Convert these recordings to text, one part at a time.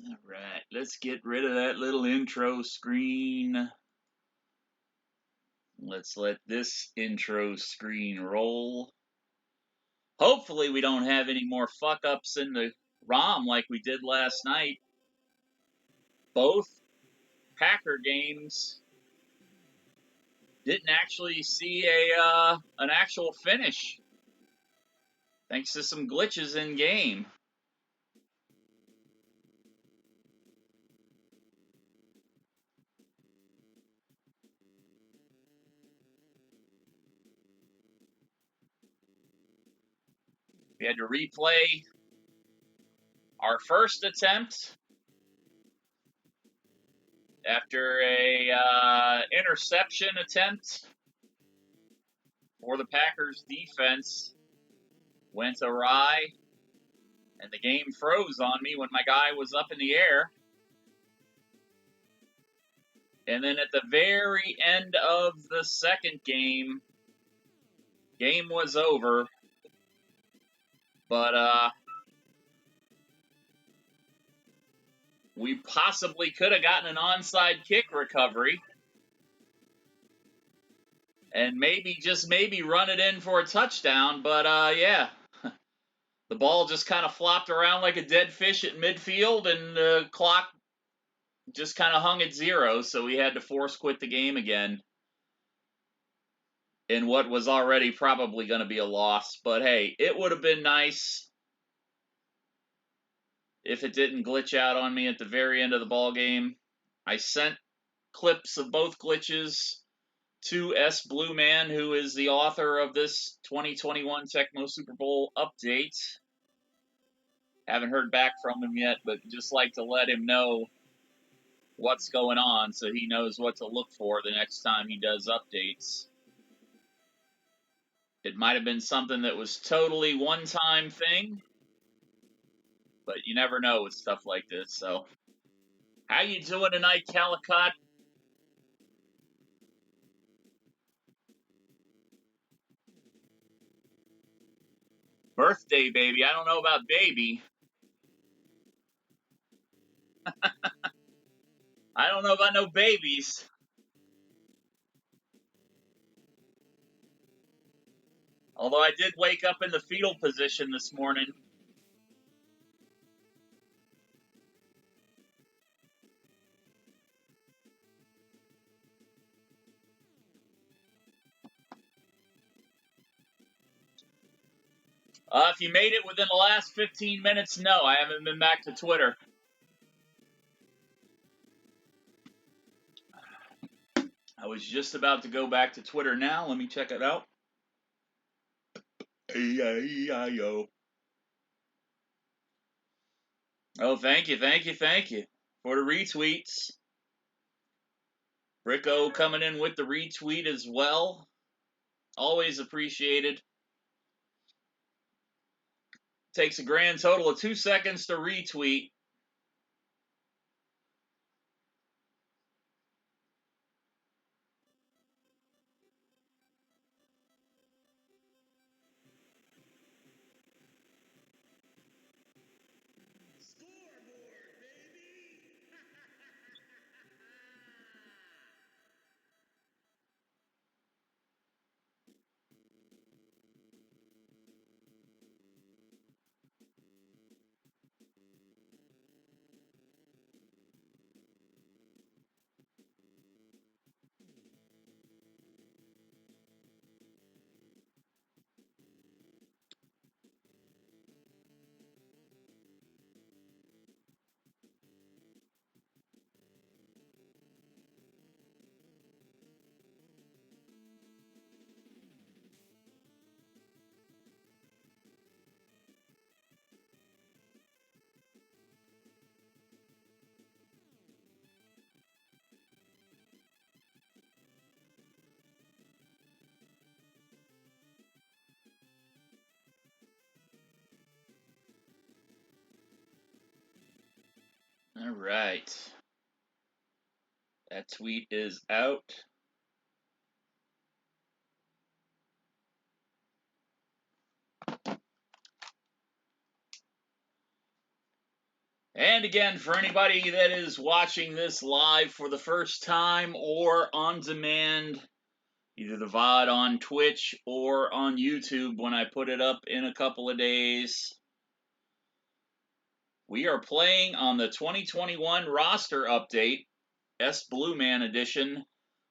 All right, let's get rid of that little intro screen. Let's let this intro screen roll. Hopefully we don't have any more fuck-ups in the ROM like we did last night. Both Packer games didn't actually see an actual finish, thanks to some glitches in game. We had to replay our first attempt after a interception attempt for the Packers defense went awry, and the game froze on me when my guy was up in the air. And then at the very end of the second game was over. But we possibly could have gotten an onside kick recovery. And maybe, just maybe, run it in for a touchdown. But yeah, the ball just kind of flopped around like a dead fish at midfield, and the clock just kind of hung at 0, so we had to force quit the game again in what was already probably going to be a loss. But hey, it would have been nice if it didn't glitch out on me at the very end of the ball game. I sent clips of both glitches to S. Blue Man, who is the author of this 2021 Tecmo Super Bowl update. Haven't heard back from him yet, but just like to let him know what's going on so he knows what to look for the next time he does updates. It might have been something that was totally one-time thing, but you never know with stuff like this. So, how you doing tonight, Calicut? Birthday baby. I don't know about baby. I don't know about no babies. Although I did wake up in the fetal position this morning. If you made it within the last 15 minutes, no, I haven't been back to Twitter. I was just about to go back to Twitter now. Let me check it out. A-I-E-I-O. Oh, thank you for the retweets. Rico coming in with the retweet as well. Always appreciated. Takes a grand total of 2 seconds to retweet. All right. That tweet is out. And again, for anybody that is watching this live for the first time or on demand, either the VOD on Twitch or on YouTube when I put it up in a couple of days, we are playing on the 2021 roster update, S Blue Man Edition,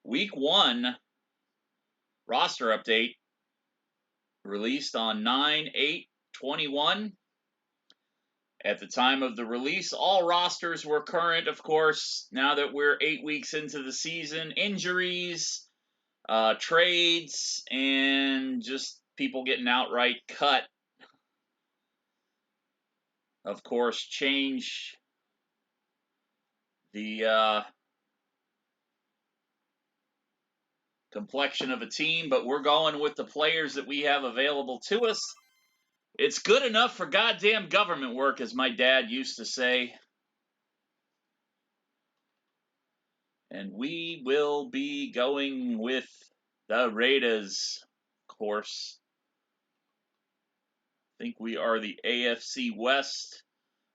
Week 1 roster update, released on 9/8/21. At the time of the release, all rosters were current, of course. Now that we're 8 weeks into the season, injuries, trades, and just people getting outright cut, of course, change the complexion of a team. But we're going with the players that we have available to us. It's good enough for goddamn government work, as my dad used to say. And we will be going with the Raiders, of course. I think we are the AFC West.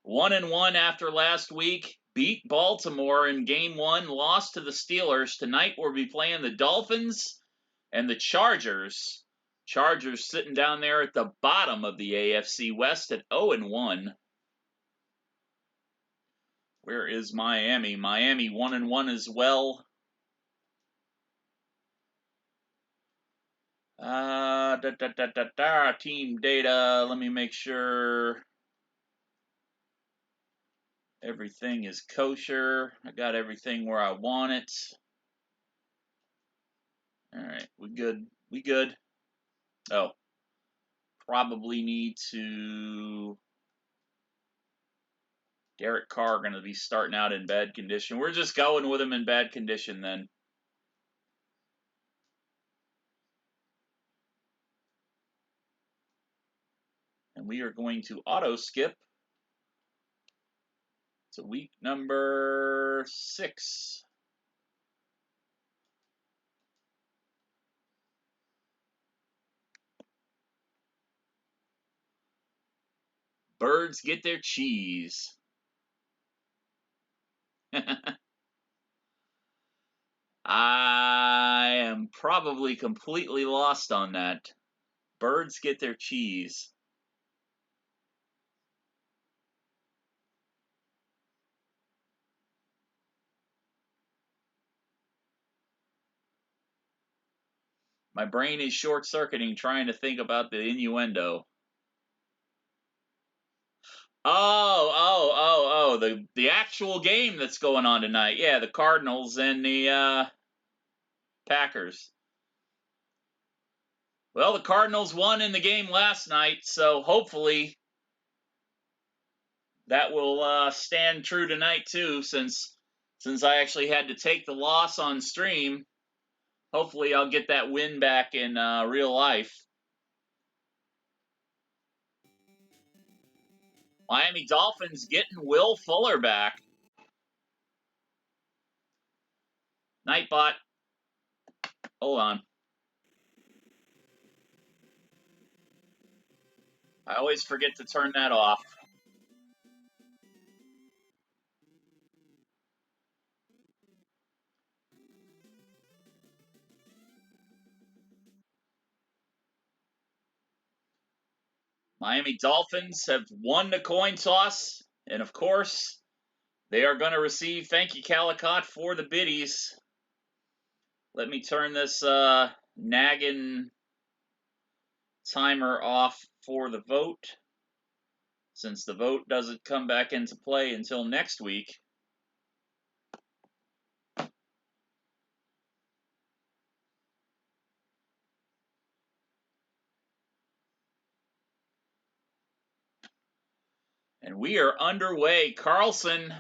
1-1 after last week. Beat Baltimore in Game 1. Lost to the Steelers. Tonight we'll be playing the Dolphins and the Chargers. Chargers sitting down there at the bottom of the AFC West at 0-1. Where is Miami? Miami 1-1 as well. Team data. Let me make sure everything is kosher. I got everything where I want it. All right, we good. We good. Oh, probably need to. Derek Carr going to be starting out in bad condition. We're just going with him in bad condition then. And we are going to auto skip to week number 6. Birds get their cheese. I am probably completely lost on that. Birds get their cheese. My brain is short-circuiting trying to think about the innuendo. The actual game that's going on tonight. Yeah, the Cardinals and the Packers. Well, the Cardinals won in the game last night, so hopefully that will stand true tonight too, since I actually had to take the loss on stream. Hopefully I'll get that win back in real life. Miami Dolphins getting Will Fuller back. Nightbot. Hold on. I always forget to turn that off. Miami Dolphins have won the coin toss, and of course, they are going to receive, thank you, Calicott, for the biddies. Let me turn this nagging timer off for the vote, since the vote doesn't come back into play until next week. And we are underway. Carlson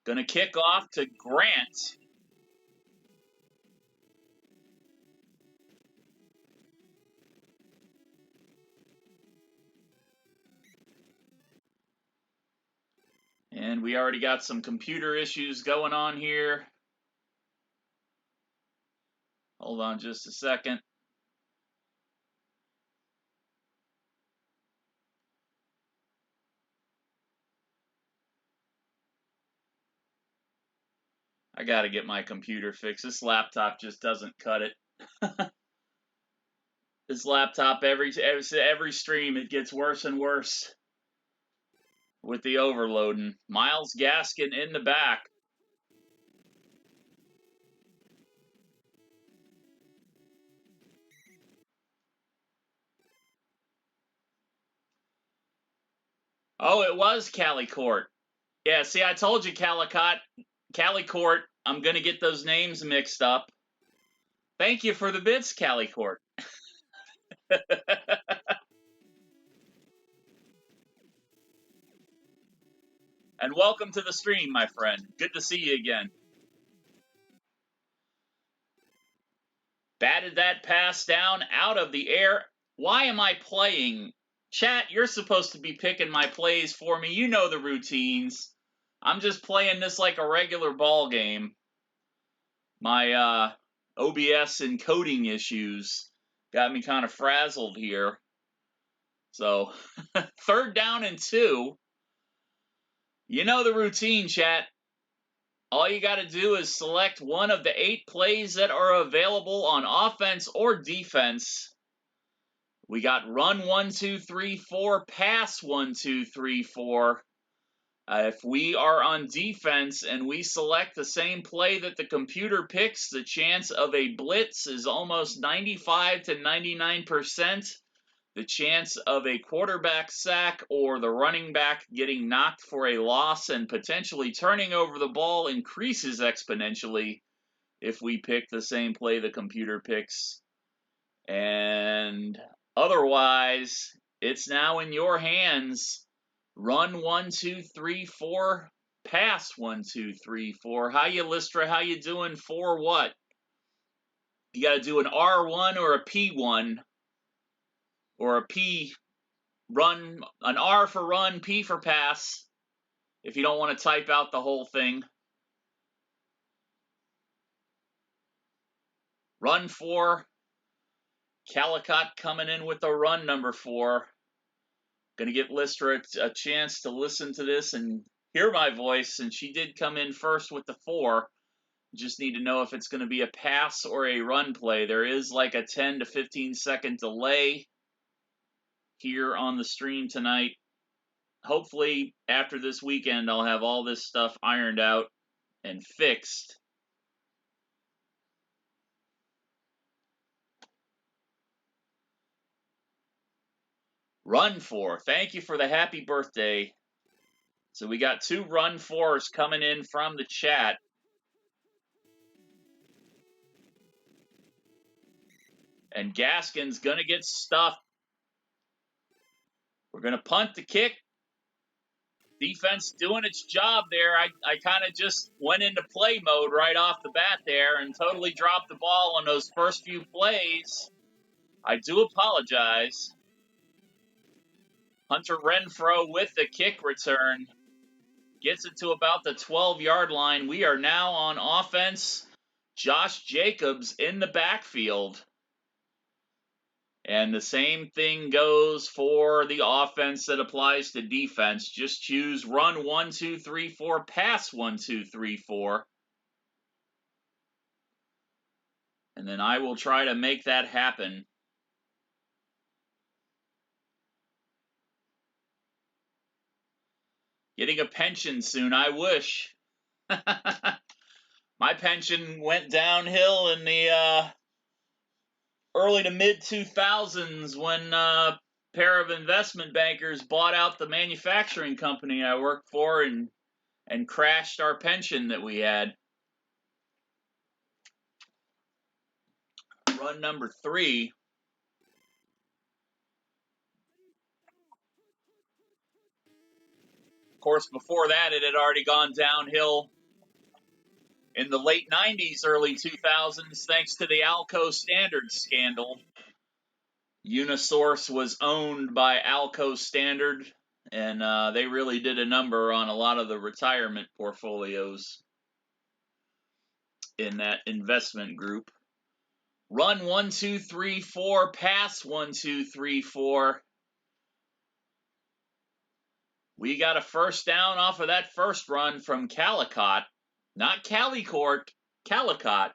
going to kick off to Grant. And we already got some computer issues going on here. Hold on just a second. I got to get my computer fixed. This laptop just doesn't cut it. This laptop, every stream, it gets worse and worse with the overloading. Myles Gaskin in the back. Oh, it was Cali Court. Yeah, see, I told you, Calicott. Cali Court. I'm going to get those names mixed up. Thank you for the bits, Cali Court. And welcome to the stream, my friend. Good to see you again. Batted that pass down out of the air. Why am I playing? Chat, you're supposed to be picking my plays for me. You know the routines. I'm just playing this like a regular ball game. My OBS encoding issues got me kind of frazzled here. So, 3rd down and 2. You know the routine, chat. All you got to do is select one of the 8 plays that are available on offense or defense. We got run 1, 2, 3, 4, pass 1, 2, 3, 4. If we are on defense and we select the same play that the computer picks, the chance of a blitz is almost 95 to 99%. The chance of a quarterback sack or the running back getting knocked for a loss and potentially turning over the ball increases exponentially if we pick the same play the computer picks. And otherwise, it's now in your hands. Run 1, 2, 3, 4. Pass 1, 2, 3, 4. How you, Listra? How you doing? For what? You got to do an R1 or a P1 or a P run, an R for run, P for pass. If you don't want to type out the whole thing. Run 4. Calicott coming in with the run number 4. Going to give Listra a chance to listen to this and hear my voice, and she did come in first with the 4. Just need to know if it's going to be a pass or a run play. There is like a 10 to 15 second delay here on the stream tonight. Hopefully, after this weekend, I'll have all this stuff ironed out and fixed. Run 4. Thank you for the happy birthday. So we got 2 run 4s coming in from the chat. And Gaskin's going to get stuffed. We're going to punt the kick. Defense doing its job there. I kind of just went into play mode right off the bat there and totally dropped the ball on those first few plays. I do apologize. Hunter Renfrow with the kick return. Gets it to about the 12-yard line. We are now on offense. Josh Jacobs in the backfield. And the same thing goes for the offense that applies to defense. Just choose run 1, 2, 3, 4, pass 1, 2, 3, 4. And then I will try to make that happen. Getting a pension soon, I wish. My pension went downhill in the early to mid 2000s when a pair of investment bankers bought out the manufacturing company I worked for and crashed our pension that we had. Run number 3. Of course, before that, it had already gone downhill in the late 90s, early 2000s, thanks to the Alco Standard scandal. Unisource was owned by Alco Standard, and they really did a number on a lot of the retirement portfolios in that investment group. Run 1, 2, 3, 4, pass 1, 2, 3, 4. We got a first down off of that first run from Calicott. Not Calicourt, Calicott.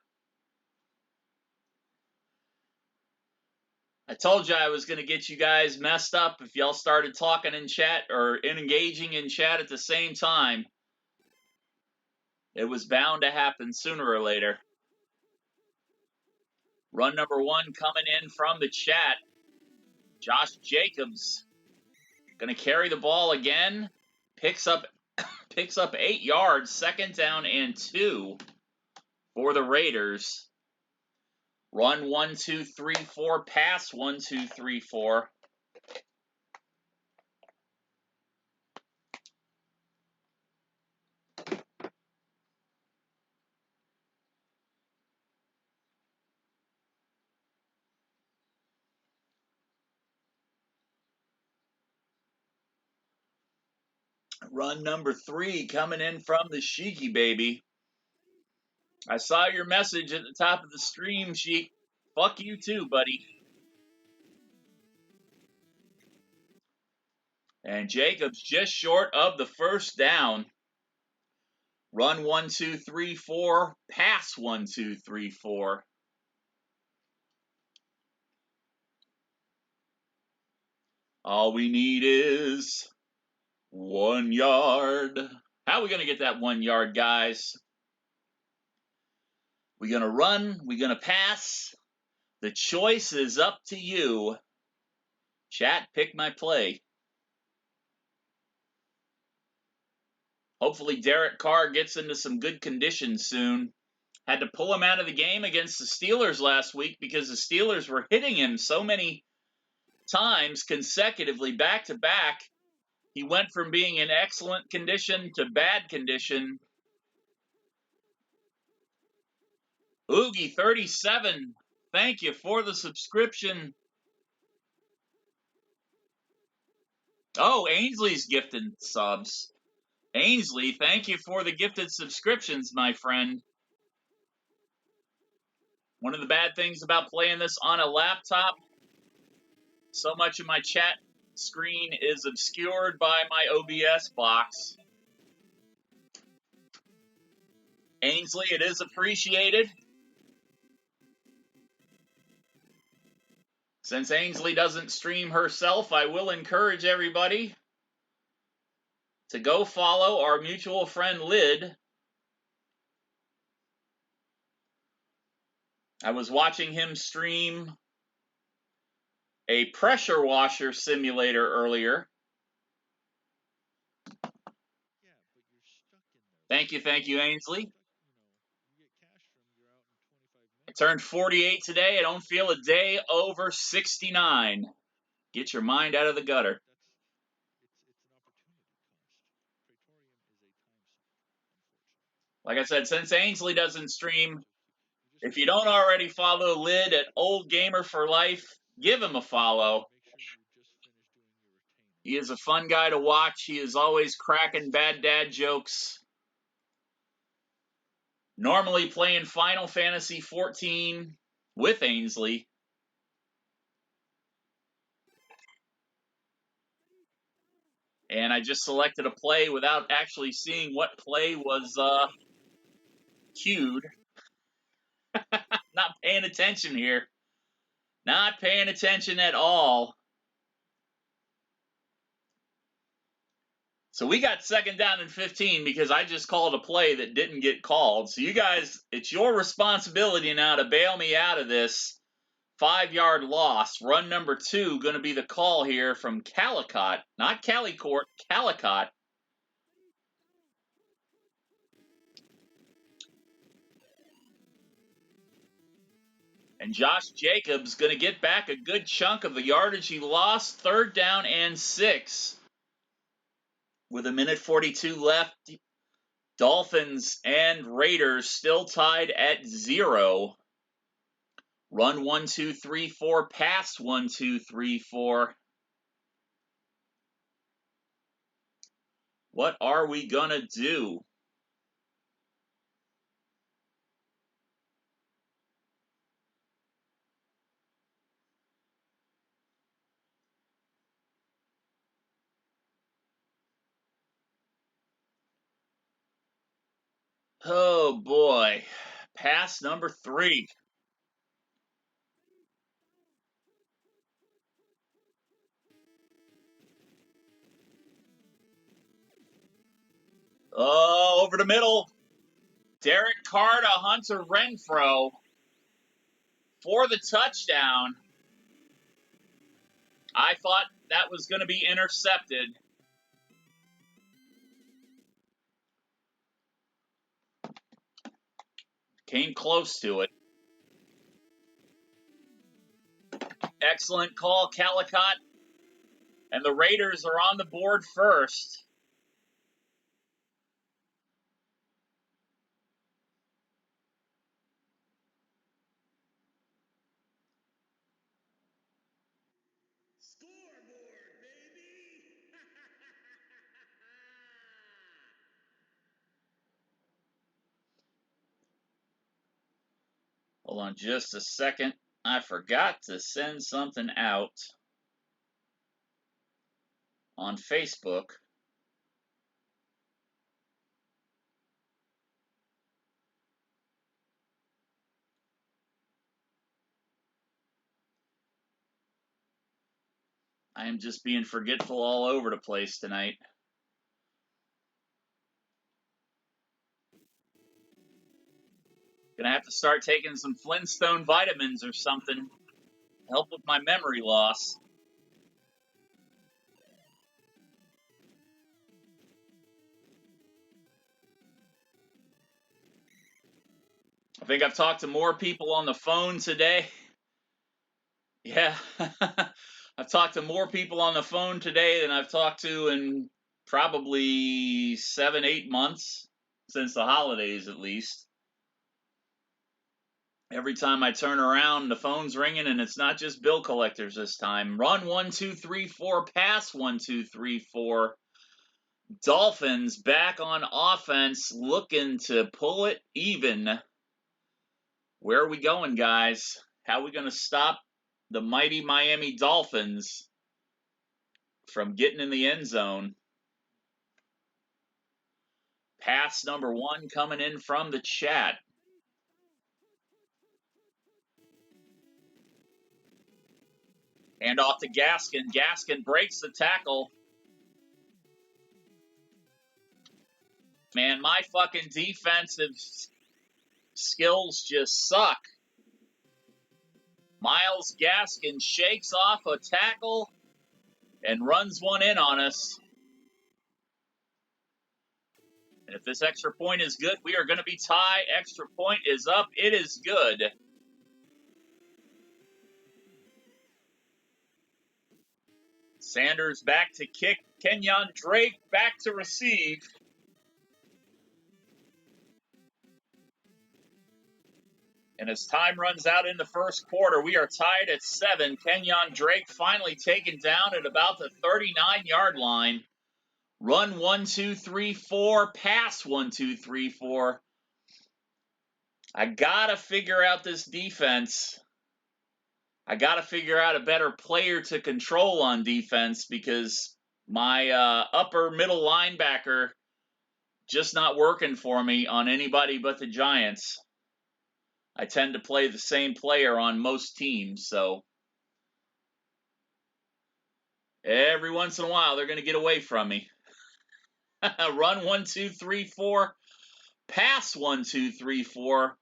I told you I was going to get you guys messed up if y'all started talking in chat or engaging in chat at the same time. It was bound to happen sooner or later. Run number 1 coming in from the chat. Josh Jacobs going to carry the ball again. Picks up 8 yards, second down and 2 for the Raiders. Run 1, 2, 3, 4, pass 1, 2, 3, 4. Run number 3 coming in from the Sheiky baby. I saw your message at the top of the stream, Sheik. Fuck you too, buddy. And Jacobs just short of the first down. Run 1, 2, 3, 4. Pass 1, 2, 3, 4. All we need is 1 yard. How are we going to get that 1 yard, guys? We going to run? We going to pass? The choice is up to you. Chat, pick my play. Hopefully Derek Carr gets into some good conditions soon. Had to pull him out of the game against the Steelers last week because the Steelers were hitting him so many times consecutively, back to back. He went from being in excellent condition to bad condition. Oogie37, thank you for the subscription. Oh, Ainsley's gifted subs. Ainsley, thank you for the gifted subscriptions, my friend. One of the bad things about playing this on a laptop, so much of my chat screen is obscured by my OBS box. Ainsley, it is appreciated. Since Ainsley doesn't stream herself, I will encourage everybody to go follow our mutual friend Lyd. I was watching him stream a pressure washer simulator earlier. Thank you, Ainsley. Turned 48 today. I don't feel a day over 69. Get your mind out of the gutter. Like I said, since Ainsley doesn't stream, if you don't already follow Lid at Old Gamer for Life, give him a follow. He is a fun guy to watch. He is always cracking bad dad jokes. Normally playing Final Fantasy XIV with Ainsley. And I just selected a play without actually seeing what play was queued. Not paying attention here. Not paying attention at all. So we got second down and 15 because I just called a play that didn't get called. So you guys, it's your responsibility now to bail me out of this 5-yard loss. Run number 2 going to be the call here from Calicott. Not Calicourt, Calicott. And Josh Jacobs going to get back a good chunk of the yardage he lost. 3rd down and 6. With 1:42 left, Dolphins and Raiders still tied at 0. Run 1, 2, 3, 4. Pass 1, 2, 3, 4. What are we gonna do? Oh boy. Pass number 3. Oh, over the middle. Derek Carr to Hunter Renfro for the touchdown. I thought that was going to be intercepted. Came close to it. Excellent call, Calicott. And the Raiders are on the board first. Scoreboard, baby! Hold on just a second. I forgot to send something out on Facebook. I am just being forgetful all over the place tonight. Gonna have to start taking some Flintstone vitamins or something. Help with my memory loss. I think I've talked to more people on the phone today. Yeah. I've talked to more people on the phone today than I've talked to in probably 7, 8 months, since the holidays at least. Every time I turn around, the phone's ringing, and it's not just bill collectors this time. Run 1, 2, 3, 4. Pass 1, 2, 3, 4. Dolphins back on offense, looking to pull it even. Where are we going, guys? How are we going to stop the mighty Miami Dolphins from getting in the end zone? Pass number 1 coming in from the chat. Hand off to Gaskin. Gaskin breaks the tackle. Man, my fucking defensive skills just suck. Myles Gaskin shakes off a tackle and runs one in on us. And if this extra point is good, we are going to be tied. Extra point is up. It is good. Sanders back to kick. Kenyon Drake back to receive. And as time runs out in the first quarter, we are tied at 7. Kenyon Drake finally taken down at about the 39-yard line. Run 1, 2, 3, 4. Pass 1, 2, 3, 4. I gotta figure out this defense. I gotta figure out a better player to control on defense because my upper middle linebacker just not working for me on anybody but the Giants. I tend to play the same player on most teams, so every once in a while they're going to get away from me. Run 1, 2, 3, 4. Pass 1, 2, 3, 4.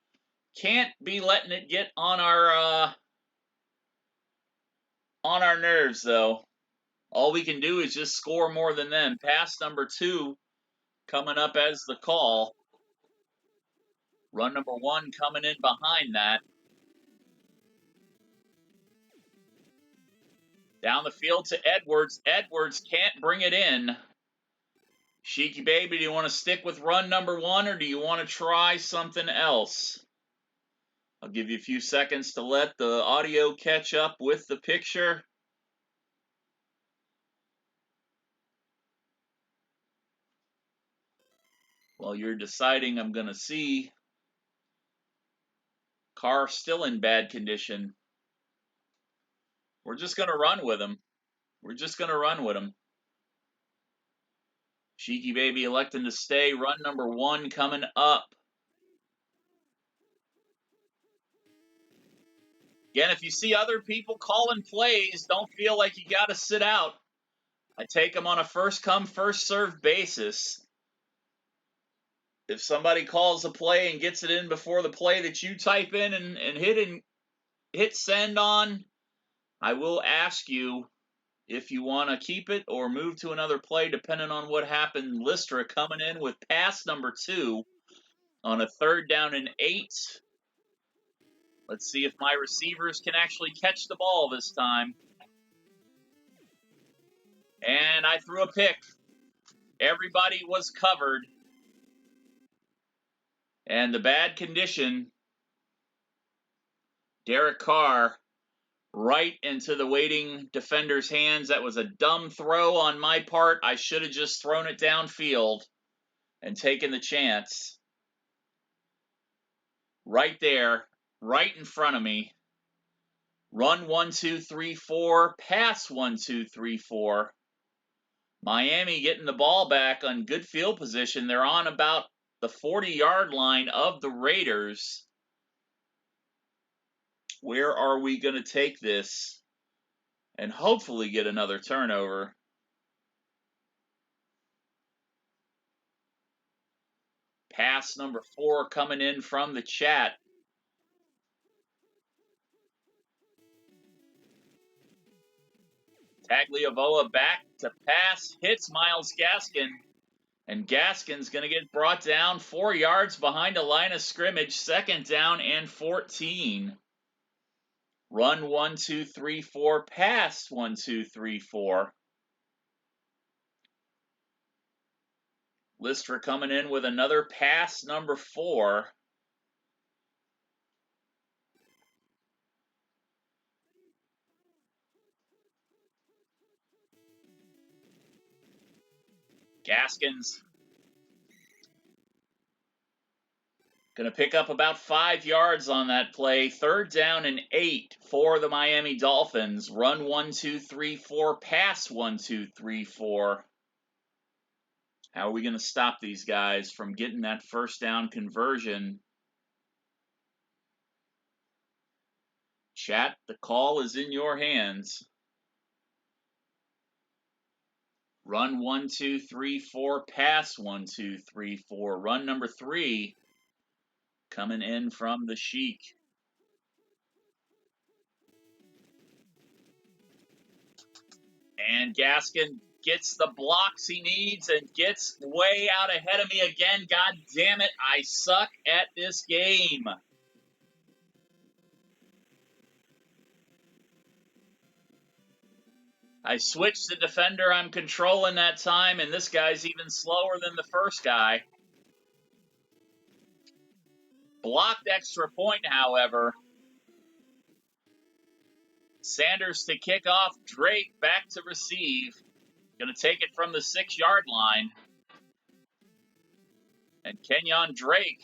Can't be letting it get on our nerves though. All we can do is just score more than them. Pass number 2 coming up as the call. Run number 1 coming in behind that. Down the field to Edwards. Edwards can't bring it in. Sheiky Baby, do you want to stick with run number 1 or do you want to try something else? I'll give you a few seconds to let the audio catch up with the picture. While you're deciding, I'm going to see. Carr still in bad condition. We're just going to run with him. We're just going to run with him. Sheiky Baby electing to stay. Run number 1 coming up. Again, if you see other people calling plays, don't feel like you got to sit out. I take them on a first come, first served basis. If somebody calls a play and gets it in before the play that you type in and hit send on, I will ask you if you want to keep it or move to another play depending on what happened. Listra coming in with pass number 2 on a 3rd down and 8. Let's see if my receivers can actually catch the ball this time. And I threw a pick. Everybody was covered. And the bad condition, Derek Carr right into the waiting defender's hands. That was a dumb throw on my part. I should have just thrown it downfield and taken the chance. Right there, right in front of me. Run 1, 2, 3, 4. Pass 1, 2, 3, 4. Miami getting the ball back on good field position. They're on about the 40-yard line of the Raiders. Where are we going to take this and hopefully get another turnover? Pass number 4 coming in from the chat. Tagliavola back to pass, hits Myles Gaskin. And Gaskin's going to get brought down 4 yards behind a line of scrimmage, 2nd down and 14. Run 1, 2, 3, 4. Pass 1, 2, 3, 4. Listra coming in with another pass number 4. Gaskins going to pick up about 5 yards on that play. 3rd down and 8 for the Miami Dolphins. Run 1, 2, 3, 4. Pass 1, 2, 3, 4. How are we going to stop these guys from getting that 1st down conversion? Chat, the call is in your hands. Run 1, 2, 3, 4. Pass 1, 2, 3, 4. Run number 3 coming in from the Sheik. And Gaskin gets the blocks he needs and gets way out ahead of me again. God damn it, I suck at this game. I switched the defender I'm controlling that time, and this guy's even slower than the first guy. Blocked extra point, however. Sanders to kick off. Drake back to receive. Going to take it from the 6-yard line. And Kenyon Drake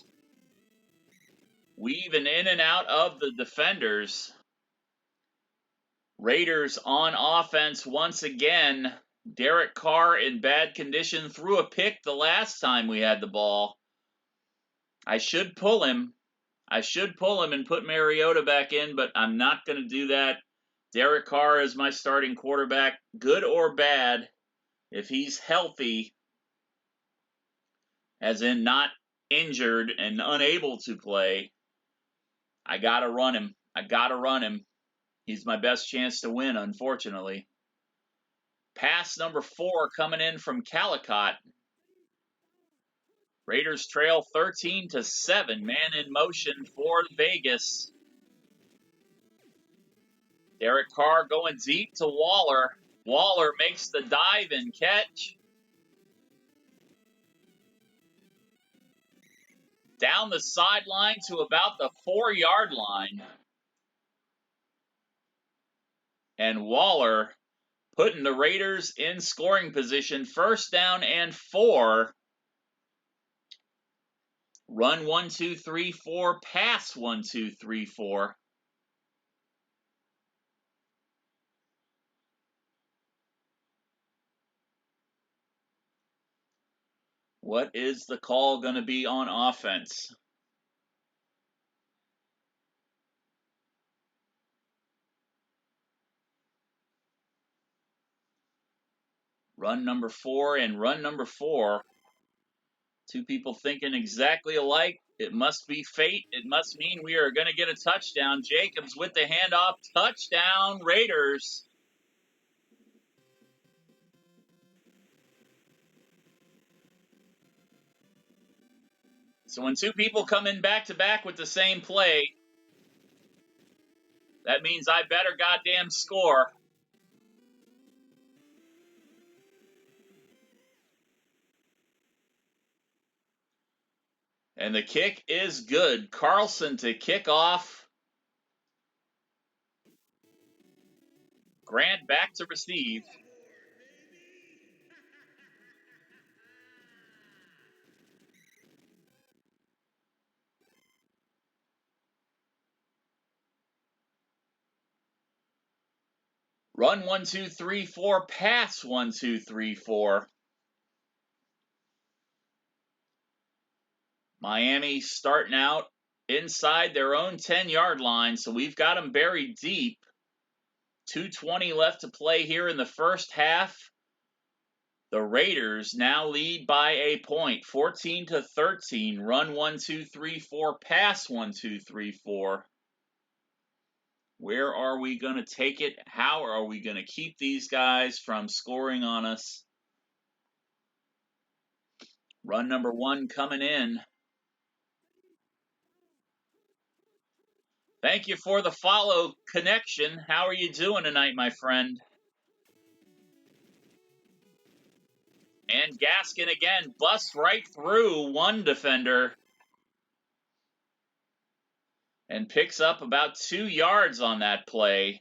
weaving in and out of the defenders. Raiders on offense once again. Derek Carr in bad condition, threw a pick the last time we had the ball. I should pull him. And put Mariota back in, but I'm not going to do that. Derek Carr is my starting quarterback, good or bad. If he's healthy, as in not injured and unable to play, I got to run him. He's my best chance to win, unfortunately. Pass number 4 coming in from Calicott. Raiders trail 13-7. Man in motion for Vegas. Derek Carr going deep to Waller. Waller makes the dive and catch. Down the sideline to about the 4-yard line. And Waller putting the Raiders in scoring position. 1st down and 4. Run 1, 2, 3, 4. Pass 1, 2, 3, 4. What is the call going to be on offense? Run number 4 and run number 4. Two people thinking exactly alike. It must be fate. It must mean we are going to get a touchdown. Jacobs with the handoff. Touchdown, Raiders. So when two people come in back-to-back with the same play, that means I better goddamn score. And the kick is good. Carlson to kick off. Grant back to receive. Run 1, 2, 3, 4. Pass 1, 2, 3, 4. Miami starting out inside their own 10-yard line, so we've got them buried deep. 2:20 left to play here in the first half. The Raiders now lead by a point, 14-13. Run 1, 2, 3, 4. Pass 1, 2, 3, 4. Where are we going to take it? How are we going to keep these guys from scoring on us? Run number 1 coming in. Thank you for the follow connection. How are you doing tonight, my friend? And Gaskin again busts right through one defender and picks up about 2 yards on that play.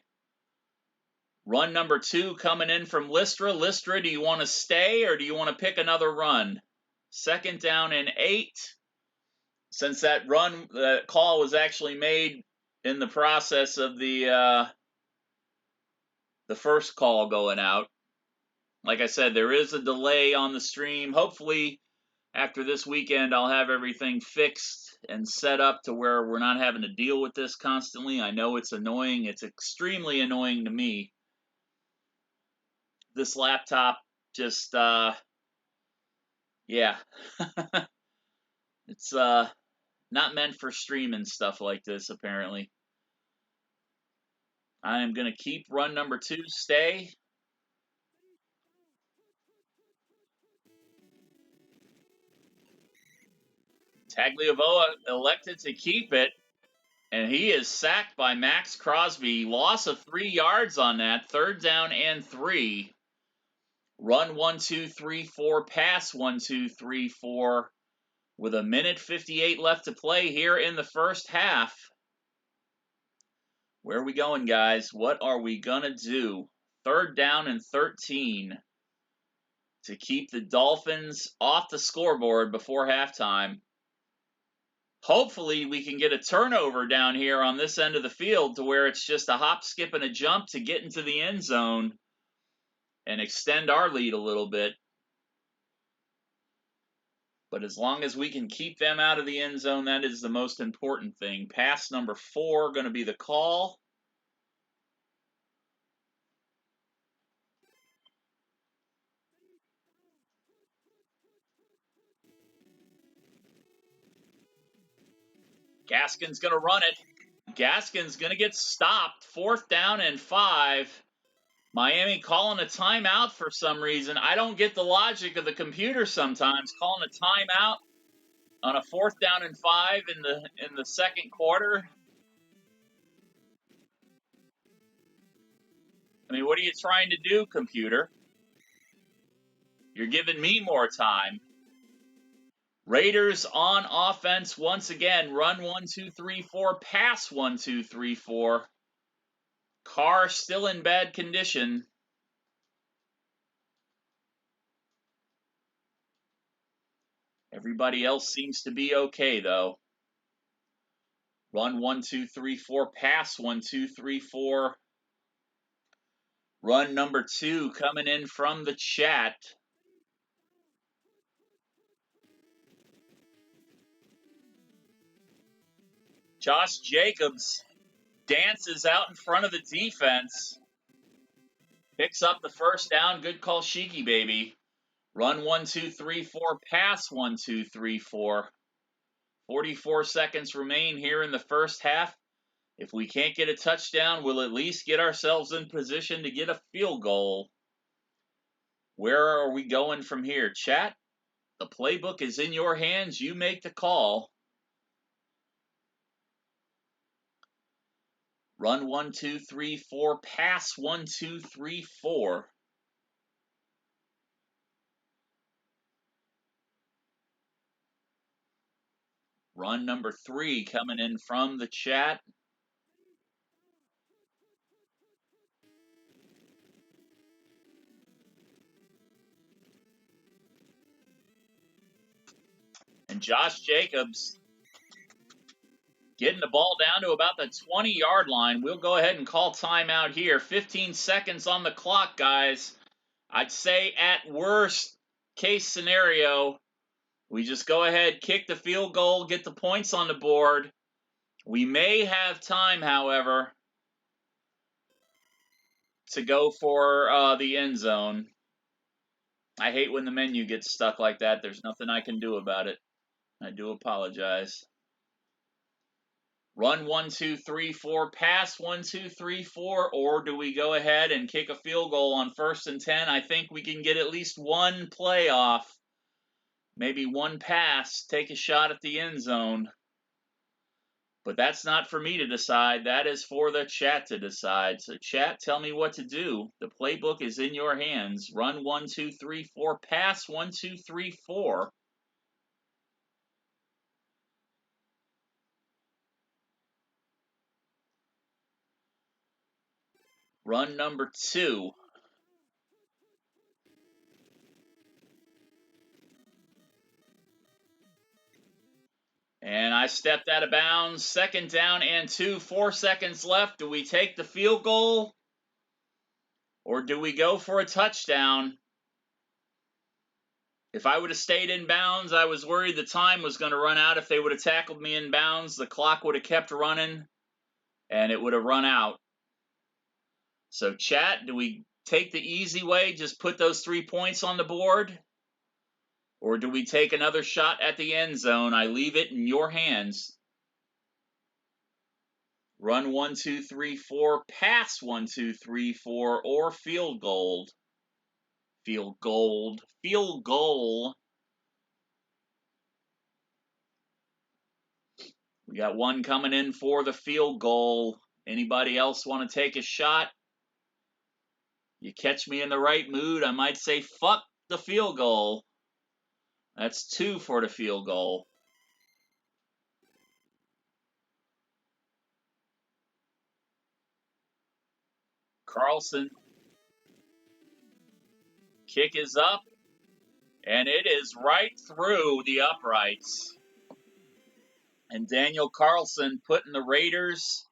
Run number 2 coming in from Lystra. Lystra, do you want to stay or do you want to pick another run? 2nd down and 8. Since that call was actually made in the process of the first call going out. Like I said, there is a delay on the stream. Hopefully, after this weekend, I'll have everything fixed and set up to where we're not having to deal with this constantly. I know it's annoying. It's extremely annoying to me. This laptop just, yeah. It's not meant for streaming stuff like this, apparently. I am going to keep run number 2 stay. Tagliavoa elected to keep it. And he is sacked by Max Crosby. Loss of 3 yards on that. 3rd down and 3. Run 1, 2, 3, 4. Pass 1, 2, 3, 4. With a minute 58 left to play here in the first half. Where are we going, guys? What are we going to do? 3rd down and 13 to keep the Dolphins off the scoreboard before halftime. Hopefully, we can get a turnover down here on this end of the field to where it's just a hop, skip, and a jump to get into the end zone and extend our lead a little bit. But as long as we can keep them out of the end zone, that is the most important thing. Pass number 4 going to be the call. Gaskin's going to run it. Gaskin's going to get stopped. 4th down and 5. Miami calling a timeout for some reason. I don't get the logic of the computer sometimes calling a timeout on a 4th down and 5 in the second quarter. I mean, what are you trying to do, computer? You're giving me more time. Raiders on offense once again. Run 1, 2, 3, 4. Pass 1, 2, 3, 4. Carr still in bad condition. Everybody else seems to be okay, though. Run 1, 2, 3, 4. Pass 1, 2, 3, 4. Run number 2 coming in from the chat. Josh Jacobs dances out in front of the defense. Picks up the 1st down. Good call, Sheiky, baby. Run 1, 2, 3, 4. Pass 1, 2, 3, 4. 44 seconds remain here in the first half. If we can't get a touchdown, we'll at least get ourselves in position to get a field goal. Where are we going from here? Chat, the playbook is in your hands. You make the call. Run 1, 2, 3, 4. Pass 1, 2, 3, 4. Run number 3 coming in from the chat. And Josh Jacobs getting the ball down to about the 20-yard line. We'll go ahead and call timeout here. 15 seconds on the clock, guys. I'd say at worst case scenario, we just go ahead, kick the field goal, get the points on the board. We may have time, however, to go for the end zone. I hate when the menu gets stuck like that. There's nothing I can do about it. I do apologize. Run 1, 2, 3, 4. Pass 1, 2, 3, 4. Or do we go ahead and kick a field goal on 1st and 10? I think we can get at least one play off. Maybe one pass. Take a shot at the end zone. But that's not for me to decide. That is for the chat to decide. So chat, tell me what to do. The playbook is in your hands. Run 1, 2, 3, 4. Pass 1, 2, 3, 4. Run number 2. And I stepped out of bounds. 2nd down and 2. 4 seconds left. Do we take the field goal? Or do we go for a touchdown? If I would have stayed in bounds, I was worried the time was going to run out. If they would have tackled me in bounds, the clock would have kept running, and it would have run out. So, chat, do we take the easy way, just put those 3 points on the board? Or do we take another shot at the end zone? I leave it in your hands. Run 1, 2, 3, 4. Pass 1, 2, 3, 4. Or field goal. Field goal. Field goal. We got one coming in for the field goal. Anybody else want to take a shot? You catch me in the right mood, I might say fuck the field goal. That's 2 for the field goal. Carlson. Kick is up, and it is right through the uprights. And Daniel Carlson putting the Raiders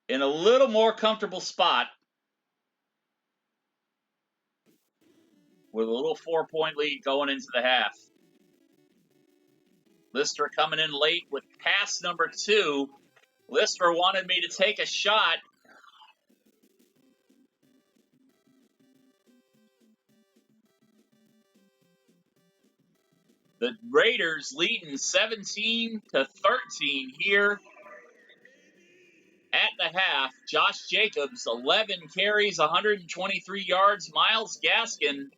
in a little more comfortable spot with a little 4-point lead going into the half. Lister coming in late with pass number 2. Lister wanted me to take a shot. The Raiders leading 17-13 here at the half. Josh Jacobs, 11 carries, 123 yards. Myles Gaskin,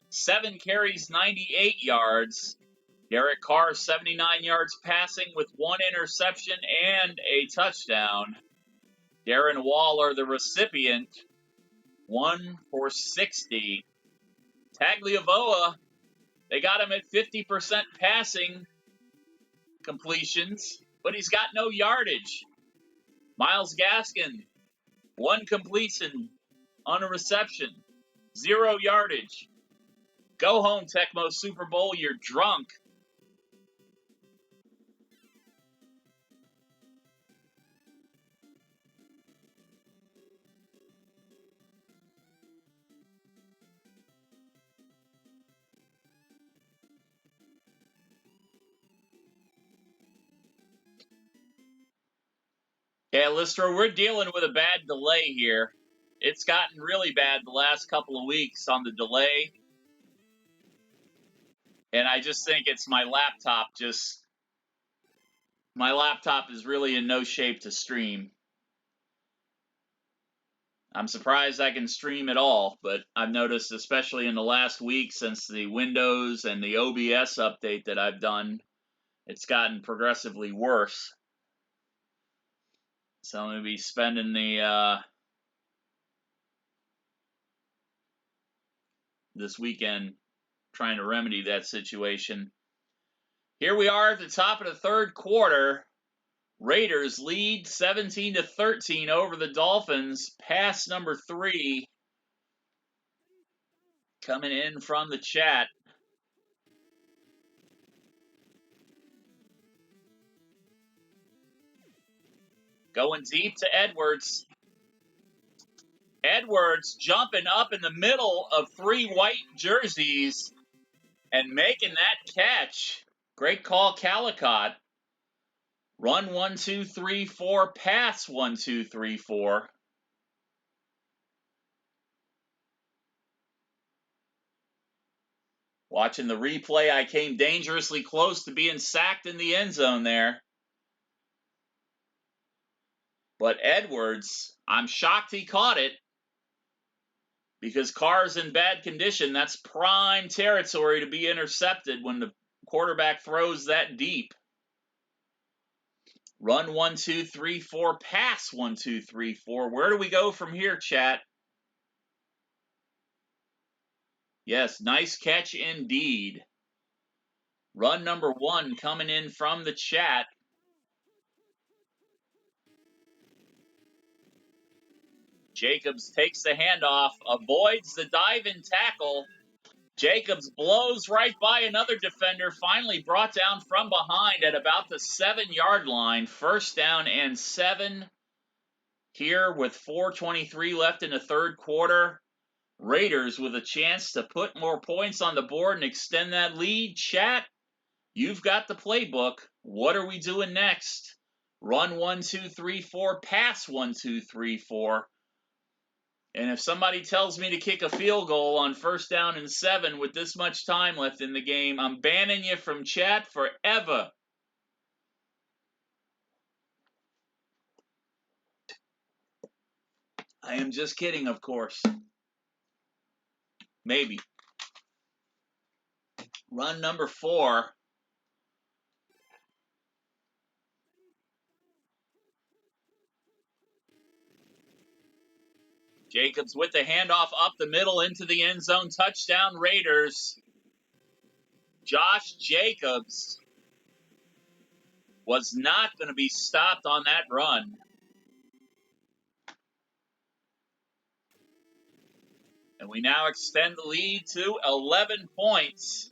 7 carries, 98 yards. Derek Carr, 79 yards passing with 1 interception and a touchdown. Darren Waller, the recipient, 1 for 60. Tagliavoa, they got him at 50% passing completions, but he's got no yardage. Myles Gaskin, 1 completion on a reception, 0 yardage. Go home, Tecmo Super Bowl, you're drunk. Yeah, Lister, we're dealing with a bad delay here. It's gotten really bad the last couple of weeks on the delay. And I just think it's my laptop my laptop is really in no shape to stream. I'm surprised I can stream at all, but I've noticed, especially in the last week since the Windows and the OBS update that I've done, it's gotten progressively worse. So I'm going to be spending this weekend trying to remedy that situation. Here we are at the top of the third quarter. Raiders lead 17-13 over the Dolphins. Pass number 3 coming in from the chat. Going deep to Edwards. Edwards jumping up in the middle of 3 white jerseys and making that catch. Great call, Calicott. Run 1, 2, 3, 4. Pass 1, 2, 3, 4. Watching the replay, I came dangerously close to being sacked in the end zone there. But Edwards, I'm shocked he caught it because Carr's in bad condition. That's prime territory to be intercepted when the quarterback throws that deep. Run 1, 2, 3, 4. Pass 1, 2, 3, 4. Where do we go from here, chat? Yes, nice catch indeed. Run number 1 coming in from the chat. Jacobs takes the handoff, avoids the dive-in tackle. Jacobs blows right by another defender, finally brought down from behind at about the 7-yard line. First down and 7 here with 4:23 left in the third quarter. Raiders with a chance to put more points on the board and extend that lead. Chat, you've got the playbook. What are we doing next? Run 1, 2, 3, 4. Pass 1, 2, 3, 4. And if somebody tells me to kick a field goal on first down and 7 with this much time left in the game, I'm banning you from chat forever. I am just kidding, of course. Maybe. Run number 4. Jacobs with the handoff up the middle into the end zone. Touchdown Raiders. Josh Jacobs was not going to be stopped on that run. And we now extend the lead to 11 points.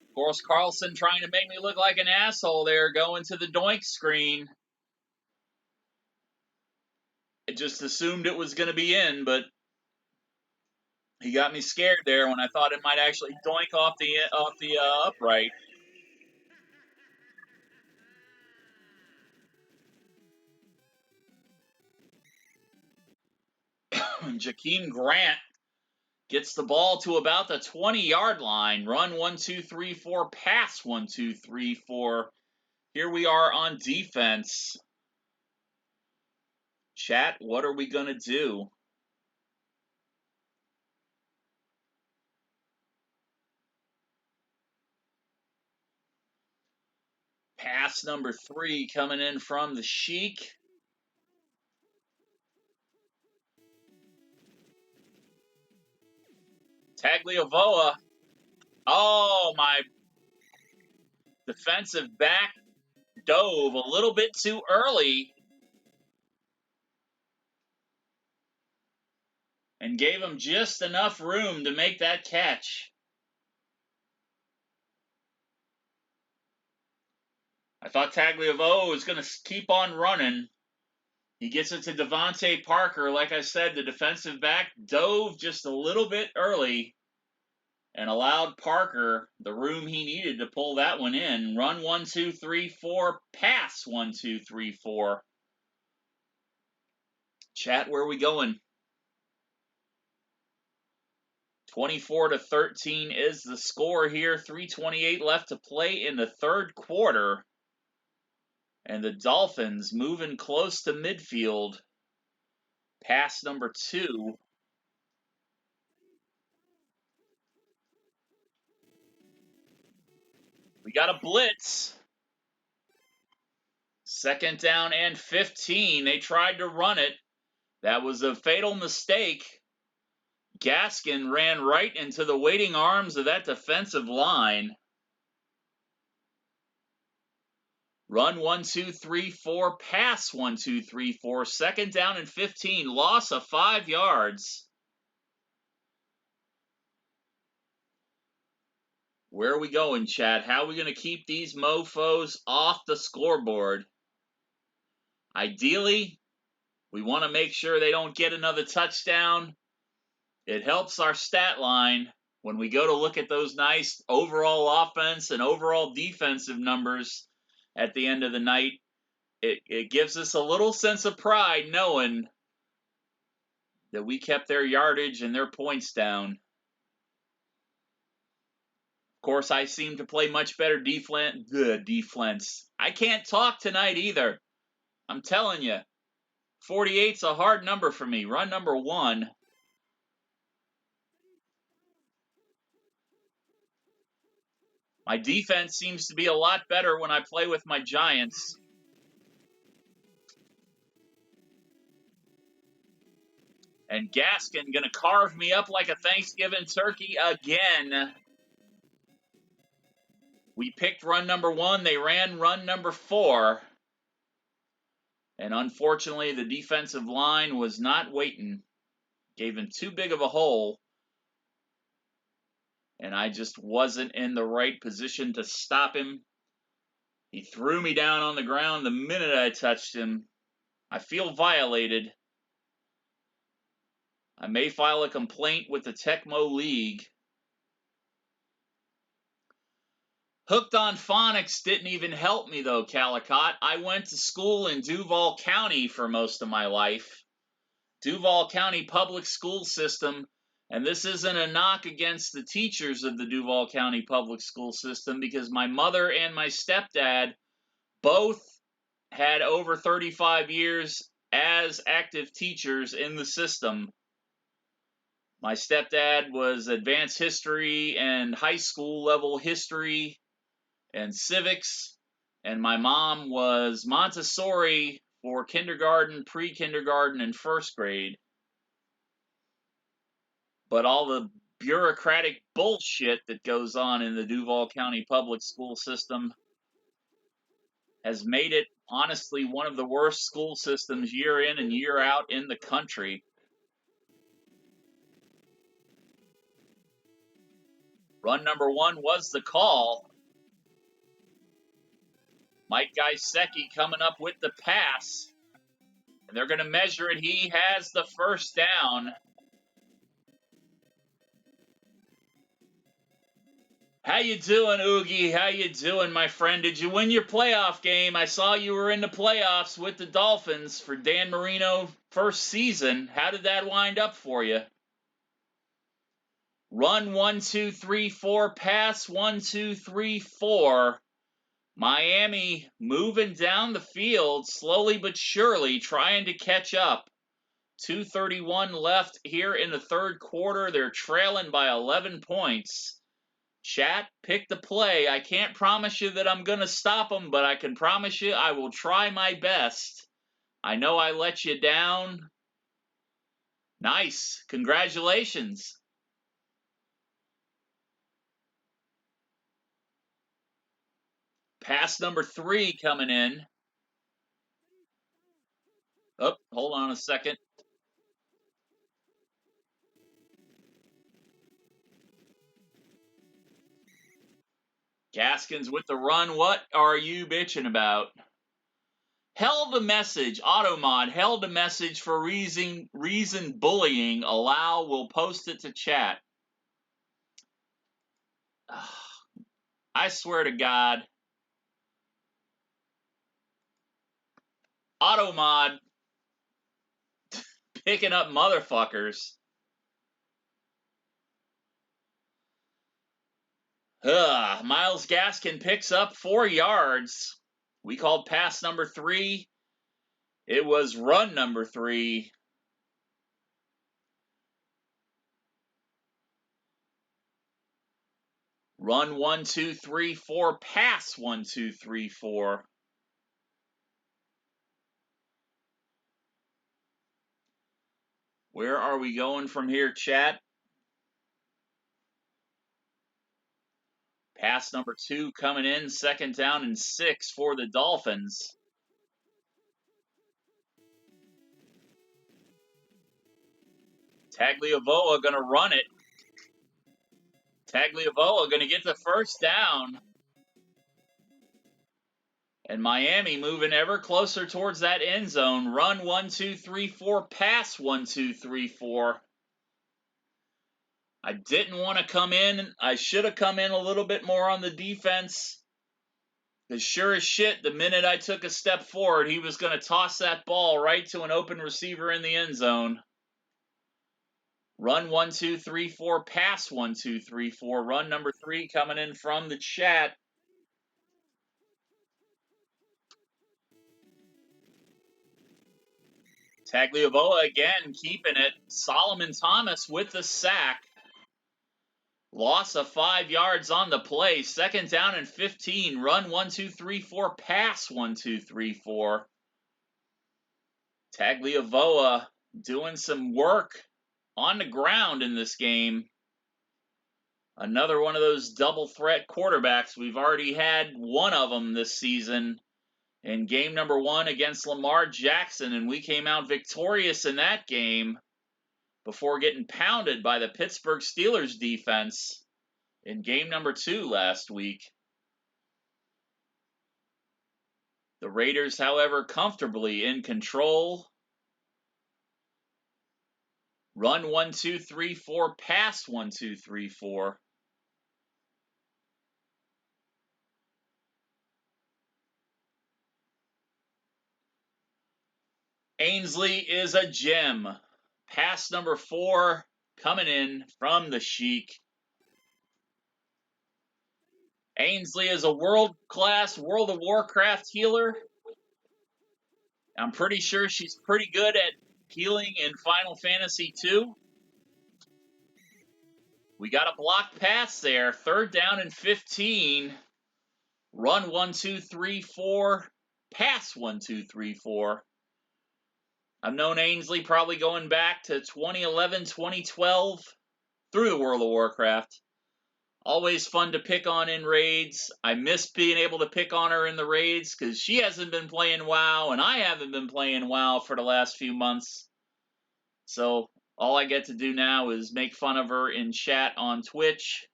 Of course, Carlson trying to make me look like an asshole there, going to the doink screen. I just assumed it was going to be in, but he got me scared there when I thought it might actually doink off the upright. Jakeem Grant gets the ball to about the 20-yard line. Run 1, 2, 3, 4. Pass 1, 2, 3, 4. Here we are on defense. Chat, what are we going to do? Pass number 3 coming in from the Sheik. Tagliavoa. Oh, my defensive back dove a little bit too early and gave him just enough room to make that catch. I thought Tagliavoa was going to keep on running. He gets it to Devontae Parker. Like I said, the defensive back dove just a little bit early and allowed Parker the room he needed to pull that one in. Run 1, 2, 3, 4. Pass 1, 2, 3, 4. Chat, where are we going? 24-13 is the score here. 3:28 left to play in the third quarter. And the Dolphins moving close to midfield. Pass number 2. We got a blitz. 2nd down and 15. They tried to run it. That was a fatal mistake. Gaskin ran right into the waiting arms of that defensive line. Run 1, 2, 3, 4. Pass 1, 2, 3, 4. 2nd down and 15. Loss of 5 yards. Where are we going, Chad? How are we going to keep these mofos off the scoreboard? Ideally, we want to make sure they don't get another touchdown. It helps our stat line when we go to look at those nice overall offense and overall defensive numbers at the end of the night. It gives us a little sense of pride knowing that we kept their yardage and their points down. Of course, I seem to play much better defense. I can't talk tonight either. I'm telling you, 48's a hard number for me. Run number 1. My defense seems to be a lot better when I play with my Giants. And Gaskin going to carve me up like a Thanksgiving turkey again. We picked run number 1. They ran run number 4. And unfortunately, the defensive line was not waiting. Gave him too big of a hole. And I just wasn't in the right position to stop him. He threw me down on the ground the minute I touched him. I feel violated. I may file a complaint with the Tecmo League. Hooked on phonics didn't even help me though, Calicott. I went to school in Duval County for most of my life. Duval County public school system, and this isn't a knock against the teachers of the Duval County public school system because my mother and my stepdad both had over 35 years as active teachers in the system. My stepdad was advanced history and high school level history and civics, and my mom was Montessori for kindergarten, pre-kindergarten, and first grade. But all the bureaucratic bullshit that goes on in the Duval County public school system has made it, honestly, one of the worst school systems year in and year out in the country. Run number 1 was the call. Mike Gaisecki coming up with the pass. And they're going to measure it. He has the first down. How you doing, Oogie? How you doing, my friend? Did you win your playoff game? I saw you were in the playoffs with the Dolphins for Dan Marino first season. How did that wind up for you? Run 1, 2, 3, 4. Pass 1, 2, 3, 4. Miami moving down the field slowly but surely, trying to catch up. 2:31 left here in the third quarter. They're trailing by 11 points. Chat, pick the play. I can't promise you that I'm going to stop them, but I can promise you I will try my best. I know I let you down. Nice. Congratulations. Pass number 3 coming in. Oh, hold on a second. Gaskins with the run. What are you bitching about? Held a message. Automod held a message for reason bullying. Allow. We'll post it to chat. I swear to God. Automod picking up motherfuckers. Myles Gaskin picks up 4 yards. We called pass number 3. It was run number 3. Run 1, 2, 3, 4. Pass 1, 2, 3, 4. Where are we going from here, chat? Pass number 2 coming in, 2nd down and 6 for the Dolphins. Tagliavoa going to run it. Tagliavoa going to get the first down. And Miami moving ever closer towards that end zone. Run 1, 2, 3, 4. Pass 1, 2, 3, 4. I didn't want to come in. I should have come in a little bit more on the defense. Because sure as shit, the minute I took a step forward, he was going to toss that ball right to an open receiver in the end zone. Run 1, 2, 3, 4. Pass 1, 2, 3, 4. Run number 3 coming in from the chat. Tagliavoa again keeping it. Solomon Thomas with the sack. Loss of 5 yards on the play. 2nd down and 15. Run 1, 2, 3, 4. Pass 1, 2, 3, 4. Tagliavoa doing some work on the ground in this game. Another one of those double threat quarterbacks. We've already had one of them this season in game number 1 against Lamar Jackson, and we came out victorious in that game before getting pounded by the Pittsburgh Steelers defense in game number 2 last week. The Raiders, however, comfortably in control. Run 1, 2, 3, 4. Pass 1, 2, 3, 4. Ainsley is a gem. Pass number 4 coming in from the Sheik. Ainsley is a world-class World of Warcraft healer. I'm pretty sure she's pretty good at healing in Final Fantasy II. We got a blocked pass there. 3rd down and 15. Run 1, 2, 3, 4. Pass 1, 2, 3, 4. I've known Ainsley probably going back to 2011, 2012 through the World of Warcraft. Always fun to pick on in raids. I miss being able to pick on her in the raids because she hasn't been playing WoW and I haven't been playing WoW for the last few months. So all I get to do now is make fun of her in chat on Twitch.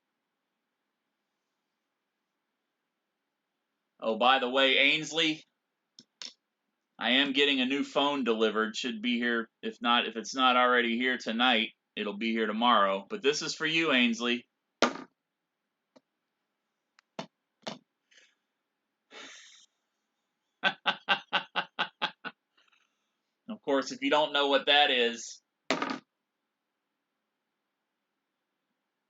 Oh, by the way, Ainsley, I am getting a new phone delivered. Should be here. If it's not already here tonight, it'll be here tomorrow. But this is for you, Ainsley. Of course, if you don't know what that is,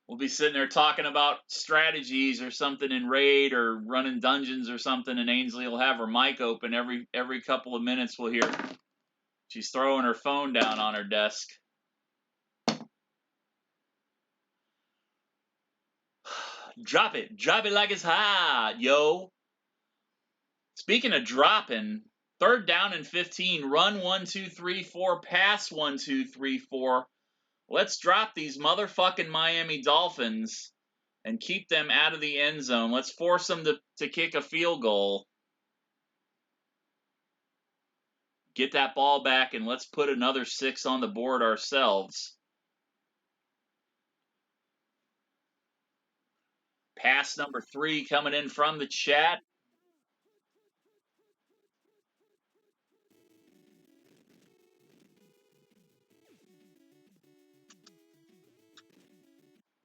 we'll be sitting there talking about strategies or something in raid or running dungeons or something, and Ainsley will have her mic open every couple of minutes. We'll hear she's throwing her phone down on her desk. Drop it like it's hot, yo. Speaking of dropping, 3rd down and 15, run 1, 2, 3, 4, pass 1, 2, 3, 4. Let's drop these motherfucking Miami Dolphins and keep them out of the end zone. Let's force them to kick a field goal. Get that ball back and let's put another 6 on the board ourselves. Pass number 3 coming in from the chat.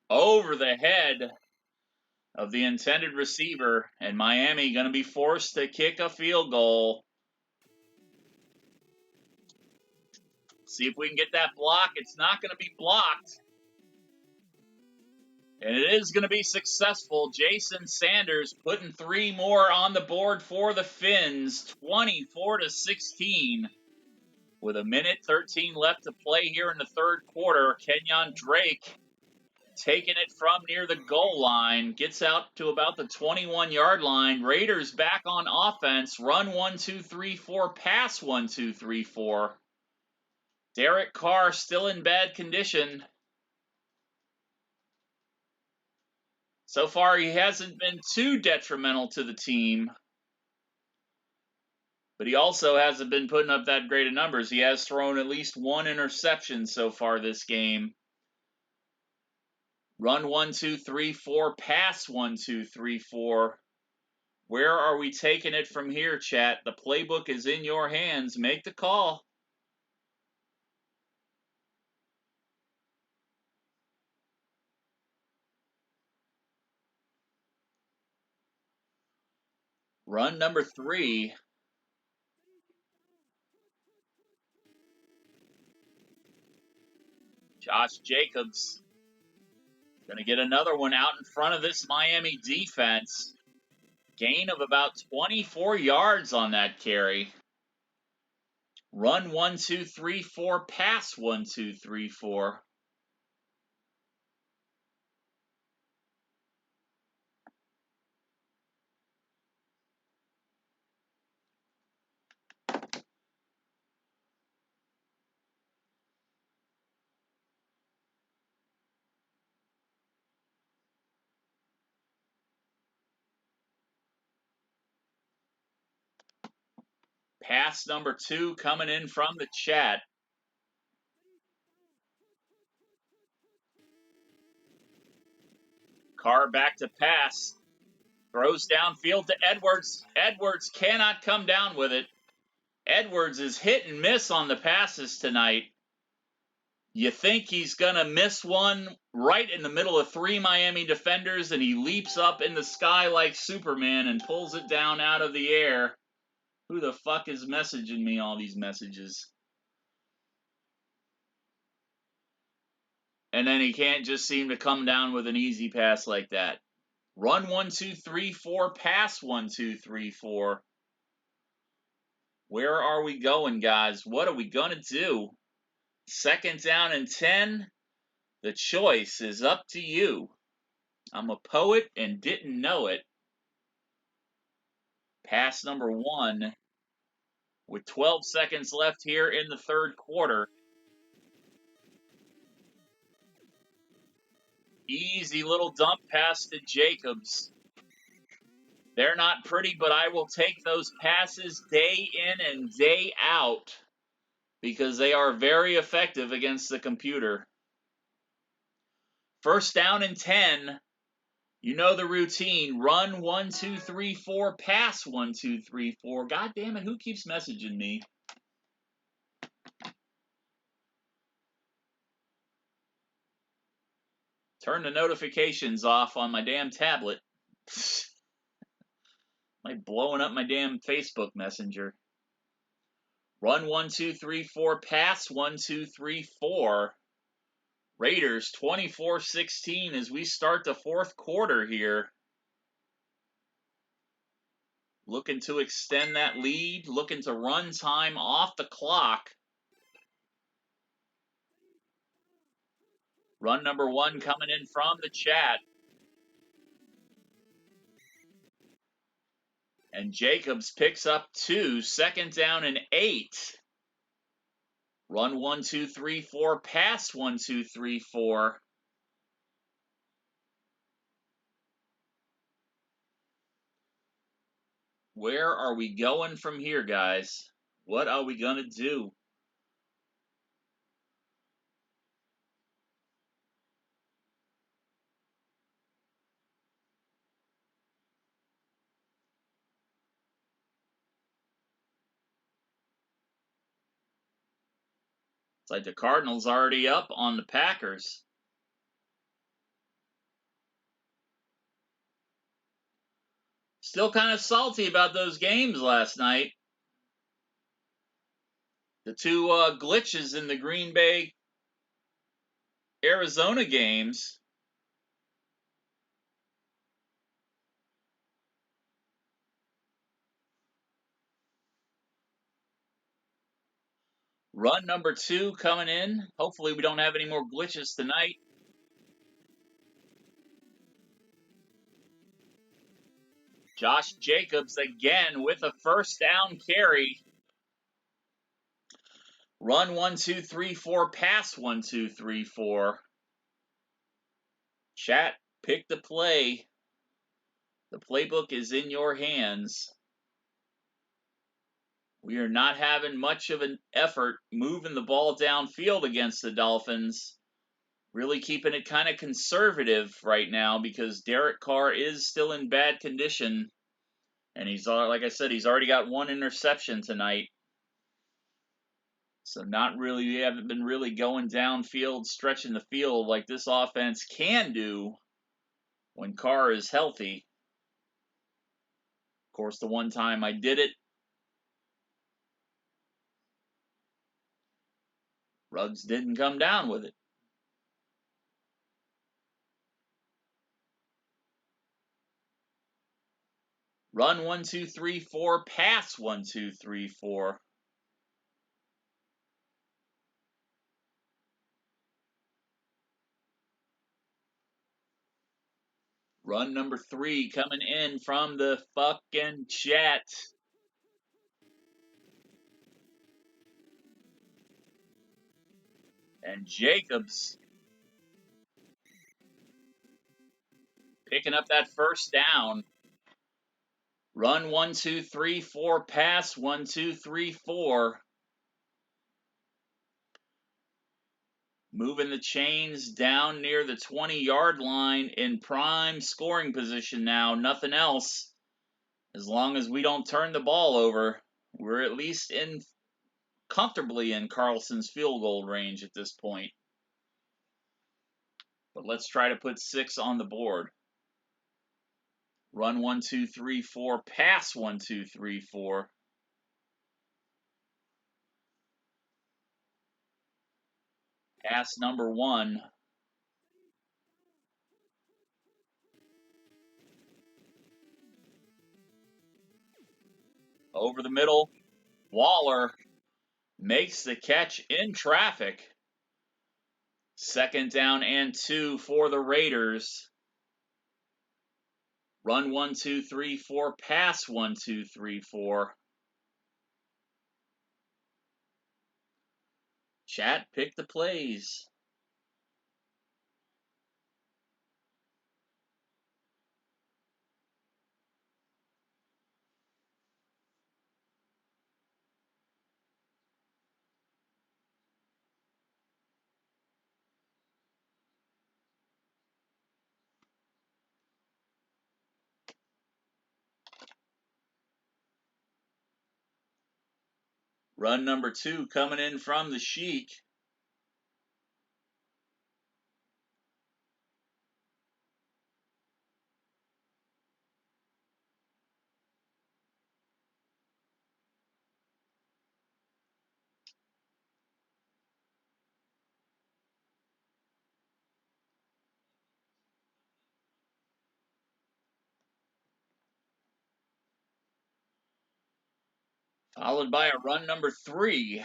Over the head of the intended receiver, and Miami going to be forced to kick a field goal. See if we can get that block. It's not going to be blocked. And it is going to be successful. Jason Sanders putting 3 more on the board for the Finns, 24-16. With 1:13 left to play here in the 3rd quarter, Kenyon Drake taking it from near the goal line, gets out to about the 21-yard line. Raiders back on offense. Run 1, 2, 3, 4, pass 1, 2, 3, 4. Derek Carr still in bad condition. So far, he hasn't been too detrimental to the team. But he also hasn't been putting up that great of numbers. He has thrown at least 1 interception so far this game. Run 1, 2, 3, 4, pass 1, 2, 3, 4. Where are we taking it from here, chat? The playbook is in your hands. Make the call. Run number 3. Josh Jacobs going to get another one out in front of this Miami defense. Gain of about 24 yards on that carry. Run 1, 2, 3, 4, pass 1, 2, 3, 4. Pass number 2 coming in from the chat. Carr back to pass. Throws downfield to Edwards. Edwards cannot come down with it. Edwards is hit and miss on the passes tonight. You think he's going to miss one right in the middle of 3 Miami defenders, and he leaps up in the sky like Superman and pulls it down out of the air. Who the fuck is messaging me all these messages? And then he can't just seem to come down with an easy pass like that. Run 1, 2, 3, 4, pass 1, 2, 3, 4. Where are we going, guys? What are we going to do? 2nd down and 10. The choice is up to you. I'm a poet and didn't know it. Pass number 1 with 12 seconds left here in the third quarter. Easy little dump pass to Jacobs. They're not pretty, but I will take those passes day in and day out because they are very effective against the computer. First down and 10. You know the routine. Run 1, 2, 3, 4. Pass 1, 2, 3, 4. God damn it, who keeps messaging me? Turn the notifications off on my damn tablet. Like blowing up my damn Facebook Messenger. Run 1, 2, 3, 4. Pass 1, 2, 3, 4. Raiders 24-16 as we start the fourth quarter here. Looking to extend that lead, looking to run time off the clock. Run number 1 coming in from the chat. And Jacobs picks up 2, second down and 8. Run 1, 2, 3, 4, pass 1, 2, 3, 4. Where are we going from here, guys? What are we going to do? It's like the Cardinals already up on the Packers. Still kind of salty about those games last night. The two glitches in the Green Bay Arizona games. Run number 2 coming in. Hopefully we don't have any more glitches tonight. Josh Jacobs again with a first down carry. Run 1, 2, 3, 4. Pass 1, 2, 3, 4. Chat, pick the play. The playbook is in your hands. We are not having much of an effort moving the ball downfield against the Dolphins. Really keeping it kind of conservative right now because Derek Carr is still in bad condition. And he's, like I said, he's already got 1 interception tonight. So we haven't been really going downfield, stretching the field like this offense can do when Carr is healthy. Of course, the one time I did it, Ruggs didn't come down with it. Run 1, 2, 3, 4. Pass 1, 2, 3, 4. Run number 3 coming in from the fucking chat. And Jacobs picking up that first down. Run 1, 2, 3, 4. Pass 1, 2, 3, 4. Moving the chains down near the 20-yard line in prime scoring position now. Nothing else. As long as we don't turn the ball over, we're at least comfortably in Carlson's field goal range at this point. But let's try to put 6 on the board. Run 1, 2, 3, 4. Pass 1, 2, 3, 4. Pass number 1. Over the middle. Waller makes the catch in traffic. Second down and 2 for the Raiders. Run 1, 2, 3, 4. Pass 1, 2, 3, 4. Chat, pick the plays. Run number 2 coming in from the Sheik. Followed by a run number 3.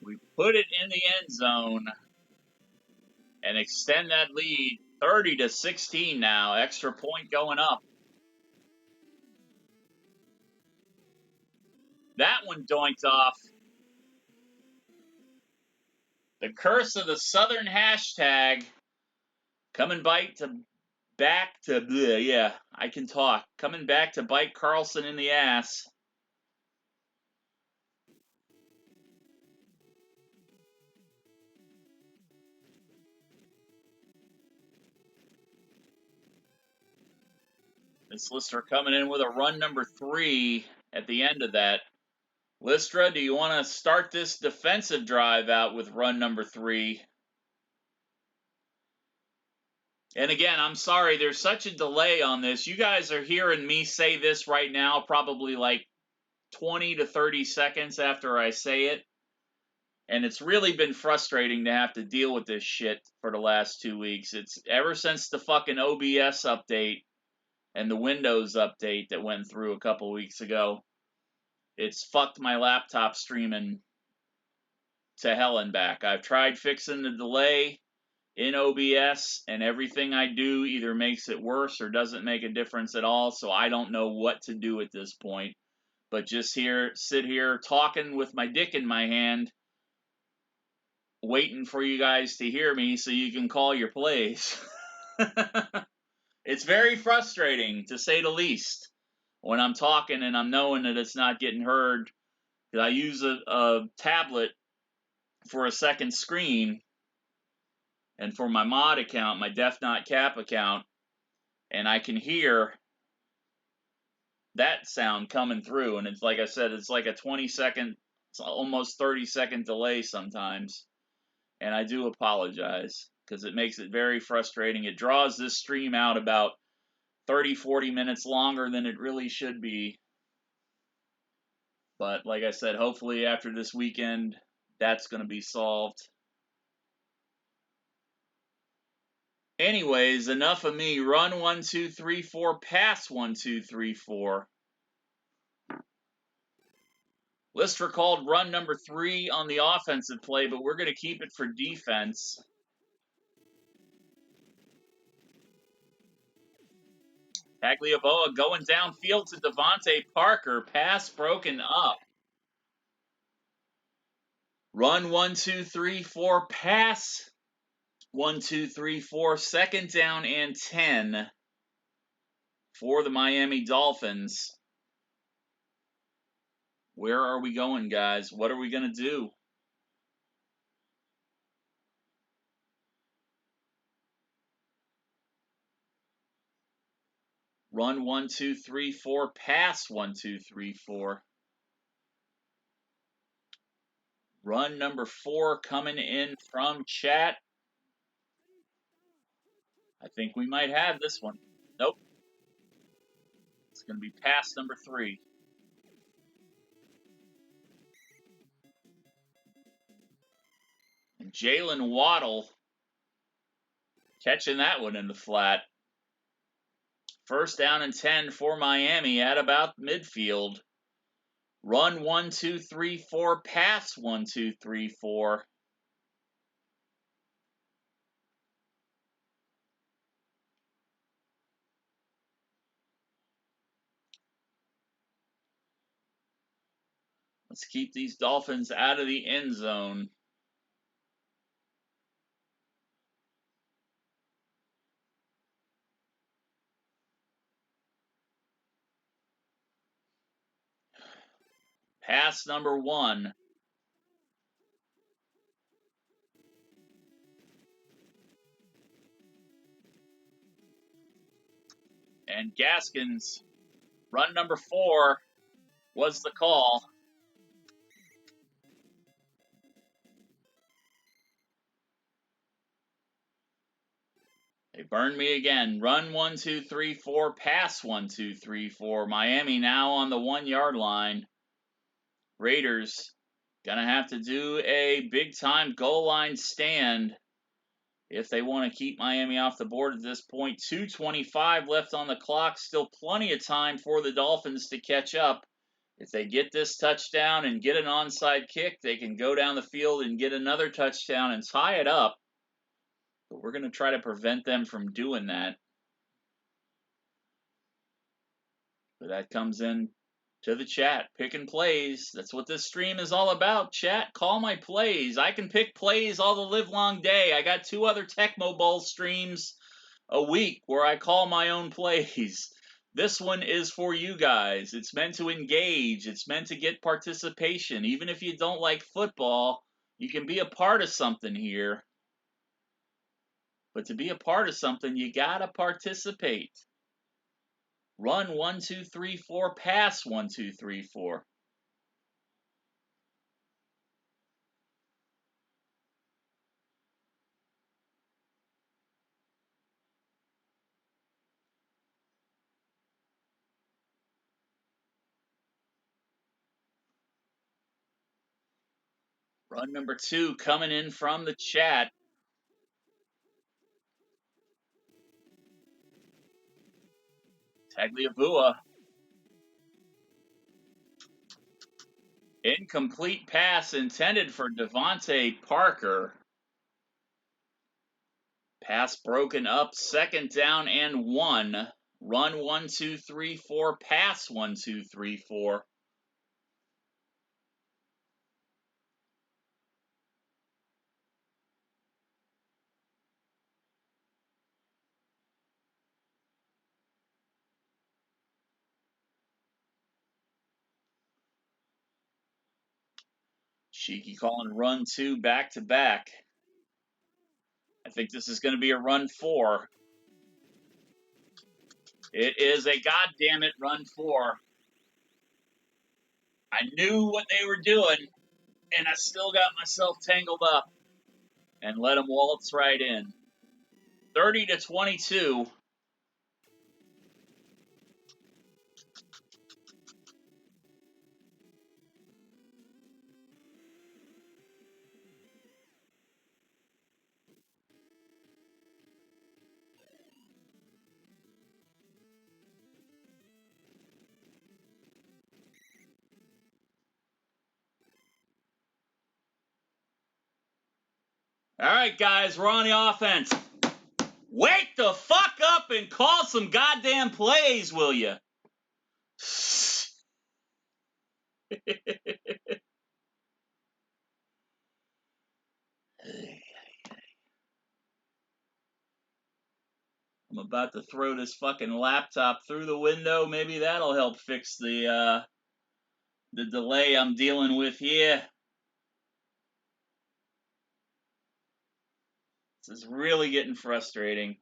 We put it in the end zone and extend that lead 30-16 now. Extra point going up. That one doinked off. The curse of the Southern hashtag coming back to I can talk. Coming back to bite Carlson in the ass. This Lister coming in with a run number 3 at the end of that. Listra, do you want to start this defensive drive out with run number 3? And again, I'm sorry, there's such a delay on this. You guys are hearing me say this right now, probably like 20 to 30 seconds after I say it. And it's really been frustrating to have to deal with this shit for the last 2 weeks. It's ever since the fucking OBS update and the Windows update that went through a couple weeks ago. It's fucked my laptop streaming to hell and back. I've tried fixing the delay in OBS, and everything I do either makes it worse or doesn't make a difference at all, so I don't know what to do at this point. But just sit here talking with my dick in my hand, waiting for you guys to hear me so you can call your plays. It's very frustrating, to say the least, when I'm talking and I'm knowing that it's not getting heard. I use a tablet for a second screen, and for my mod account, my Def Not Cap account, and I can hear that sound coming through. And it's like I said, it's like a 20-second, it's almost 30-second delay sometimes. And I do apologize because it makes it very frustrating. It draws this stream out about 30-40 minutes longer than it really should be. But like I said, hopefully after this weekend, that's going to be solved. Anyways, enough of me. Run 1, 2, 3, 4, pass 1, 2, 3, 4. Lister called run number 3 on the offensive play, but we're going to keep it for defense. Tagliavoa going downfield to Devontae Parker. Pass broken up. Run 1, 2, 3, 4. Pass 1, 2, 3, 4. Second down and 10 for the Miami Dolphins. Where are we going, guys? What are we going to do? Run 1, 2, 3, 4. Pass 1, 2, 3, 4. Run number 4 coming in from chat. I think we might have this one. Nope. It's going to be pass number 3. And Jalen Waddle catching that one in the flat. First down and 10 for Miami at about midfield. Run 1, 2, 3, 4. Pass 1, 2, 3, 4. Let's keep these Dolphins out of the end zone. Pass number 1. And Gaskins, run number 4 was the call. They burned me again. Run 1, 2, 3, 4. Pass 1, 2, 3, 4. Miami now on the 1-yard line. Raiders gonna have to do a big time goal line stand if they want to keep Miami off the board at this point. 2:25 left on the clock. Still plenty of time for the Dolphins to catch up. If they get this touchdown and get an onside kick, they can go down the field and get another touchdown and tie it up. But we're going to try to prevent them from doing that. But that comes in to the chat. Picking plays. That's what this stream is all about. Chat, call my plays. I can pick plays all the live long day. I got 2 other Tecmo Bowl streams a week where I call my own plays. This one is for you guys. It's meant to engage. It's meant to get participation. Even if you don't like football, you can be a part of something here. But to be a part of something, you gotta participate. Run 1, 2, 3, 4. Pass 1, 2, 3, 4. Run number 2 coming in from the chat. Tagliabua. Incomplete pass intended for Devontae Parker. Pass broken up. 2nd down and 1. Run 1, 2, 3, 4. Pass 1, 2, 3, 4. Cheeky calling run 2 back to back. I think this is going to be a run 4. It is a goddammit run 4. I knew what they were doing, and I still got myself tangled up and let them waltz right in. 30-22. All right, guys, we're on the offense. Wake the fuck up and call some goddamn plays, will you? I'm about to throw this fucking laptop through the window. Maybe that'll help fix the delay I'm dealing with here. This is really getting frustrating.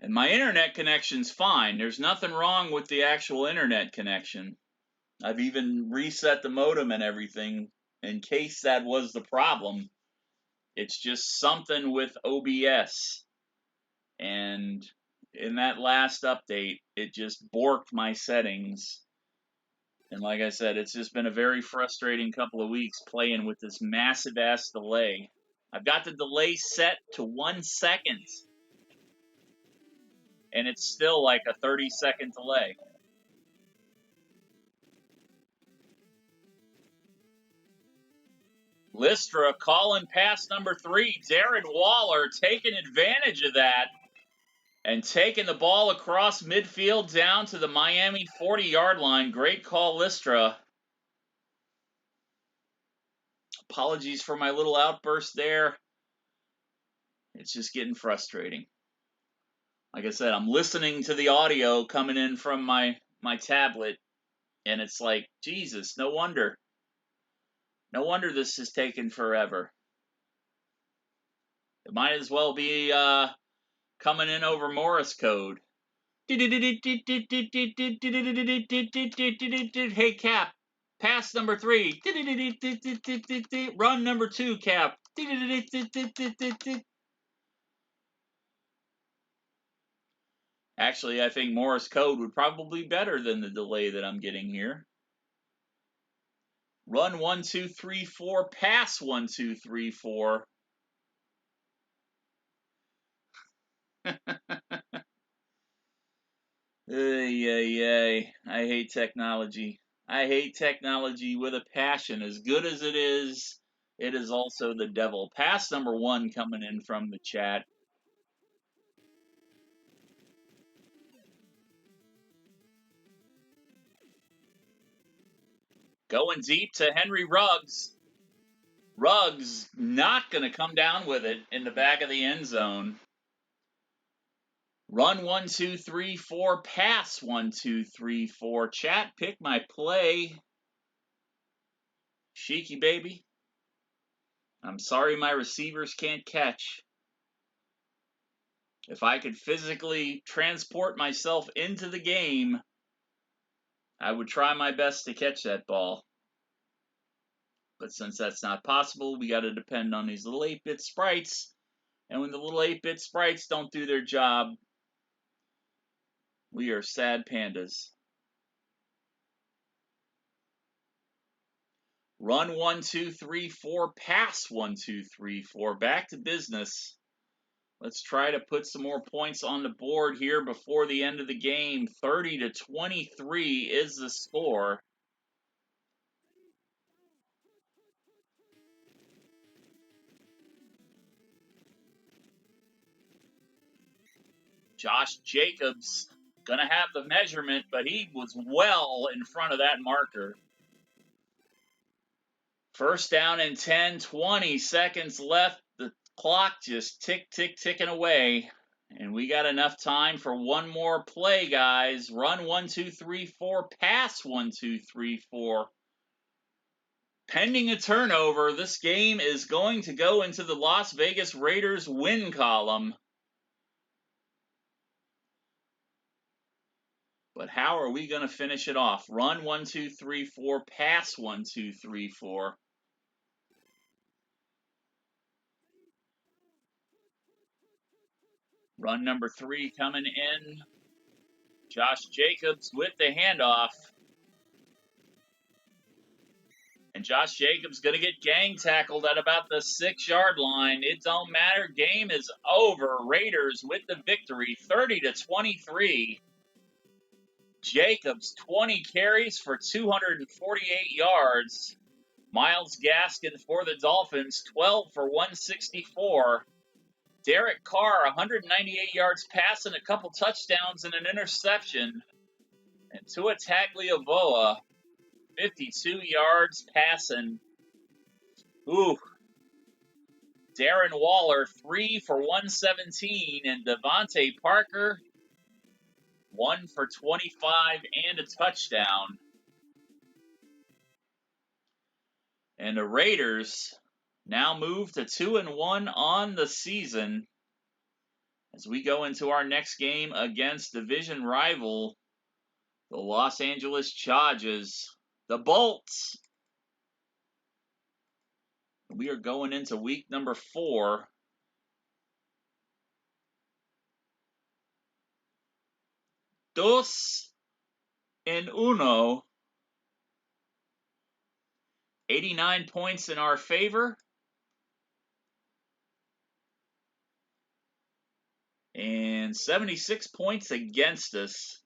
And my internet connection's fine. There's nothing wrong with the actual internet connection. I've even reset the modem and everything in case that was the problem. It's just something with OBS. And in that last update, it just borked my settings. And like I said, it's just been a very frustrating couple of weeks playing with this massive ass delay. I've got the delay set to 1 second. And it's still like a 30-second delay. Lystra calling pass number 3. Darren Waller taking advantage of that. And taking the ball across midfield down to the Miami 40-yard line. Great call, Listra. Apologies for my little outburst there. It's just getting frustrating. Like I said, I'm listening to the audio coming in from my tablet, and it's like, Jesus, no wonder. No wonder this is taking forever. It might as well be coming in over Morse code. Hey, Cap, pass number 3. Run number 2, Cap. Actually, I think Morse code would probably be better than the delay that I'm getting here. Run 1, 2, 3, 4. Pass 1, 2, 3, 4. Ay. I hate technology. I hate technology with a passion. As good as it is also the devil. Pass number 1 coming in from the chat. Going deep to Henry Ruggs. Ruggs not going to come down with it in the back of the end zone. Run 1, 2, 3, 4. Pass 1, 2, 3, 4. Chat, pick my play. Sheiky baby. I'm sorry my receivers can't catch. If I could physically transport myself into the game, I would try my best to catch that ball. But since that's not possible, we got to depend on these little 8-bit sprites. And when the little 8-bit sprites don't do their job, we are sad pandas. Run 1, 2, 3, 4. Pass 1, 2, 3, 4. Back to business. Let's try to put some more points on the board here before the end of the game. 30-23 is the score. Josh Jacobs gonna have the measurement, but he was well in front of that marker. First down and 10, 20 seconds left. The clock just ticking away. And we got enough time for one more play, guys. Run 1, 2, 3, 4. Pass 1, 2, 3, 4. Pending a turnover, this game is going to go into the Las Vegas Raiders win column. But how are we going to finish it off? Run 1, 2, 3, 4. Pass 1, 2, 3, 4. Run number 3 coming in. Josh Jacobs with the handoff. And Josh Jacobs going to get gang tackled at about the 6-yard line. It don't matter. Game is over. Raiders with the victory, 30-23. Jacobs, 20 carries for 248 yards. Myles Gaskin for the Dolphins, 12 for 164. Derek Carr, 198 yards passing, a couple touchdowns and an interception. And Tua Tagovailoa, 52 yards passing. Ooh. Darren Waller, 3 for 117. And Devontae Parker, 1 for 25 and a touchdown. And the Raiders now move to 2-1 on the season as we go into our next game against division rival, the Los Angeles Chargers, the Bolts. We are going into week number 4. Dos en uno. 89 points in our favor. And 76 points against us.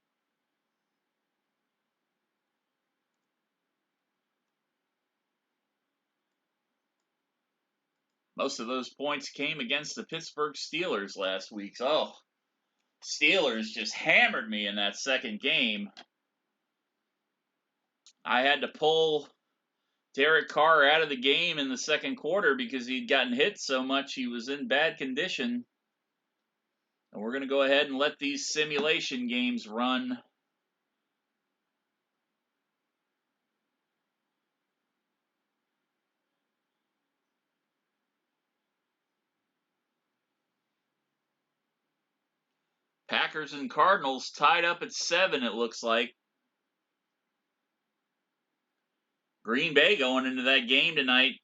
Most of those points came against the Pittsburgh Steelers last week. Oh, Steelers just hammered me in that second game. I had to pull Derek Carr out of the game in the second quarter because he'd gotten hit so much he was in bad condition. And we're going to go ahead and let these simulation games run. Packers and Cardinals tied up at 7, it looks like. Green Bay going into that game tonight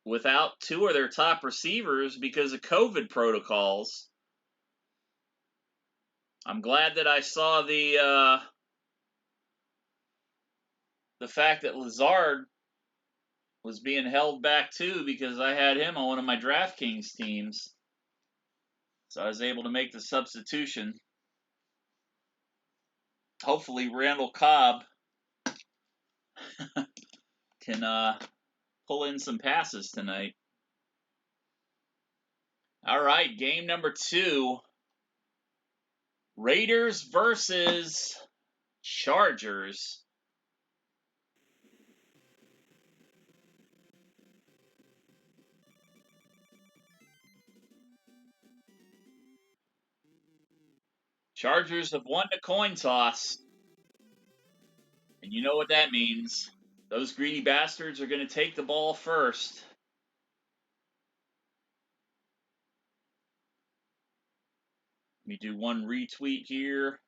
without 2 of their top receivers because of COVID protocols. I'm glad that I saw the fact that Lazard was being held back too because I had him on one of my DraftKings teams. So I was able to make the substitution. Hopefully Randall Cobb can pull in some passes tonight. All right, game number 2. Raiders versus Chargers. Chargers have won the coin toss. And you know what that means. Those greedy bastards are going to take the ball first. Let me do one retweet here.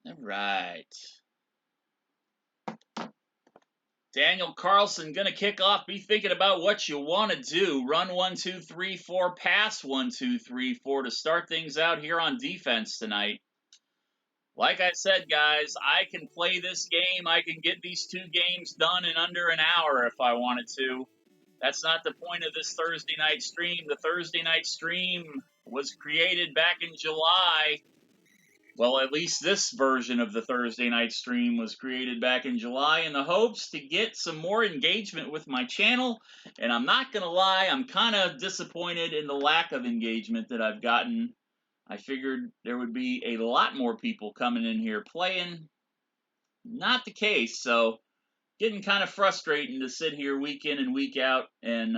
All right. Daniel Carlson going to kick off. Be thinking about what you want to do. Run 1, 2, 3, 4. Pass 1, 2, 3, 4 to start things out here on defense tonight. Like I said, guys, I can play this game. I can get these 2 games done in under an hour if I wanted to. That's not the point of this Thursday night stream. The Thursday night stream was created back in July. Well, at least this version of the Thursday night stream was created back in July in the hopes to get some more engagement with my channel. And I'm not going to lie, I'm kind of disappointed in the lack of engagement that I've gotten. I figured there would be a lot more people coming in here playing. Not the case, so getting kind of frustrating to sit here week in and week out. And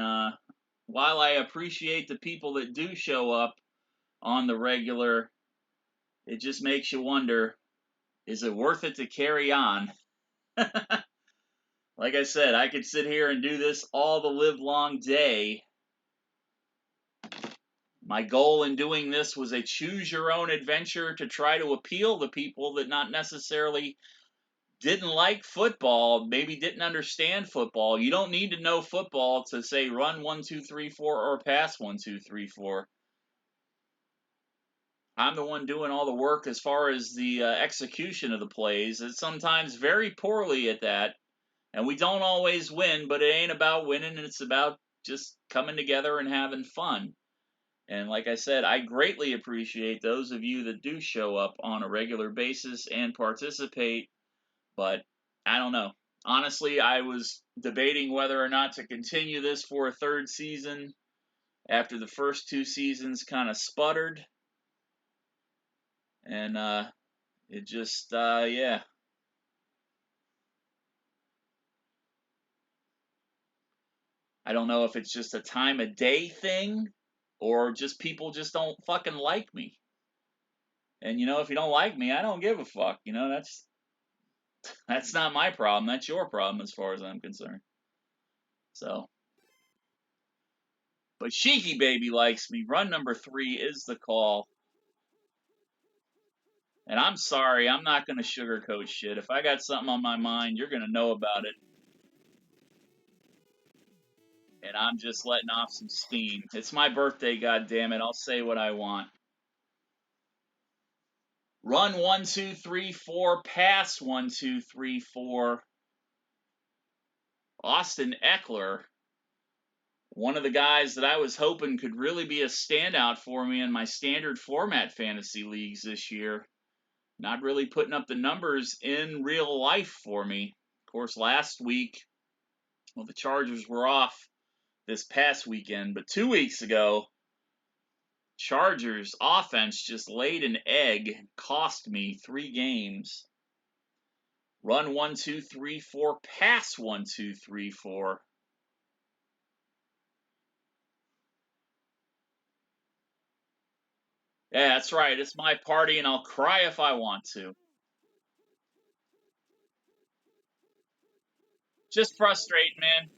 while I appreciate the people that do show up on the regular, it just makes you wonder, is it worth it to carry on? Like I said, I could sit here and do this all the live long day. My goal in doing this was a choose your own adventure to try to appeal to people that not necessarily didn't like football, maybe didn't understand football. You don't need to know football to say run 1, 2, 3, 4 or pass 1, 2, 3, 4. I'm the one doing all the work as far as the execution of the plays. It's sometimes very poorly at that. And we don't always win, but it ain't about winning. It's about just coming together and having fun. And like I said, I greatly appreciate those of you that do show up on a regular basis and participate. But I don't know. Honestly, I was debating whether or not to continue this for a 3rd season after the first 2 seasons kind of sputtered. And it just, yeah. I don't know if it's just a time of day thing or just people just don't fucking like me. And if you don't like me, I don't give a fuck. That's not my problem. That's your problem as far as I'm concerned. So, But Sheiky Baby likes me. Run number 3 is the call. And I'm sorry, I'm not going to sugarcoat shit. If I got something on my mind, you're going to know about it. And I'm just letting off some steam. It's my birthday, goddammit. I'll say what I want. Run 1, 2, 3, 4. Pass 1, 2, 3, 4. Austin Eckler. One of the guys that I was hoping could really be a standout for me in my standard format fantasy leagues this year. Not really putting up the numbers in real life for me. Of course, last week, well, the Chargers were off this past weekend, but 2 weeks ago, Chargers offense just laid an egg, cost me 3 games. Run 1, 2, 3, 4, pass 1, 2, 3, 4. Yeah, that's right. It's my party, and I'll cry if I want to. Just frustrating, man.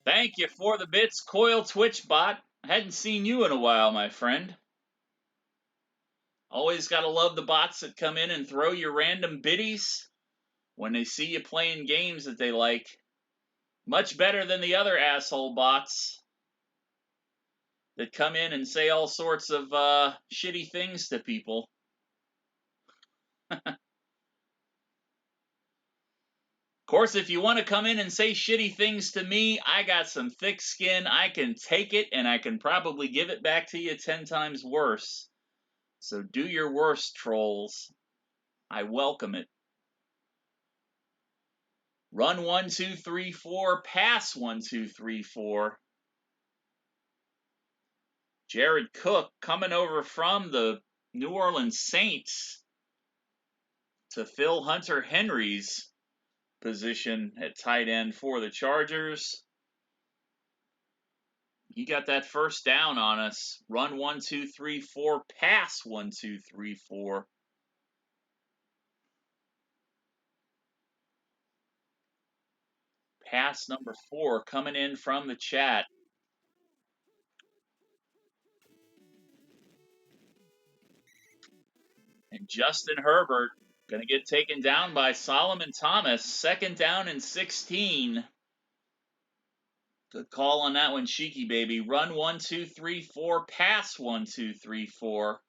Thank you for the bits, Coil Twitch Bot. I hadn't seen you in a while, my friend. Always gotta love the bots that come in and throw you random biddies when they see you playing games that they like. Much better than the other asshole bots that come in and say all sorts of shitty things to people. Of course, if you want to come in and say shitty things to me, I got some thick skin. I can take it, and I can probably give it back to you 10 times worse. So do your worst, trolls. I welcome it. Run 1, 2, 3, 4. Pass 1, 2, 3, 4. Jared Cook coming over from the New Orleans Saints to fill Hunter Henry's position at tight end for the Chargers. He got that first down on us. Run 1, 2, 3, 4. Pass 1, 2, 3, 4. Pass number 4 coming in from the chat. And Justin Herbert going to get taken down by Solomon Thomas. 2nd down and 16. Good call on that one, Sheiky Baby. Run 1, 2, 3, 4. Pass 1, 2, 3, 4.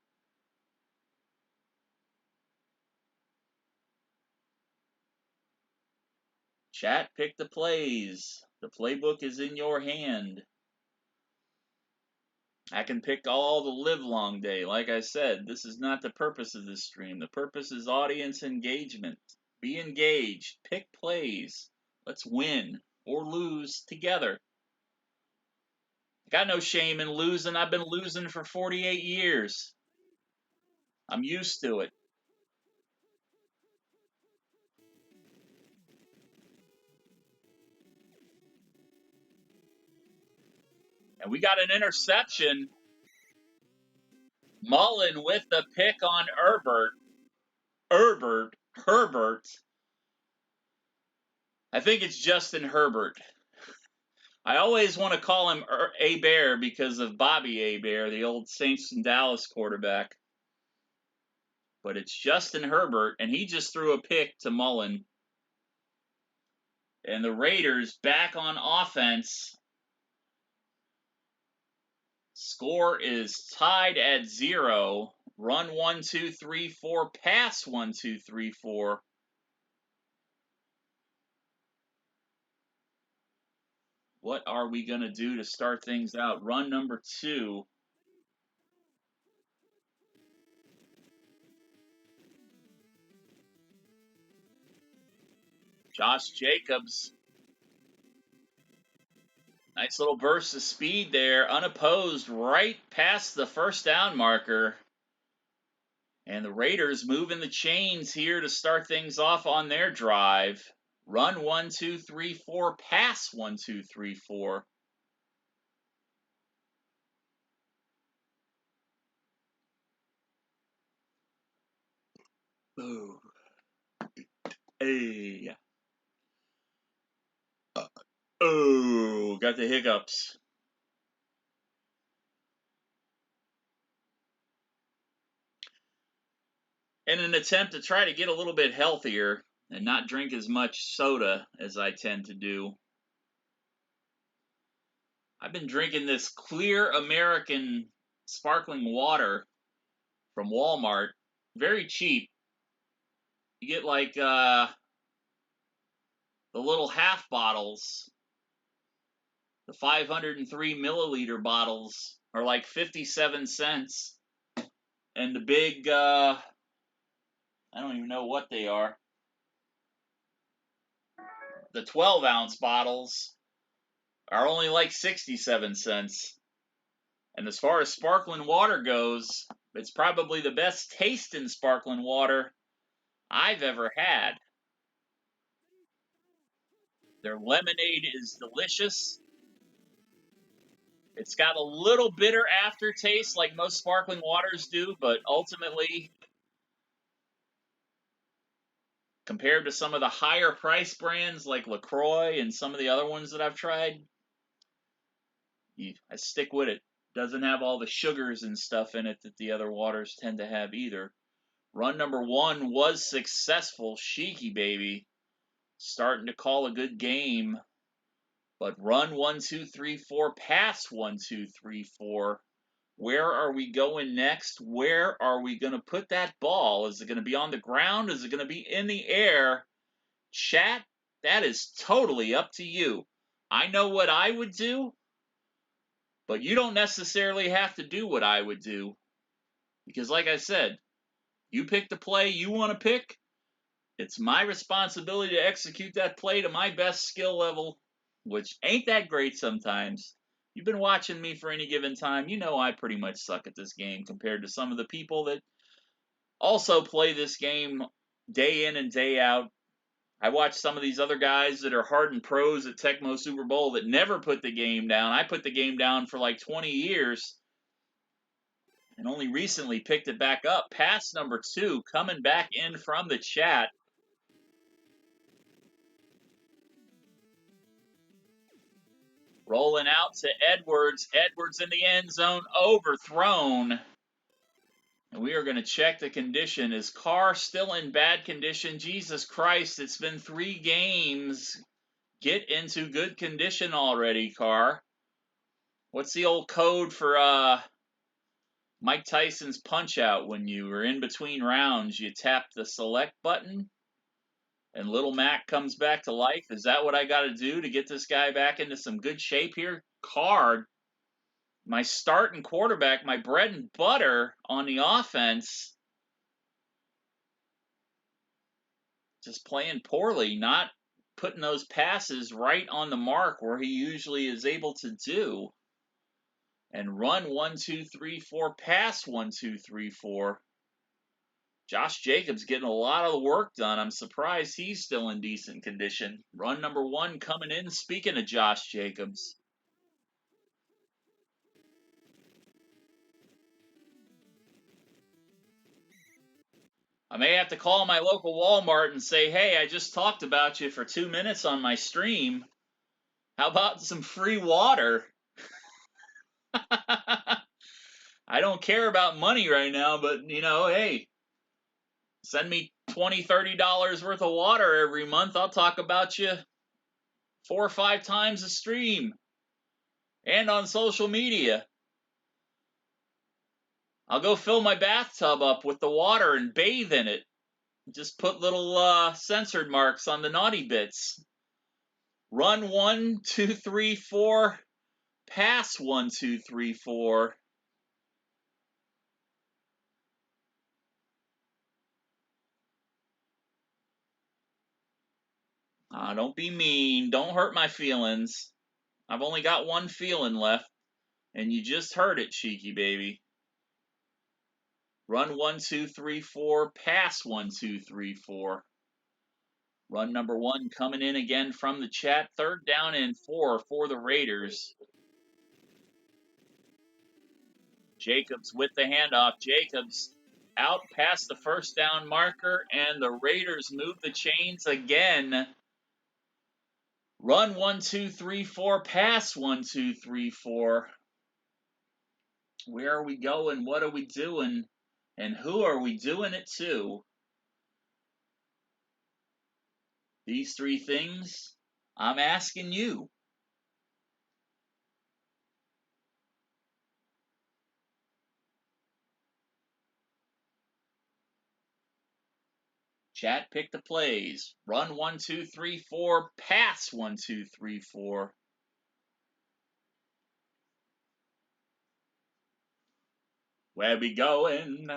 Chat, pick the plays. The playbook is in your hand. I can pick all the live long day. Like I said, this is not the purpose of this stream. The purpose is audience engagement. Be engaged. Pick plays. Let's win or lose together. Got no shame in losing. I've been losing for 48 years. I'm used to it. And we got an interception. Mullen with the pick on Herbert. I think it's Justin Herbert. I always want to call him A Bear because of Bobby A Bear, the old Saints and Dallas quarterback. But it's Justin Herbert, and he just threw a pick to Mullen. And the Raiders back on offense. Score is tied at 0. Run 1, 2, 3, 4. Pass 1, 2, 3, 4. What are we going to do to start things out? Run number 2. Josh Jacobs. Nice little burst of speed there, unopposed, right past the first down marker. And the Raiders moving the chains here to start things off on their drive. Run 1, 2, 3, 4. Pass 1, 2, 3, 4. Ooh. Hey. Oh, got the hiccups. In an attempt to try to get a little bit healthier and not drink as much soda as I tend to do, I've been drinking this clear American sparkling water from Walmart. Very cheap. You get like the little half bottles, the 503 milliliter bottles are like 57 cents. And the big, I don't even know what they are. The 12-ounce bottles are only like 67 cents. And as far as sparkling water goes, it's probably the best tasting sparkling water I've ever had. Their lemonade is delicious. It's got a little bitter aftertaste like most sparkling waters do, but ultimately, compared to some of the higher price brands like LaCroix and some of the other ones that I've tried, I stick with it. Doesn't have all the sugars and stuff in it that the other waters tend to have either. Run number 1 was successful. Sheiky baby. Starting to call a good game. But run 1, 2, 3, 4, pass 1, 2, 3, 4. Where are we going next? Where are we going to put that ball? Is it going to be on the ground? Is it going to be in the air? Chat, that is totally up to you. I know what I would do, but you don't necessarily have to do what I would do. Because like I said, you pick the play you want to pick. It's my responsibility to execute that play to my best skill level, which ain't that great sometimes. You've been watching me for any given time. You know I pretty much suck at this game compared to some of the people that also play this game day in and day out. I watch some of these other guys that are hardened pros at Tecmo Super Bowl that never put the game down. I put the game down for like 20 years and only recently picked it back up. Pass number 2 coming back in from the chat. Rolling out to Edwards. Edwards in the end zone, overthrown. And we are going to check the condition. Is Carr still in bad condition? Jesus Christ, it's been 3 games. Get into good condition already, Carr. What's the old code for Mike Tyson's Punch-Out? When you were in between rounds, you tap the select button and Little Mac comes back to life? Is that what I got to do to get this guy back into some good shape here? Carr, my starting quarterback, my bread and butter on the offense, just playing poorly, not putting those passes right on the mark where he usually is able to do. And run 1, 2, 3, 4, pass 1, 2, 3, 4. Josh Jacobs getting a lot of the work done. I'm surprised he's still in decent condition. Run number 1 coming in. Speaking of Josh Jacobs, I may have to call my local Walmart and say, hey, I just talked about you for 2 minutes on my stream. How about some free water? I don't care about money right now, but, hey, send me $20, $30 worth of water every month. I'll talk about you 4 or 5 times a stream and on social media. I'll go fill my bathtub up with the water and bathe in it. Just put little censored marks on the naughty bits. Run 1, 2, 3, 4. Pass 1, 2, 3, 4. Don't be mean. Don't hurt my feelings. I've only got one feeling left, and you just heard it, cheeky baby. Run 1, 2, 3, 4. Pass 1, 2, 3, 4. Run number 1 coming in again from the chat. 3rd down and 4 for the Raiders. Jacobs with the handoff. Jacobs out past the first down marker, and the Raiders move the chains again. Run 1, 2, 3, 4, pass 1, 2, 3, 4. Where are we going? What are we doing? And who are we doing it to? These three things, I'm asking you. Chat, pick the plays. Run 1, 2, 3, 4. Pass 1, 2, 3, 4. Where we going?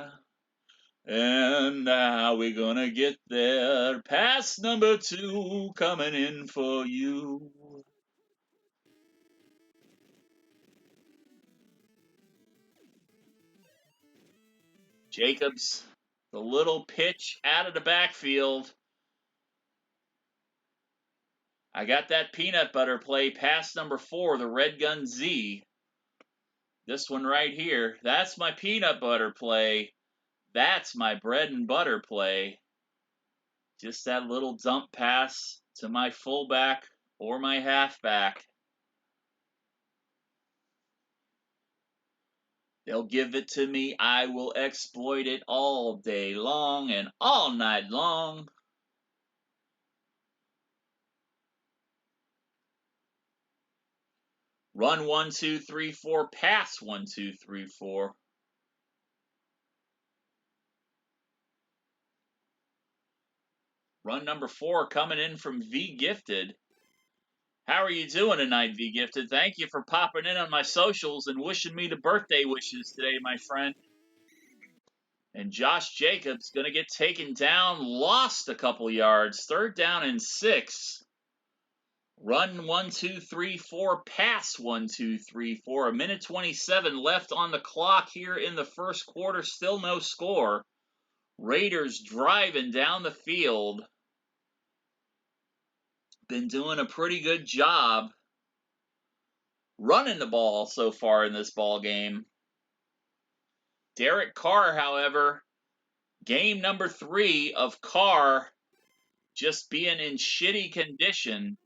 And how we gonna get there? Pass number 2 coming in for you. Jacobs, the little pitch out of the backfield. I got that peanut butter play, pass number 4, the Red Gun Z. This one right here, that's my peanut butter play. That's my bread and butter play. Just that little dump pass to my fullback or my halfback. They'll give it to me. I will exploit it all day long and all night long. Run 1, 2, 3, 4. Pass 1, 2, 3, 4. Run number 4 coming in from V Gifted. How are you doing tonight, V Gifted? Thank you for popping in on my socials and wishing me the birthday wishes today, my friend. And Josh Jacobs going to get taken down, lost a couple yards. 3rd down and 6. Run 1, 2, 3, 4. Pass 1, 2, 3, 4. A minute 27 left on the clock here in the first quarter. Still no score. Raiders driving down the field. Been doing a pretty good job running the ball so far in this ball game. Derek Carr, however, game number 3 of Carr just being in shitty condition.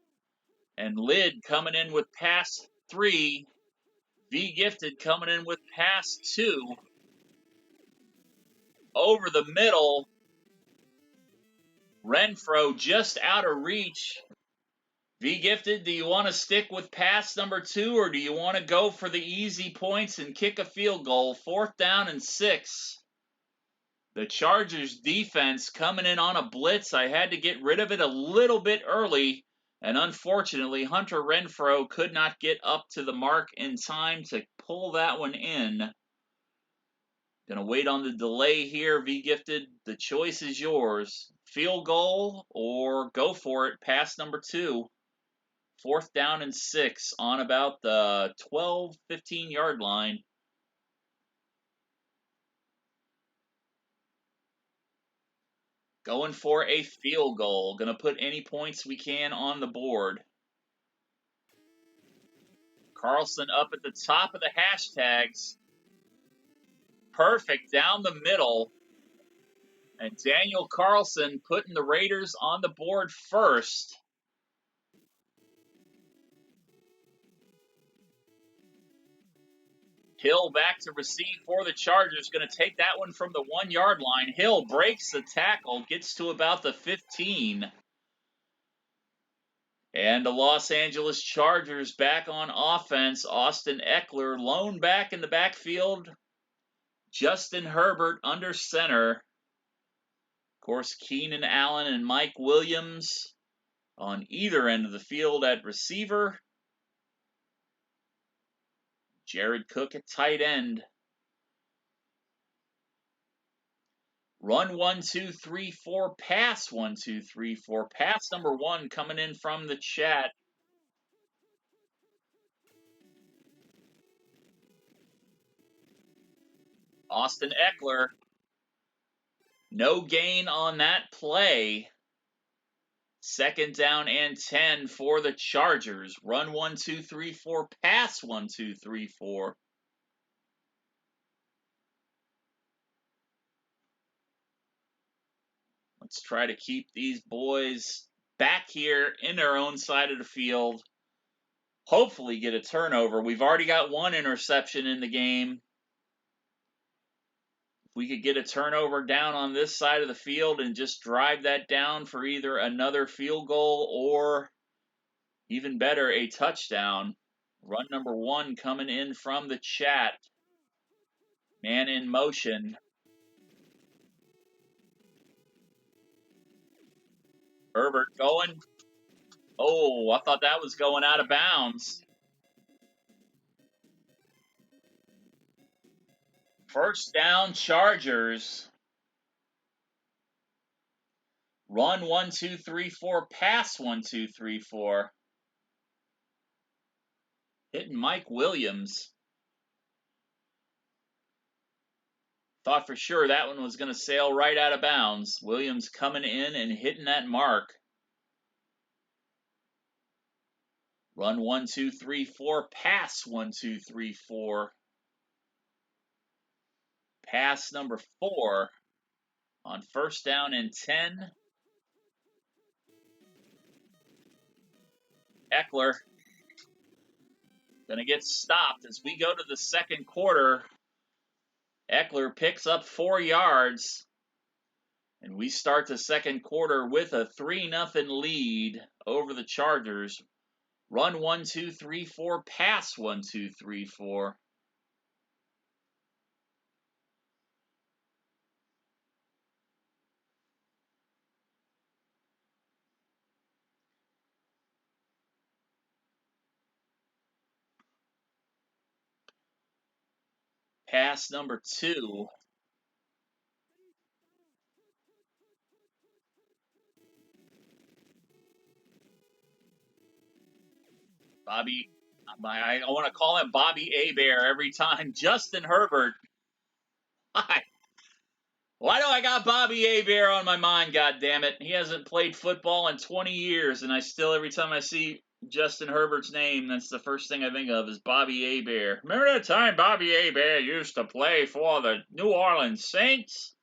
And Lid coming in with pass 3. V Gifted coming in with pass 2. Over the middle. Renfro just out of reach. V Gifted, do you want to stick with pass number 2 or do you want to go for the easy points and kick a field goal? 4th down and 6. The Chargers defense coming in on a blitz. I had to get rid of it a little bit early, and unfortunately, Hunter Renfro could not get up to the mark in time to pull that one in. Gonna wait on the delay here, V Gifted. The choice is yours. Field goal or go for it, pass number 2. 4th down and 6 on about the 12, 15-yard line. Going for a field goal. Gonna put any points we can on the board. Carlson up at the top of the hashtags. Perfect down the middle. And Daniel Carlson putting the Raiders on the board first. Hill back to receive for the Chargers. Going to take that one from the 1-yard line. Hill breaks the tackle, gets to about the 15. And the Los Angeles Chargers back on offense. Austin Eckler lone back in the backfield. Justin Herbert under center. Of course, Keenan Allen and Mike Williams on either end of the field at receiver. Jared Cook at tight end. Run 1, 2, 3, 4. Pass 1, 2, 3, 4. Pass number 1 coming in from the chat. Austin Eckler. No gain on that play. 2nd down and 10 for the Chargers. Run 1, 2, 3, 4. Pass 1, 2, 3, 4. Let's try to keep these boys back here in their own side of the field. Hopefully get a turnover. We've already got one interception in the game. If we could get a turnover down on this side of the field and just drive that down for either another field goal or, even better, a touchdown. Run number 1 coming in from the chat. Man in motion. Herbert going. Oh, I thought that was going out of bounds. First down, Chargers. Run 1, 2, 3, 4. Pass 1, 2, 3, 4. Hitting Mike Williams. Thought for sure that one was going to sail right out of bounds. Williams coming in and hitting that mark. Run 1, 2, 3, 4. Pass 1, 2, 3, 4. Pass number 4 on first down and 10. Eckler going to get stopped as we go to the second quarter. Eckler picks up 4 yards, and we start the second quarter with a 3-0 lead over the Chargers. Run 1, 2, 3, 4. Pass 1, 2, 3, 4. Pass number 2. Bobby, I want to call him Bobby Abear every time. Justin Herbert. Why do I got Bobby Abear on my mind, God damn it? He hasn't played football in 20 years, and I still, every time I see Justin Herbert's name, that's the first thing I think of is Bobby Abear. Remember that time Bobby Abear used to play for the New Orleans Saints?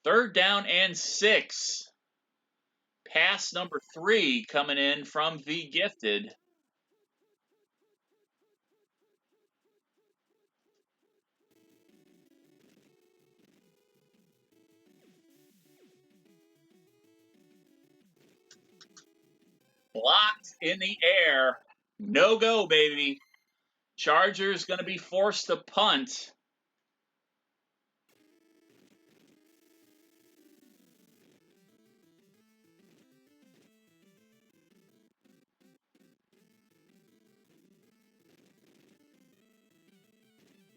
Third down and 6. Pass number 3 coming in from the Gifted. Blocked in the air. No go, baby. Chargers going to be forced to punt.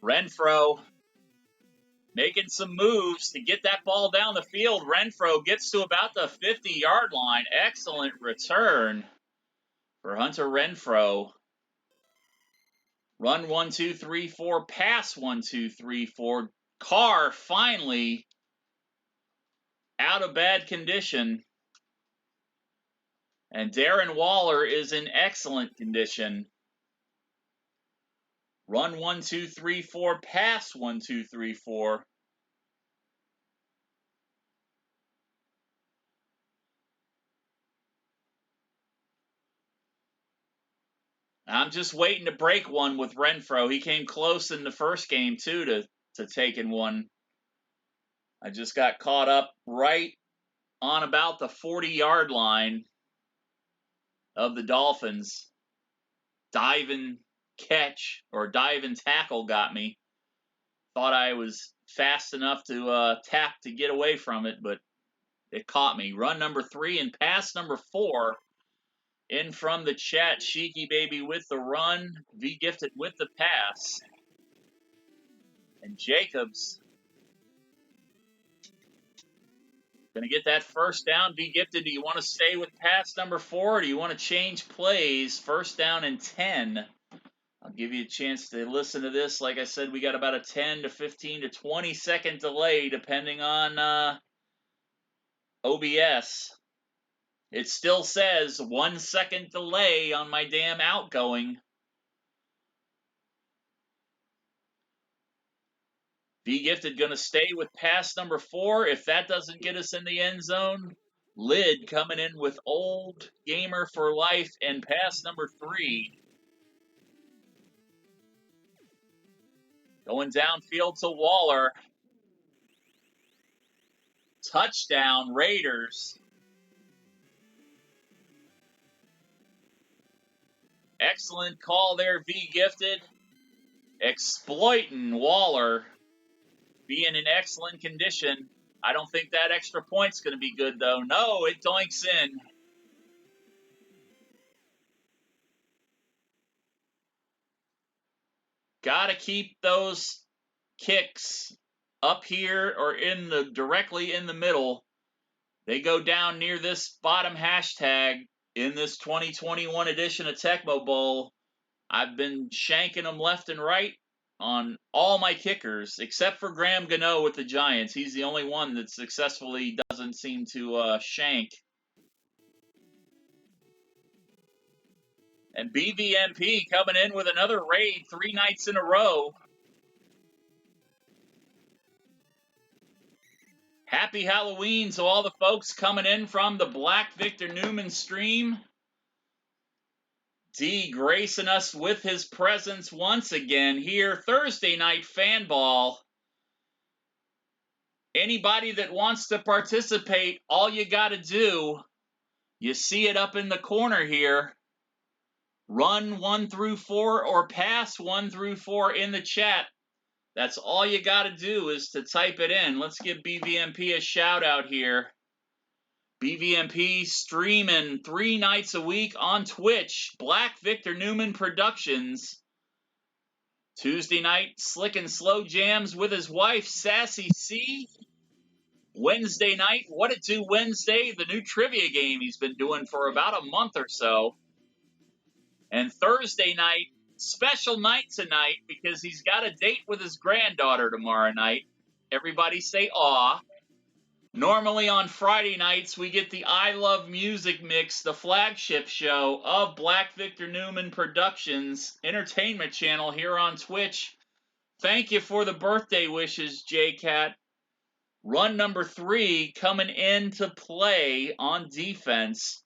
Renfro making some moves to get that ball down the field. Renfro gets to about the 50-yard line. Excellent return for Hunter Renfro. Run 1, 2, 3, 4. Pass 1, 2, 3, 4. Carr finally out of bad condition. And Darren Waller is in excellent condition. Run 1, 2, 3, 4. Pass 1, 2, 3, 4. I'm just waiting to break one with Renfro. He came close in the first game, too, to taking one. I just got caught up right on about the 40-yard line of the Dolphins. Diving catch or diving tackle got me. Thought I was fast enough to tap to get away from it, but it caught me. Run number 3 and pass number 4. In from the chat, Sheiky Baby with the run, V Gifted with the pass. And Jacobs going to get that first down. V Gifted, do you want to stay with pass number 4 or do you want to change plays? First down and 10. I'll give you a chance to listen to this. Like I said, we got about a 10 to 15 to 20 second delay depending on OBS. It still says 1 second delay on my damn outgoing. Be Gifted going to stay with pass number 4. If that doesn't get us in the end zone, Lid coming in with Old Gamer for Life and pass number 3. Going downfield to Waller. Touchdown, Raiders. Excellent call there, V Gifted. Exploiting Waller. Being in excellent condition. I don't think that extra point's going to be good, though. No, it doinks in. Got to keep those kicks up here or directly in the middle. They go down near this bottom hashtag in this 2021 edition of Tecmo Bowl. I've been shanking them left and right on all my kickers, except for Graham Gano with the Giants. He's the only one that successfully doesn't seem to shank. And BVMP coming in with another raid 3 nights in a row. Happy Halloween to all the folks coming in from the Black Victor Newman stream. D gracing us with his presence once again here. Thursday night fan ball. Anybody that wants to participate, all you got to do, you see it up in the corner here. Run 1 through 4 or pass 1 through 4 in the chat. That's all you got to do is to type it in. Let's give BVMP a shout out here. BVMP streaming 3 nights a week on Twitch. Black Victor Newman Productions. Tuesday night, Slick and Slow Jams with his wife, Sassy C. Wednesday night, What It Do Wednesday, the new trivia game he's been doing for about a month or so. And Thursday night, special night tonight because he's got a date with his granddaughter tomorrow night. Everybody say aw. Normally on Friday nights, we get the I Love Music Mix, the flagship show of Black Victor Newman Productions entertainment channel here on Twitch. Thank you for the birthday wishes, J-Cat. Run number 3 coming into play on defense.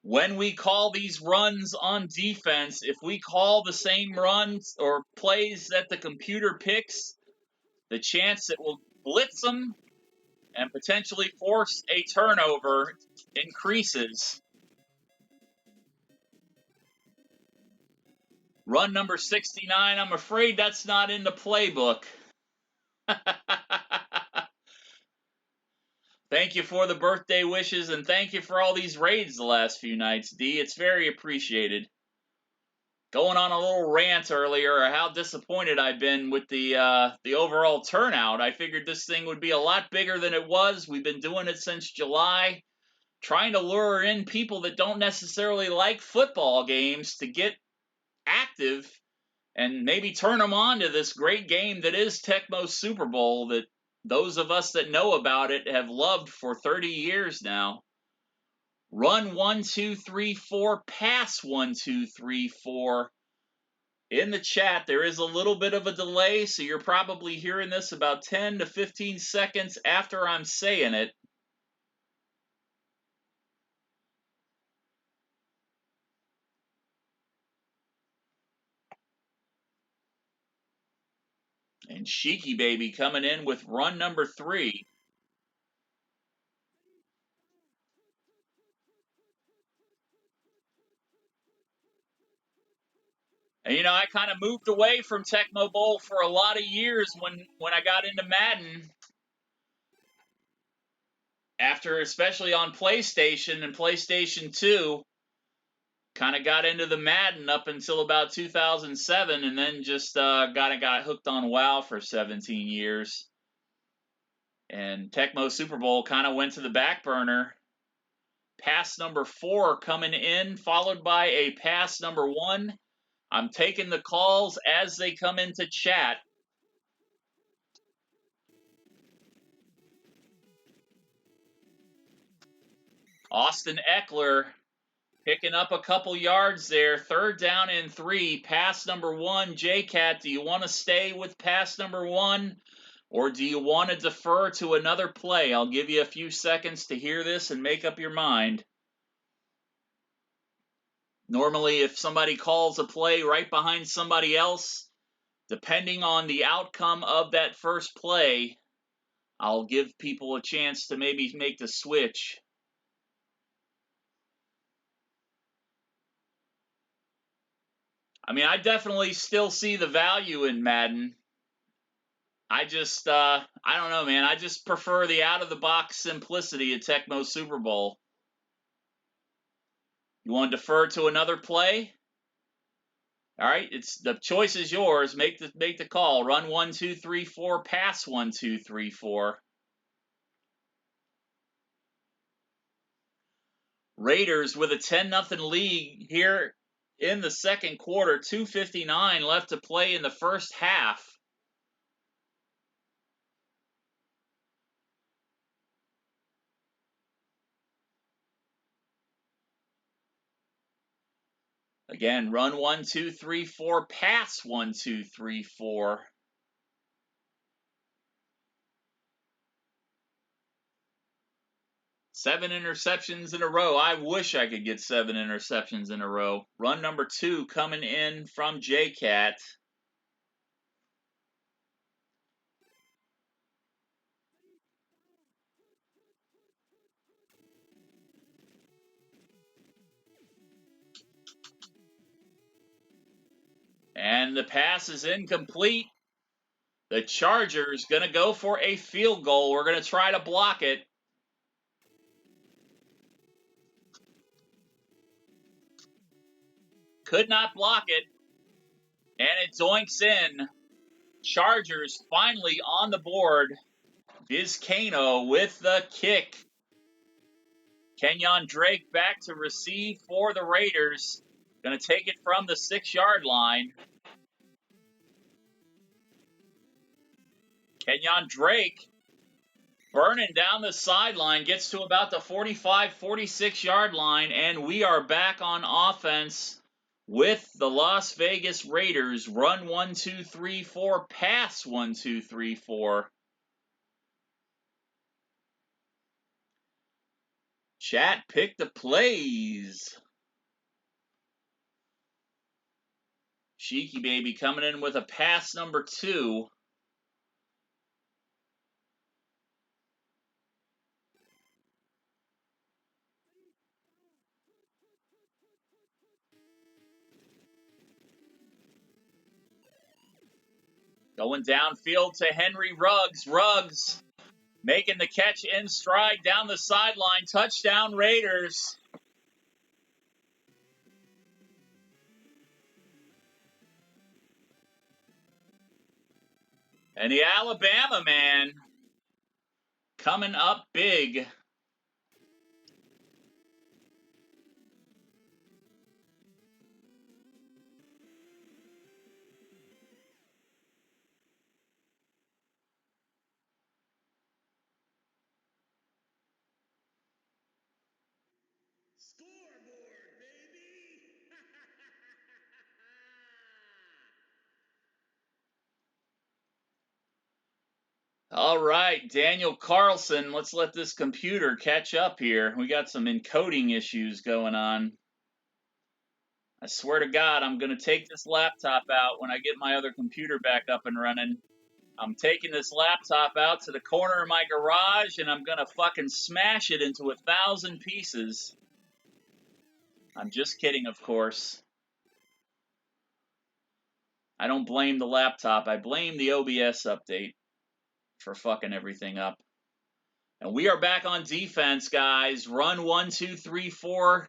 When we call these runs on defense, if we call the same runs or plays that the computer picks, the chance that we'll blitz them and potentially force a turnover increases. Run number 69, I'm afraid that's not in the playbook. Thank you for the birthday wishes, and thank you for all these raids the last few nights, D. It's very appreciated. Going on a little rant earlier of how disappointed I've been with the overall turnout. I figured this thing would be a lot bigger than it was. We've been doing it since July, trying to lure in people that don't necessarily like football games to get active and maybe turn them on to this great game that is Tecmo Super Bowl that those of us that know about it have loved for 30 years now. Run 1, 2, 3, 4, pass 1, 2, 3, 4. In the chat, there is a little bit of a delay, so you're probably hearing this about 10 to 15 seconds after I'm saying it. And Sheiky Baby coming in with run number 3. And, you know, I kind of moved away from Tecmo Bowl for a lot of years when I got into Madden. After, especially on PlayStation and PlayStation 2, kind of got into the Madden up until about 2007, and then just got hooked on WoW for 17 years. And Tecmo Super Bowl kind of went to the back burner. Pass number 4 coming in, followed by a pass number 1. I'm taking the calls as they come into chat. Austin Eckler Picking up a couple yards there. 3rd down and 3. Pass number 1. J-Cat, do you want to stay with pass number 1? Or do you want to defer to another play? I'll give you a few seconds to hear this and make up your mind. Normally, if somebody calls a play right behind somebody else, depending on the outcome of that first play, I'll give people a chance to maybe make the switch. I mean, I definitely still see the value in Madden. I don't know, man. I just prefer the out-of-the-box simplicity of Tecmo Super Bowl. You want to defer to another play? All right, it's the choice is yours. Make the call. Run 1, 2, 3, 4. Pass 1, 2, 3, 4. Raiders with a 10-0 lead here in the second quarter. 2:59 left to play in the first half. Again, run 1, 2, 3, 4. Pass 1, 2, 3, 4. Seven interceptions in a row. I wish I could get 7 interceptions in a row. Run number 2 coming in from J-Cat. And the pass is incomplete. The Chargers going to go for a field goal. We're going to try to block it. Could not block it. And it doinks in. Chargers finally on the board. Vizcaino with the kick. Kenyon Drake back to receive for the Raiders. Going to take it from the 6-yard line. Kenyon Drake burning down the sideline, gets to about the 45, 46-yard line, and we are back on offense with the Las Vegas Raiders. Run 1, 2, 3, 4, pass 1, 2, 3, 4. Chat, pick the plays. Cheeky Baby coming in with a pass number 2. Going downfield to Henry Ruggs. Ruggs making the catch in stride down the sideline. Touchdown Raiders. And the Alabama man coming up big. Scoreboard, baby! All right, Daniel Carlson, let's let this computer catch up here. We got some encoding issues going on. I swear to God, I'm going to take this laptop out when I get my other computer back up and running. I'm taking this laptop out to the corner of my garage and I'm going to fucking smash it into 1,000 pieces. I'm just kidding, of course. I don't blame the laptop. I blame the OBS update for fucking everything up. And we are back on defense, guys. Run 1, 2, 3, 4.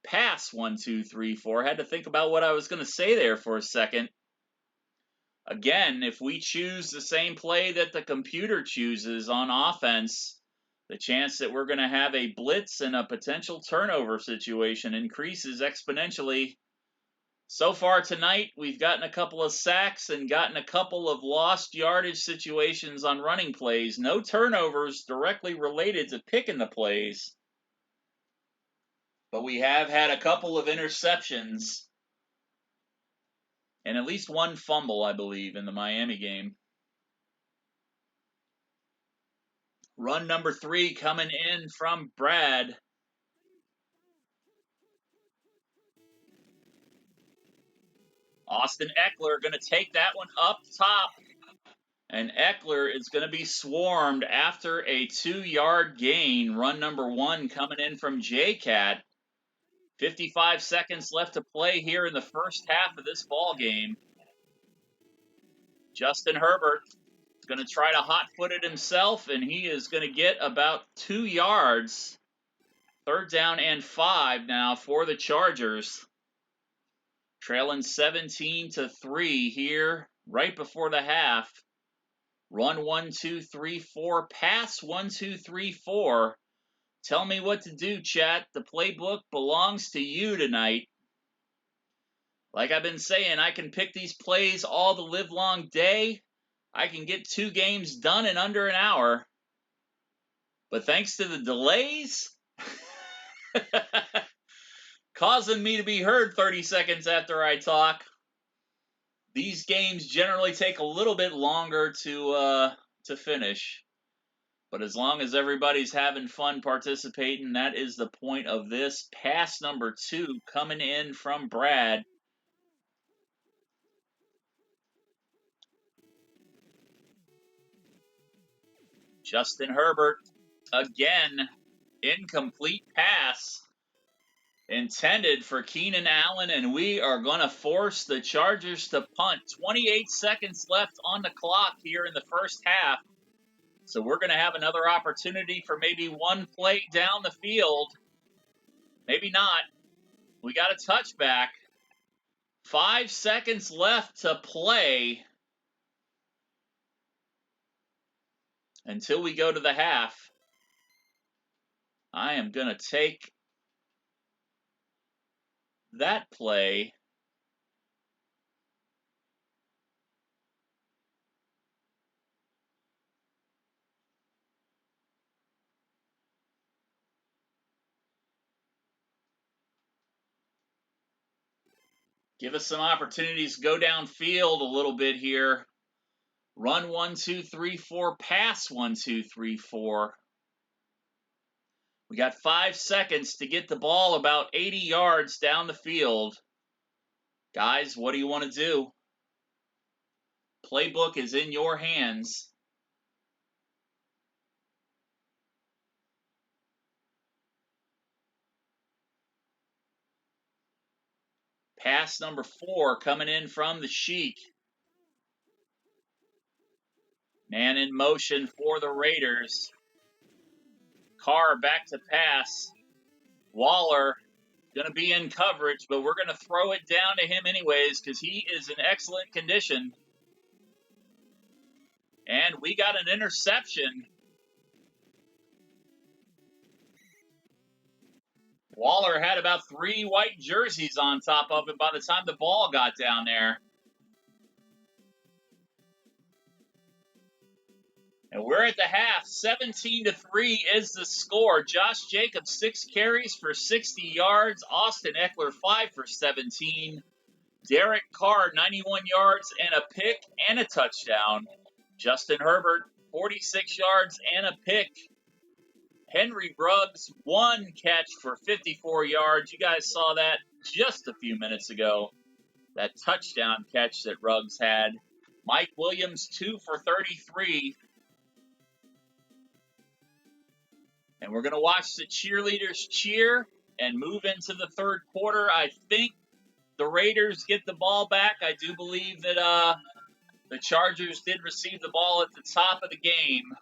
Pass 1, 2, 3, 4. Had to think about what I was going to say there for a second. Again, if we choose the same play that the computer chooses on offense, the chance that we're going to have a blitz and a potential turnover situation increases exponentially. So far tonight, we've gotten a couple of sacks and gotten a couple of lost yardage situations on running plays. No turnovers directly related to picking the plays. but we have had a couple of interceptions and at least one fumble, I believe, in the Miami game. Run number 3 coming in from Brad. Austin Eckler going to take that one up top. And Eckler is going to be swarmed after a 2-yard gain. Run number 1 coming in from J-Cat. 55 seconds left to play here in the first half of this ball game. Justin Herbert is going to try to hot-foot it himself, and he is going to get about 2 yards. 3rd down and 5 now for the Chargers. Trailing 17-3 here right before the half. Run 1, 2, 3, 4. Pass 1, 2, 3, 4. Tell me what to do, chat. The playbook belongs to you tonight. Like I've been saying, I can pick these plays all the livelong day. I can get 2 games done in under an hour. But thanks to the delays, causing me to be heard 30 seconds after I talk, these games generally take a little bit longer to finish. But as long as everybody's having fun participating, that is the point of this. Pass number 2 coming in from Brad. Justin Herbert, again, incomplete pass intended for Keenan Allen, and we are going to force the Chargers to punt. 28 seconds left on the clock here in the first half. So we're going to have another opportunity for maybe one play down the field. Maybe not. We got a touchback. 5 seconds left to play until we go to the half. I am going to take that play. Give us some opportunities to go downfield a little bit here. Run 1, 2, 3, 4. Pass 1, 2, 3, 4. We got 5 seconds to get the ball about 80 yards down the field. Guys, what do you want to do? Playbook is in your hands. Pass number 4 coming in from the Sheik. Man in motion for the Raiders. Carr back to pass. Waller going to be in coverage, but we're going to throw it down to him anyways because he is in excellent condition. And we got an interception. Waller had about 3 white jerseys on top of it by the time the ball got down there. And we're at the half. 17-3 is the score. Josh Jacobs, 6 carries for 60 yards. Austin Eckler, 5 for 17. Derek Carr, 91 yards and a pick and a touchdown. Justin Herbert, 46 yards and a pick. Henry Ruggs, 1 catch for 54 yards. You guys saw that just a few minutes ago. That touchdown catch that Ruggs had. Mike Williams, 2 for 33. And we're going to watch the cheerleaders cheer and move into the third quarter. I think the Raiders get the ball back. I do believe that the Chargers did receive the ball at the top of the game.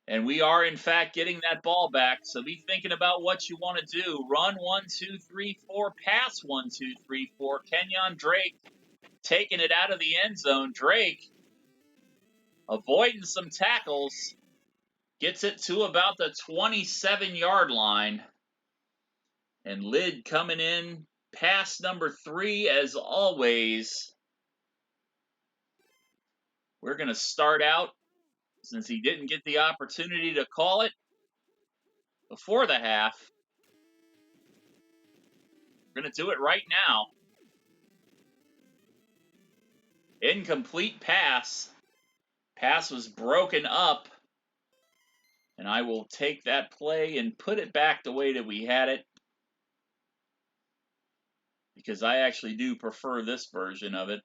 And we are, in fact, getting that ball back. So be thinking about what you want to do. Run 1, 2, 3, 4. Pass 1, 2, 3, 4. Kenyon Drake taking it out of the end zone. Drake avoiding some tackles. Gets it to about the 27-yard line. And Lid coming in. Pass number 3 as always. We're going to start out, since he didn't get the opportunity to call it before the half. We're going to do it right now. Incomplete pass. Pass was broken up. And I will take that play and put it back the way that we had it, because I actually do prefer this version of it.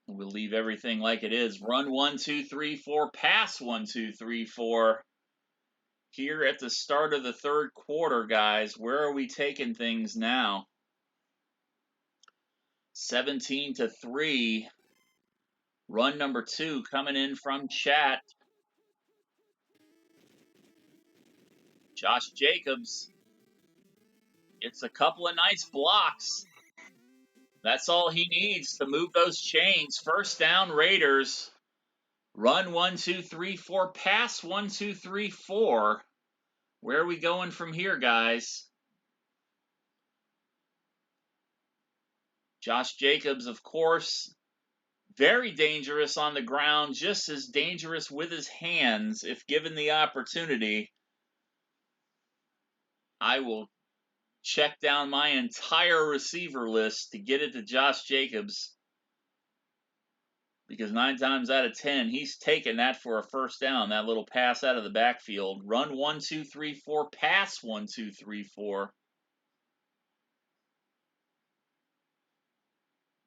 We'll leave everything like it is. Run 1, 2, 3, 4, pass 1, 2, 3, 4. Here at the start of the third quarter, guys, where are we taking things now? 17-3. Run number 2 coming in from chat. Josh Jacobs. It's a couple of nice blocks. That's all he needs to move those chains. First down, Raiders. Run 1, 2, 3, 4. Pass 1, 2, 3, 4. Where are we going from here, guys? Josh Jacobs, of course, very dangerous on the ground, just as dangerous with his hands if given the opportunity. I will check down my entire receiver list to get it to Josh Jacobs, because 9 times out of 10, he's taking that for a first down, that little pass out of the backfield. Run 1, 2, 3, 4, pass 1, 2, 3, 4.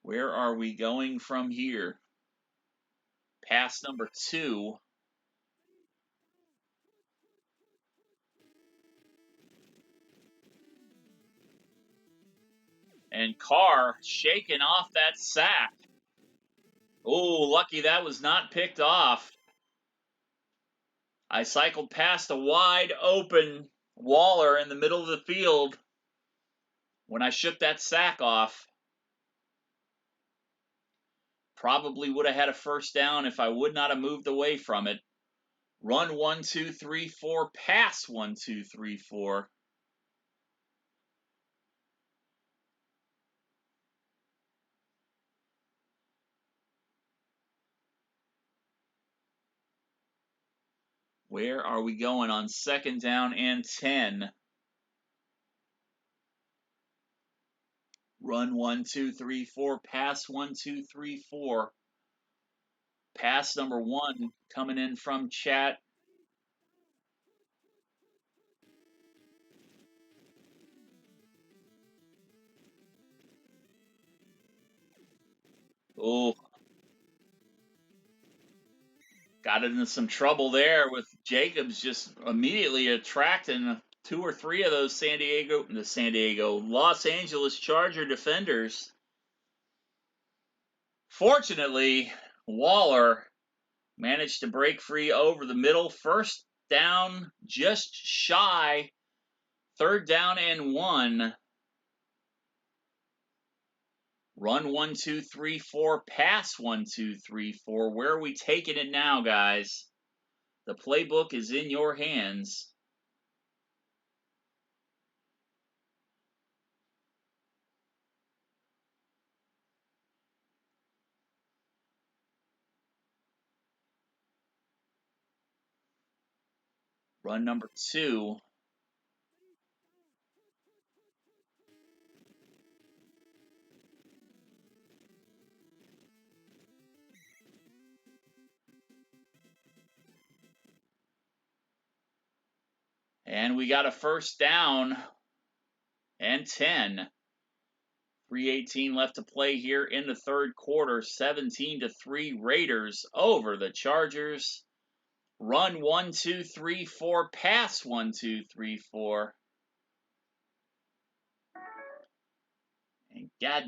Where are we going from here? Pass number 2. And Carr shaking off that sack. Oh, lucky that was not picked off. I cycled past a wide open Waller in the middle of the field when I shook that sack off. Probably would have had a first down if I would not have moved away from it. Run 1, 2, 3, 4, pass 1, 2, 3, 4. Where are we going on second down and 10? Run 1, 2, 3, 4, pass 1, 2, 3, 4. Pass number 1 coming in from chat. Oh, got into some trouble there with Jacobs just immediately attracting 2 or 3 of those Los Angeles Charger defenders. Fortunately, Waller managed to break free over the middle. First down, just shy. Third down and 1. Run 1, 2, 3, 4. Pass 1, 2, 3, 4. Where are we taking it now, guys? The playbook is in your hands. Run number 2. And we got a first down and 10. 3:18 left to play here in the third quarter. 17-3 Raiders over the Chargers. Run 1, 2, 3, 4. Pass 1, 2, 3, 4. And god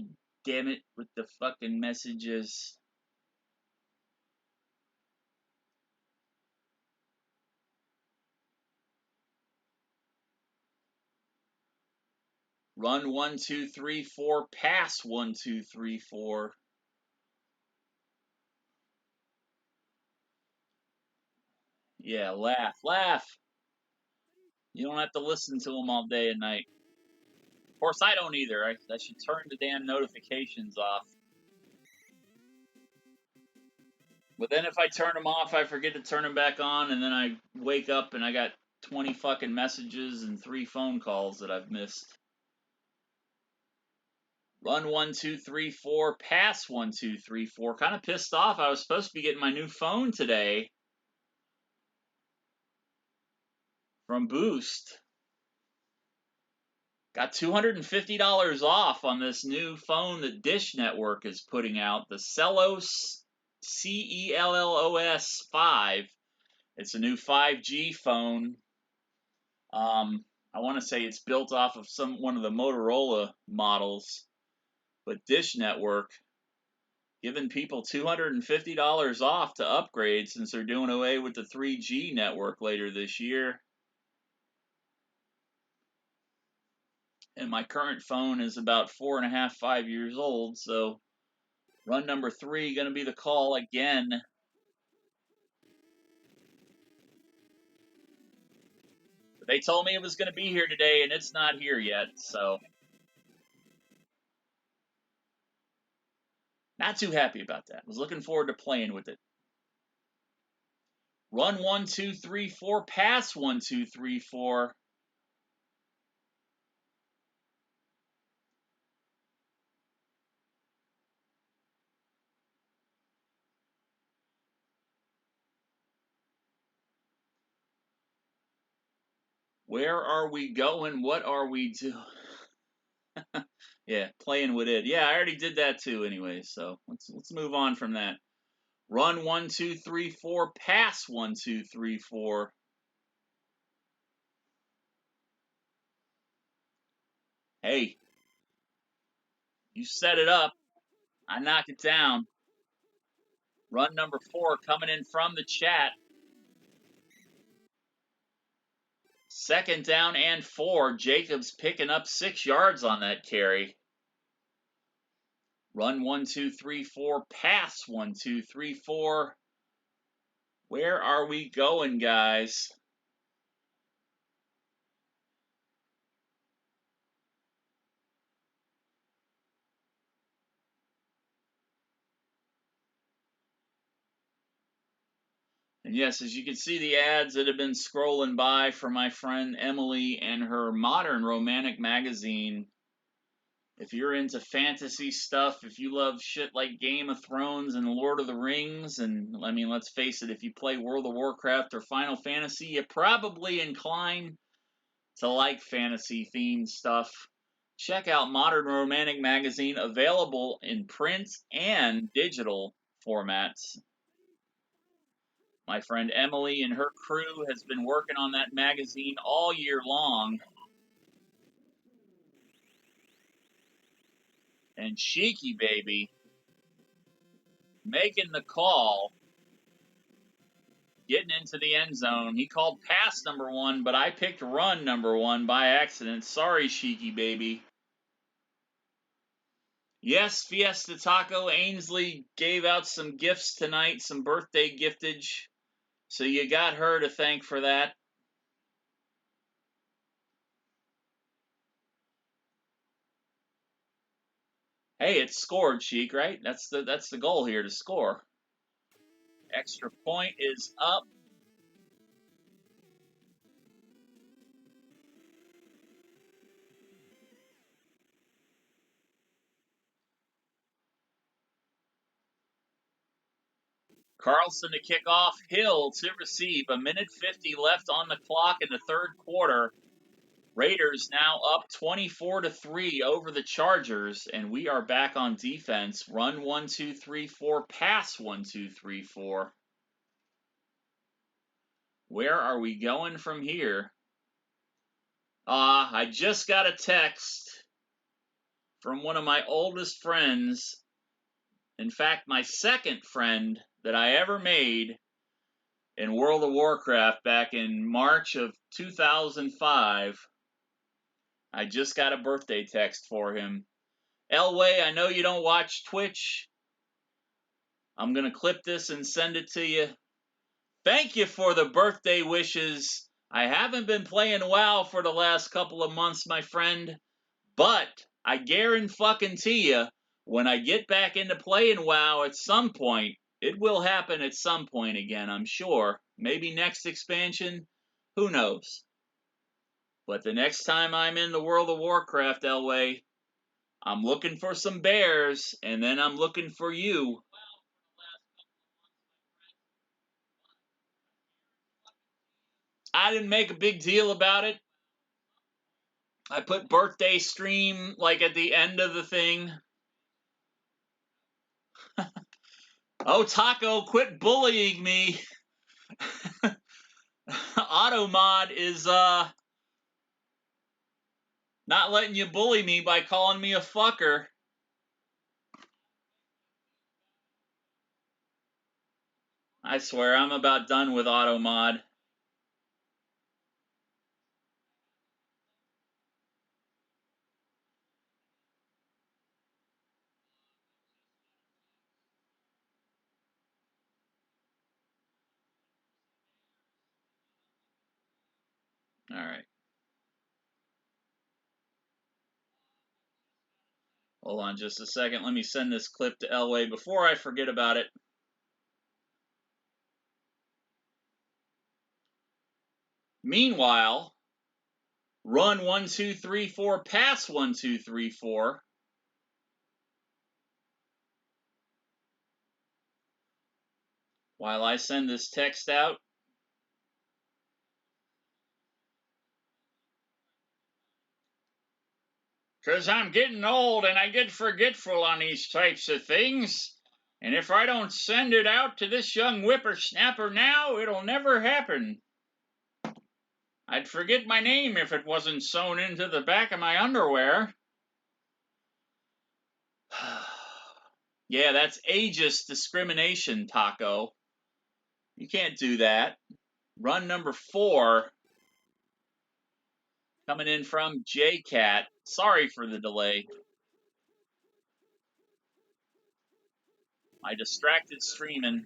damn it with the fucking messages. Run 1, 2, 3, 4. Pass 1, 2, 3, 4. Yeah, laugh. You don't have to listen to them all day and night. Of course, I don't either. I should turn the damn notifications off. But then if I turn them off, I forget to turn them back on, and then I wake up and I got 20 fucking messages and 3 phone calls that I've missed. Run 1, 2, 3, 4, pass 1, 2, 3, 4. Kind of pissed off. I was supposed to be getting my new phone today from Boost. Got $250 off on this new phone that Dish Network is putting out, the Cellos CELLOS 5. It's a new 5G phone. I want to say it's built off of one of the Motorola models, but Dish Network giving people $250 off to upgrade since they're doing away with the 3G network later this year. And my current phone is about 4.5, 5 years old, so run number 3 going to be the call again. But they told me it was going to be here today, and it's not here yet, so not too happy about that. Was looking forward to playing with it. Run 1, 2, 3, 4, pass 1, 2, 3, 4. Where are we going? What are we doing? Yeah, playing with it. Yeah, I already did that too anyway, so let's move on from that. Run 1, 2, 3, 4, pass 1, 2, 3, 4. Hey, you set it up. I knock it down. Run number 4 coming in from the chat. 2nd down and 4. Jacobs picking up 6 yards on that carry. Run 1, 2, 3, 4. Pass 1, 2, 3, 4. Where are we going, guys? And yes, as you can see, the ads that have been scrolling by for my friend Emily and her Modern Romantic magazine. If you're into fantasy stuff, if you love shit like Game of Thrones and Lord of the Rings, and I mean, let's face it, if you play World of Warcraft or Final Fantasy, you're probably inclined to like fantasy themed stuff. Check out Modern Romantic magazine, available in print and digital formats. My friend Emily and her crew has been working on that magazine all year long. And Cheeky Baby making the call, getting into the end zone. He called pass number 1, but I picked run number 1 by accident. Sorry, Cheeky Baby. Yes, Fiesta Taco Ainsley gave out some gifts tonight, some birthday giftage. So you got her to thank for that. Hey, it's scored, Cheek, right? That's the goal here, to score. Extra point is up. Carlson to kick off, Hill to receive. 1:50 left on the clock in the 3rd quarter. Raiders now up 24-3 over the Chargers, and we are back on defense. Run 1, 2, 3, 4, pass 1, 2, 3, 4. Where are we going from here? I just got a text from one of my oldest friends. In fact, my 2nd friend that I ever made in World of Warcraft back in March of 2005. I just got a birthday text for him. Elway, I know you don't watch Twitch. I'm going to clip this and send it to you. Thank you for the birthday wishes. I haven't been playing WoW for the last couple of months, my friend, but I guarantee you, when I get back into playing WoW at some point, it will happen at some point again, I'm sure. Maybe next expansion, Who knows? But the next time I'm in the World of Warcraft, Elway, I'm looking for some bears, and then I'm looking for you. I didn't make a big deal about it. I put birthday stream like at the end of the thing. Oh, Taco, quit bullying me. Automod is not letting you bully me by calling me a fucker. I swear, I'm about done with Automod. Alright. Hold on just a second. Let me send this clip to Elway before I forget about it. Meanwhile, run 1, 2, 3, 4, pass 1, 2, 3, 4. While I send this text out. "'Cause I'm getting old and I get forgetful on these types of things. And if I don't send it out to this young whippersnapper now, it'll never happen. I'd forget my name if it wasn't sewn into the back of my underwear." Yeah, that's ageist discrimination, Taco. You can't do that. Run number 4. Coming in from JCat. Sorry for the delay. I distracted streaming.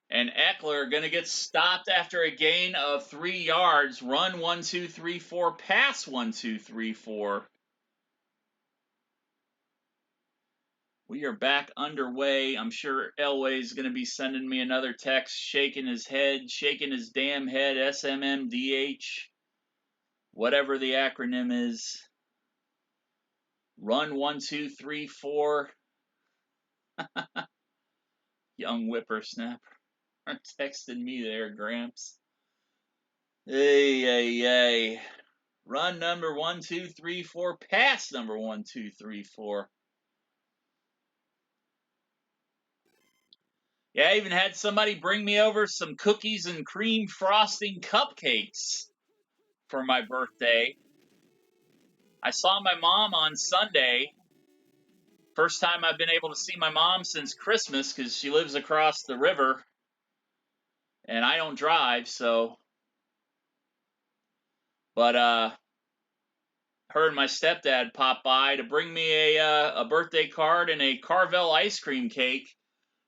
And Eckler going to get stopped after a gain of 3 yards. Run 1, 2, 3, 4. Pass 1, 2, 3, 4. We are back underway. I'm sure Elway's going to be sending me another text, shaking his head, shaking his damn head, SMMDH, whatever the acronym is. Run 1, 2, 3, 4. Young whippersnapper texting me there, Gramps. Hey. Run number 1, 2, 3, 4. Pass number 1, 2, 3, 4. Yeah, I even had somebody bring me over some cookies and cream frosting cupcakes for my birthday. I saw my mom on Sunday. First time I've been able to see my mom since Christmas because she lives across the river and I don't drive, so. But her and my stepdad popped by to bring me a birthday card and a Carvel ice cream cake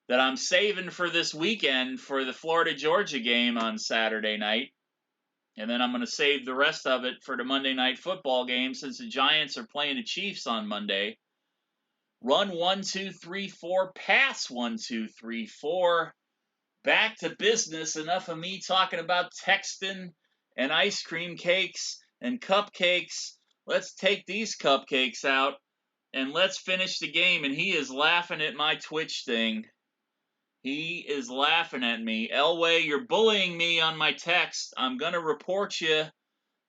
that I'm saving for this weekend for the Florida-Georgia game on Saturday night. And then I'm going to save the rest of it for the Monday night football game since the Giants are playing the Chiefs on Monday. Run 1, 2, 3, 4. Pass 1, 2, 3, 4. Back to business. Enough of me talking about texting and ice cream cakes and cupcakes. Let's take these cupcakes out and let's finish the game. And he is laughing at my Twitch thing. He is laughing at me. Elway, you're bullying me on my text. I'm going to report you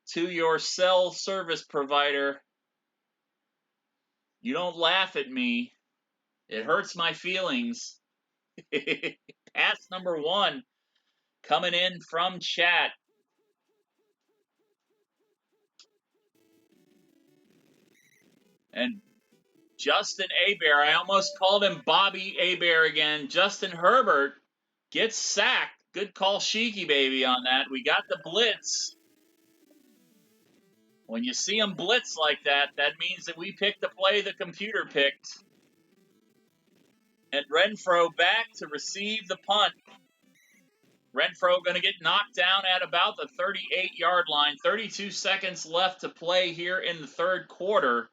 to your cell service provider. You don't laugh at me. It hurts my feelings. Pass number 1 coming in from chat. And Justin Abear, I almost called him Bobby Abear again. Justin Herbert gets sacked. Good call, Sheiky baby, on that. We got the blitz. When you see them blitz like that, that means that we picked the play the computer picked. And Renfro back to receive the punt. Renfro going to get knocked down at about the 38-yard line. 32 seconds left to play here in the third quarter.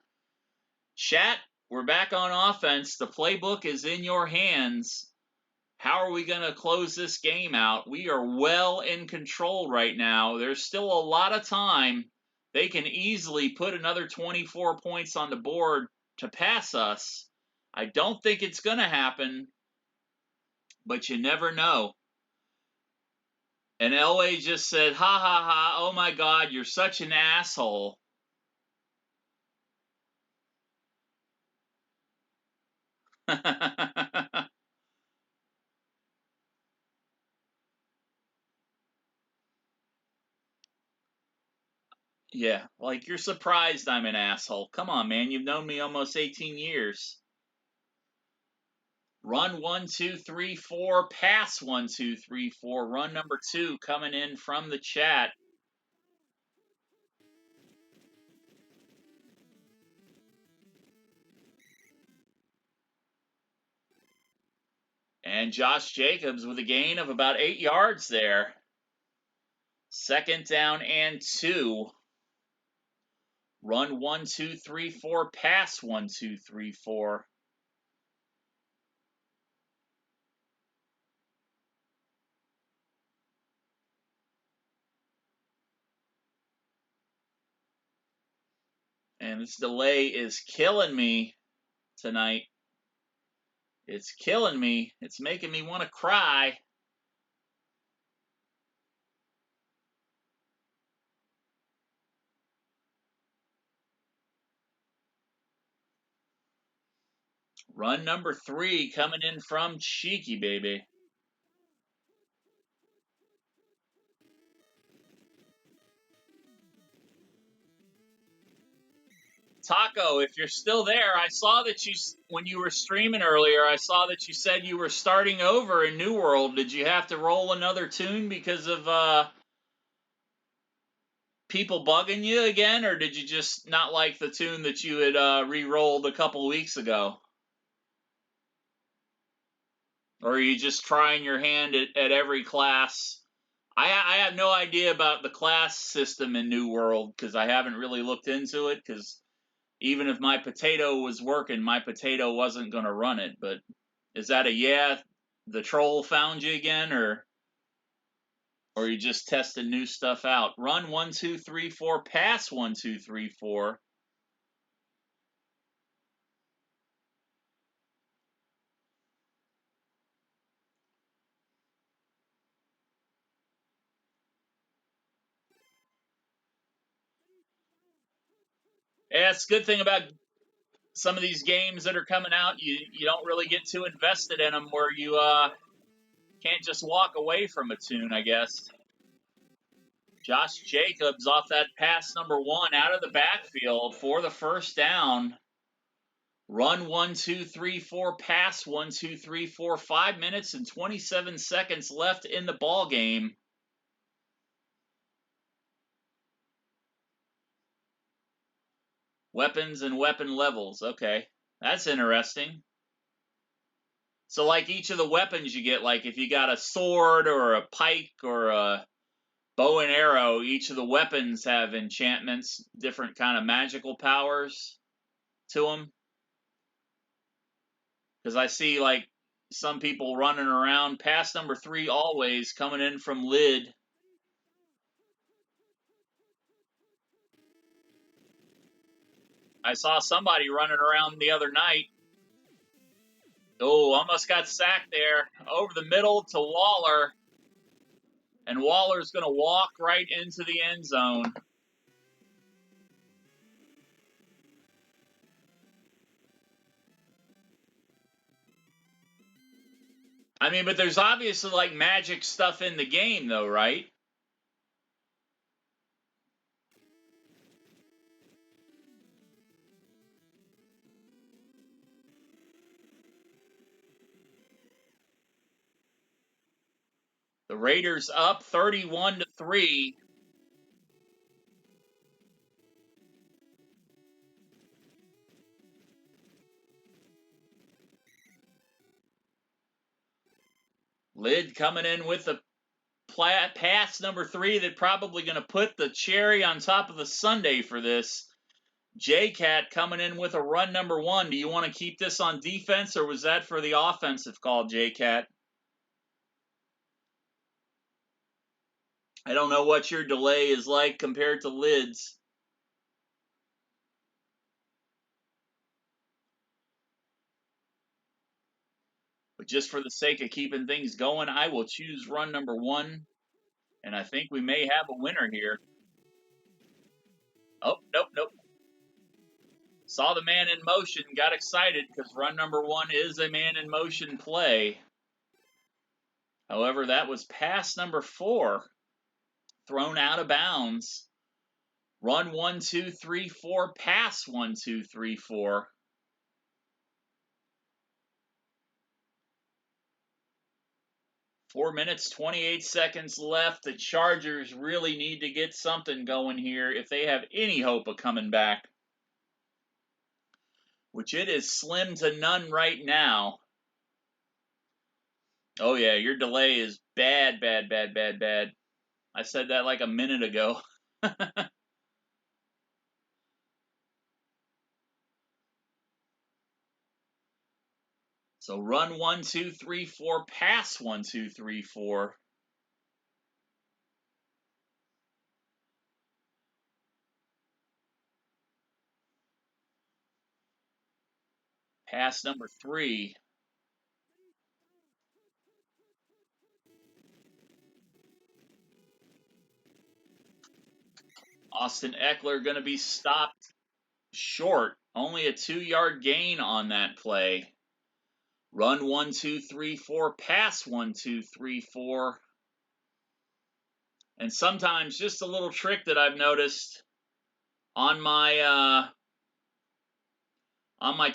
Chat, we're back on offense. The playbook is in your hands. How are we going to close this game out? We are well in control right now. There's still a lot of time. They can easily put another 24 points on the board to pass us. I don't think it's going to happen, but you never know. And LA just said, ha ha ha, oh my God, you're such an asshole. Yeah, like you're surprised I'm an asshole. Come on, man, you've known me almost 18 years. Run 1, 2, 3, 4, pass 1, 2, 3, 4. Run number 2 coming in from the chat. And Josh Jacobs with a gain of about 8 yards there. 2nd down and 2. Run 1, 2, 3, 4, pass 1, 2, 3, 4. And this delay is killing me tonight. It's killing me. It's making me want to cry. Run number 3 coming in from Cheeky Baby. Taco, if you're still there, I saw that when you were streaming earlier, I saw that you said you were starting over in New World. Did you have to roll another tune because of people bugging you again, or did you just not like the tune that you had re-rolled a couple weeks ago? Or are you just trying your hand at every class? I have no idea about the class system in New World because I haven't really looked into it, because even if my potato was working, my potato wasn't going to run it. But is that the troll found you again, or you just testing new stuff out? Run 1, 2, 3, 4, pass 1, 2, 3, 4. Yeah, it's a good thing about some of these games that are coming out. You don't really get too invested in them, where you can't just walk away from a tune, I guess. Josh Jacobs off that pass number 1 out of the backfield for the 1st down. Run 1, 2, 3, 4, pass 1, 2, 3, 4. 5 minutes and 27 seconds left in the ball game. Weapons and weapon levels. Okay, that's interesting. So, like, each of the weapons you get, like if you got a sword or a pike or a bow and arrow, each of the weapons have enchantments, different kind of magical powers to them. Because I see, like, some people running around. Pass number 3 always coming in from Lid. I saw somebody running around the other night. Oh, almost got sacked there. Over the middle to Waller. And Waller's going to walk right into the end zone. I mean, but there's obviously, like, magic stuff in the game, though, right? The Raiders up 31-3. Lid coming in with the pass number 3 that probably going to put the cherry on top of the sundae for this. J-Cat coming in with a run number 1. Do you want to keep this on defense, or was that for the offensive call, J-Cat? I don't know what your delay is like compared to Lid's. But just for the sake of keeping things going, I will choose run number 1. And I think we may have a winner here. Oh, nope, nope. Saw the man in motion, got excited because run number 1 is a man in motion play. However, that was pass number 4, thrown out of bounds. Run 1, 2, 3, 4, pass 1, 2, 3, 4. Four minutes, 28 seconds left. The Chargers really need to get something going here if they have any hope of coming back, which it is slim to none right now. Oh, yeah, your delay is bad, bad, bad, bad, bad. I said that like a minute ago. So run 1, 2, 3, 4, pass 1, 2, 3, 4. Pass number 3. Austin Eckler going to be stopped short. Only a 2-yard gain on that play. Run 1, 2, 3, 4, pass 1, 2, 3, 4. And sometimes just a little trick that I've noticed on my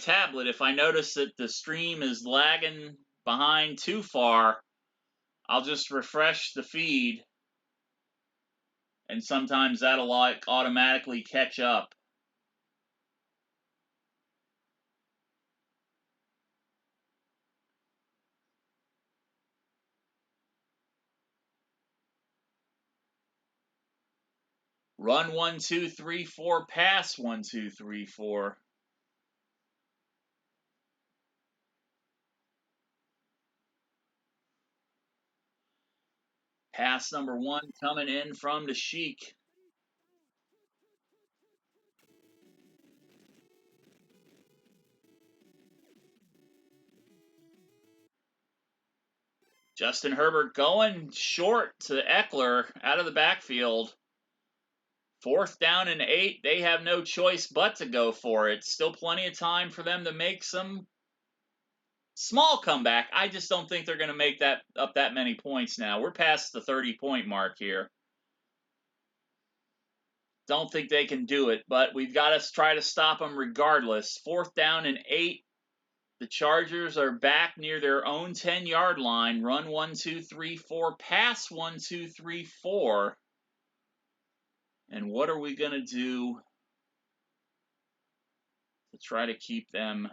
tablet, if I notice that the stream is lagging behind too far, I'll just refresh the feed, and sometimes that'll automatically catch up. Run 1, 2, 3, 4, pass 1, 2, 3, 4. Pass number 1 coming in from the Sheik. Justin Herbert going short to Eckler out of the backfield. 4th down and 8. They have no choice but to go for it. Still plenty of time for them to make some small comeback. I just don't think they're going to make that up that many points now. We're past the 30-point mark here. Don't think they can do it, but we've got to try to stop them regardless. 4th down and 8. The Chargers are back near their own 10-yard line. Run 1, 2, 3, 4. Pass 1, 2, 3, 4. And what are we going to do to try to keep them?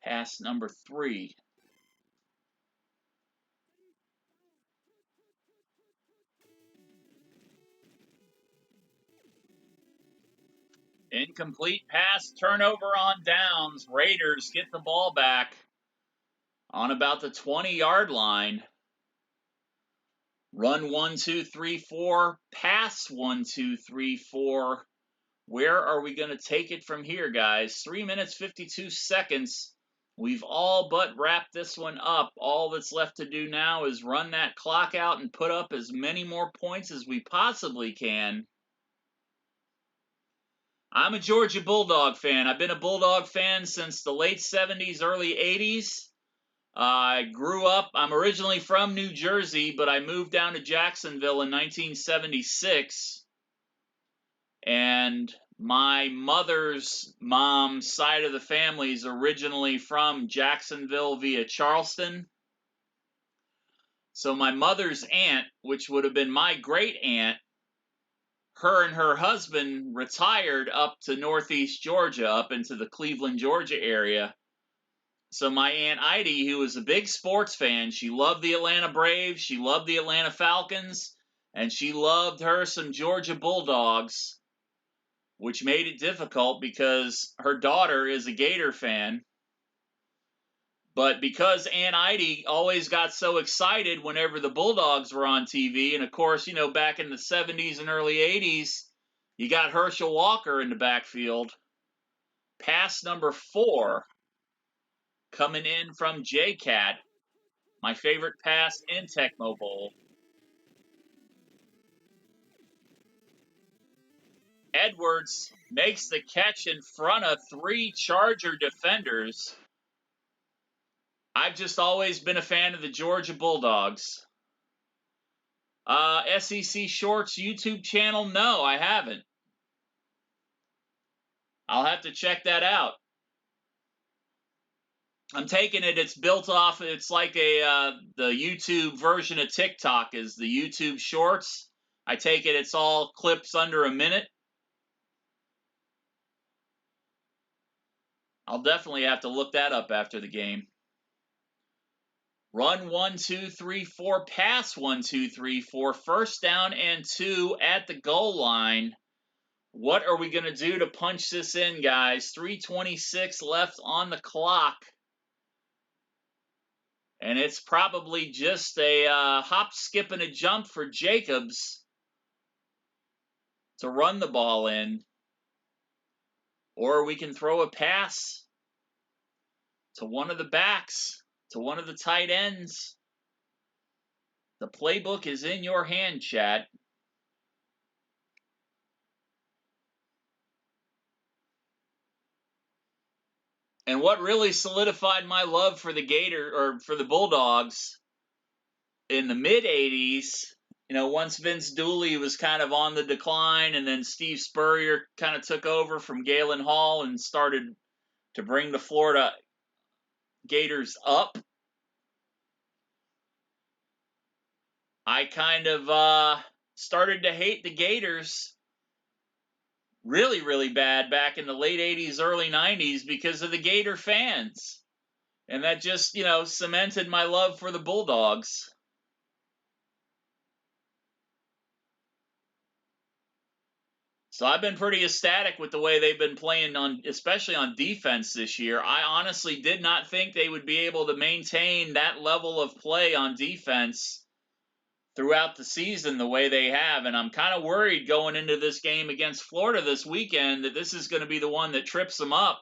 Pass number 3. Incomplete pass, turnover on downs. Raiders get the ball back on about the 20-yard line. Run 1, 2, 3, 4. Pass 1, 2, 3, 4. Where are we going to take it from here, guys? 3 minutes, 52 seconds. We've all but wrapped this one up. All that's left to do now is run that clock out and put up as many more points as we possibly can. I'm a Georgia Bulldog fan. I've been a Bulldog fan since the late 70s, early 80s. I grew up, I'm originally from New Jersey, but I moved down to Jacksonville in 1976. And my mother's mom's side of the family is originally from Jacksonville via Charleston. So my mother's aunt, which would have been my great aunt, her and her husband retired up to Northeast Georgia, up into the Cleveland, Georgia area. So my Aunt Heidi, who was a big sports fan, she loved the Atlanta Braves, she loved the Atlanta Falcons, and she loved her some Georgia Bulldogs. which made it difficult because her daughter is a Gator fan. But because Aunt Heidi always got so excited whenever the Bulldogs were on TV, and of course, back in the 70s and early 80s, you got Herschel Walker in the backfield. Pass number 4 coming in from J-Cat, my favorite pass in Tecmo Bowl. Edwards makes the catch in front of 3 Charger defenders. I've just always been a fan of the Georgia Bulldogs. SEC Shorts YouTube channel? No, I haven't. I'll have to check that out. I'm taking it's built off, it's like the YouTube version of TikTok is the YouTube Shorts. I take it's all clips under a minute. I'll definitely have to look that up after the game. Run 1, 2, 3, 4, pass 1, 2, 3, 4, first down and 2 at the goal line. What are we going to do to punch this in, guys? 3:26 left on the clock. And it's probably just a hop, skip, and a jump for Jacobs to run the ball in. Or we can throw a pass to one of the backs, to one of the tight ends. The playbook is in your hand, chat. And what really solidified my love for the Bulldogs in the mid 80s, once Vince Dooley was kind of on the decline, and then Steve Spurrier kind of took over from Galen Hall and started to bring the Florida Gators up, I kind of started to hate the Gators really, really bad back in the late 80s, early 90s because of the Gator fans. And that just, cemented my love for the Bulldogs. So I've been pretty ecstatic with the way they've been playing especially on defense this year. I honestly did not think they would be able to maintain that level of play on defense throughout the season the way they have, and I'm kind of worried going into this game against Florida this weekend that this is going to be the one that trips them up,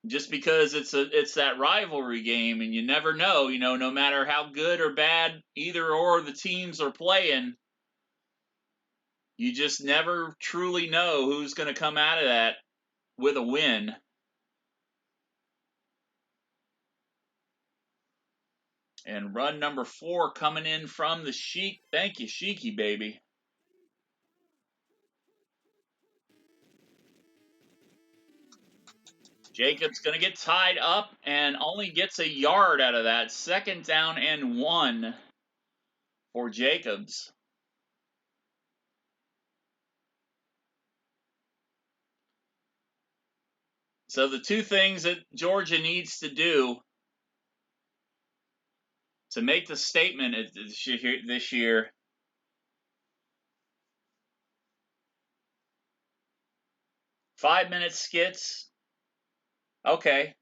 just because it's that rivalry game, and you never know, no matter how good or bad either or the teams are playing, you just never truly know who's going to come out of that with a win. And run number 4 coming in from the Sheik. Thank you, Sheiky, baby. Jacobs going to get tied up and only gets a yard out of that. 2nd down and 1 for Jacobs. So the 2 things that Georgia needs to do to make the statement this year, 5-minute skits. Okay.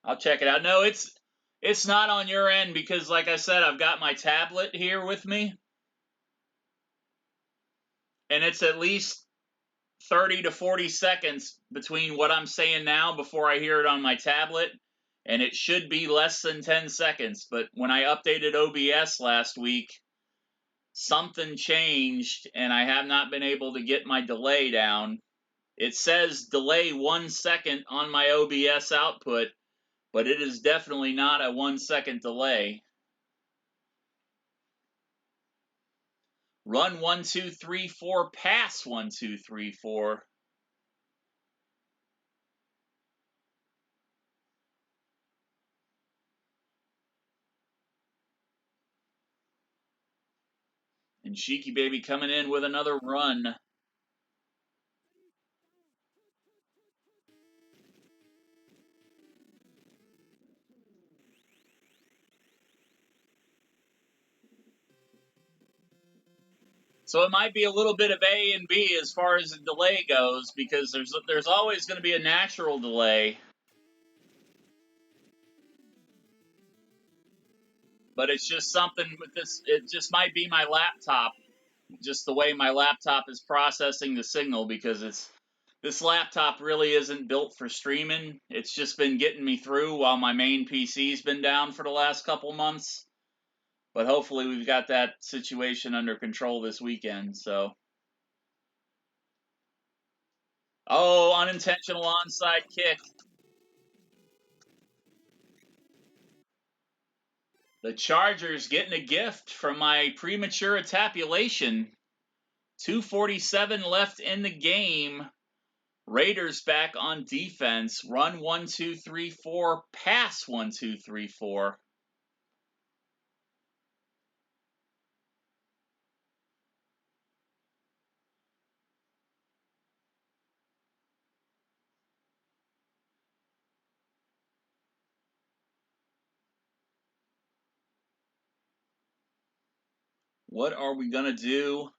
I'll check it out. No, it's not on your end because, like I said, I've got my tablet here with me. And it's at least 30 to 40 seconds between what I'm saying now before I hear it on my tablet. And it should be less than 10 seconds. But when I updated OBS last week, something changed and I have not been able to get my delay down. It says delay 1 second on my OBS output, but it is definitely not a 1 second delay. Run 1, 2, 3, 4, pass 1, 2, 3, 4. And Sheiky baby coming in with another run. So it might be a little bit of A and B as far as the delay goes, because there's always going to be a natural delay. But it's just something with this. It just might be my laptop, just the way my laptop is processing the signal, because this laptop really isn't built for streaming. It's just been getting me through while my main PC's been down for the last couple months. But hopefully we've got that situation under control this weekend. So, oh, unintentional onside kick. The Chargers getting a gift from my premature tabulation. 2:47 left in the game. Raiders back on defense. Run 1, 2, 3, 4. Pass 1, 2, 3, 4. What are we going to do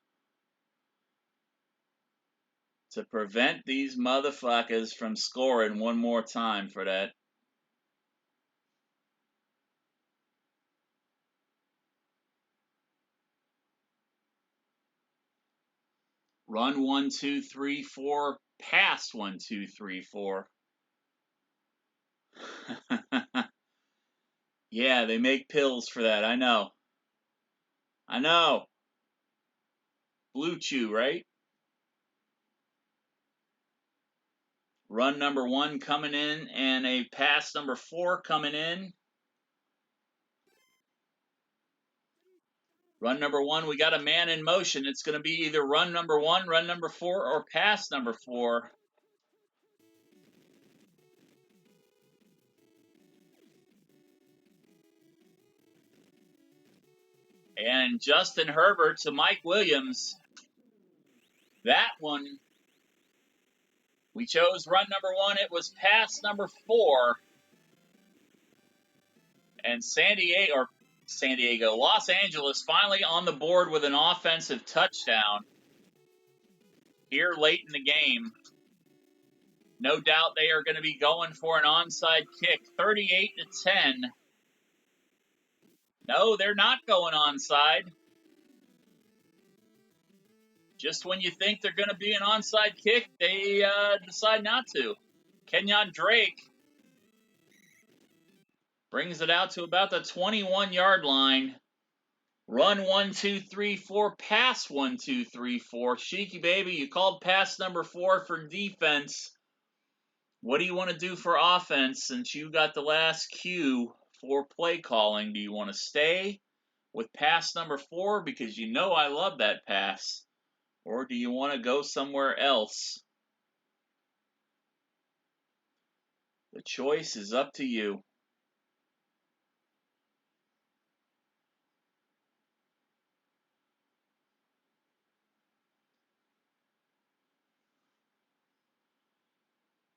to prevent these motherfuckers from scoring one more time for that? Run 1, 2, 3, 4. Pass 1, 2, 3, 4. Yeah, they make pills for that. I know. I know. Blue Chew, right? Run number 1 coming in and a pass number 4 coming in. Run number 1, we got a man in motion. It's going to be either run number 1, run number 4, or pass number 4. And Justin Herbert to Mike Williams. That one, we chose run number 1. It was pass number 4. And Los Angeles finally on the board with an offensive touchdown here late in the game. No doubt they are going to be going for an onside kick, 38-10. No, they're not going onside. Just when you think they're going to be an onside kick, they decide not to. Kenyon Drake brings it out to about the 21-yard line. Run 1, 2, 3, 4. Pass 1, 2, 3, 4. Sheiky baby, you called pass number 4 for defense. What do you want to do for offense since you got the last cue for play calling? Do you want to stay with pass number 4 because you know I love that pass? Or do you want to go somewhere else? The choice is up to you.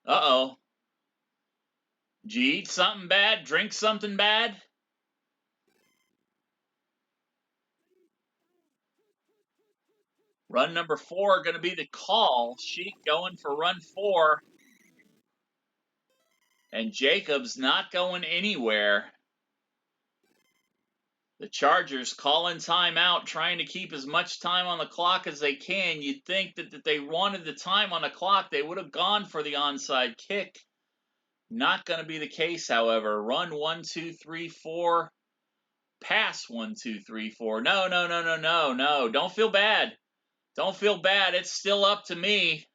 Uh-oh. Did you eat something bad? Drink something bad? Run number 4 going to be the call. Sheik going for run 4. And Jacobs not going anywhere. The Chargers calling timeout, trying to keep as much time on the clock as they can. You'd think that if they wanted the time on the clock, they would have gone for the onside kick. Not going to be the case, however. Run 1, 2, 3, 4. Pass 1, 2, 3, 4. No, no, no, no, no, no. Don't feel bad. Don't feel bad. It's still up to me.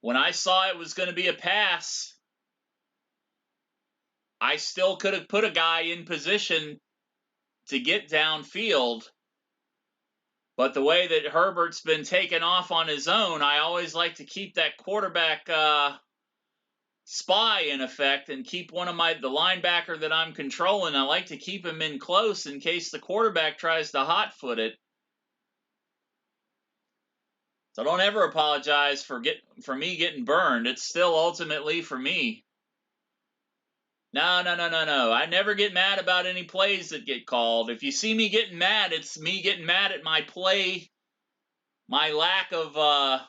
When I saw it was going to be a pass, I still could have put a guy in position to get downfield. But the way that Herbert's been taking off on his own, I always like to keep that quarterback spy in effect and keep the linebacker that I'm controlling. I like to keep him in close in case the quarterback tries to hot foot it. So don't ever apologize for me getting burned. It's still ultimately for me. No, no, no, no, no. I never get mad about any plays that get called. If you see me getting mad, it's me getting mad at my play, my lack of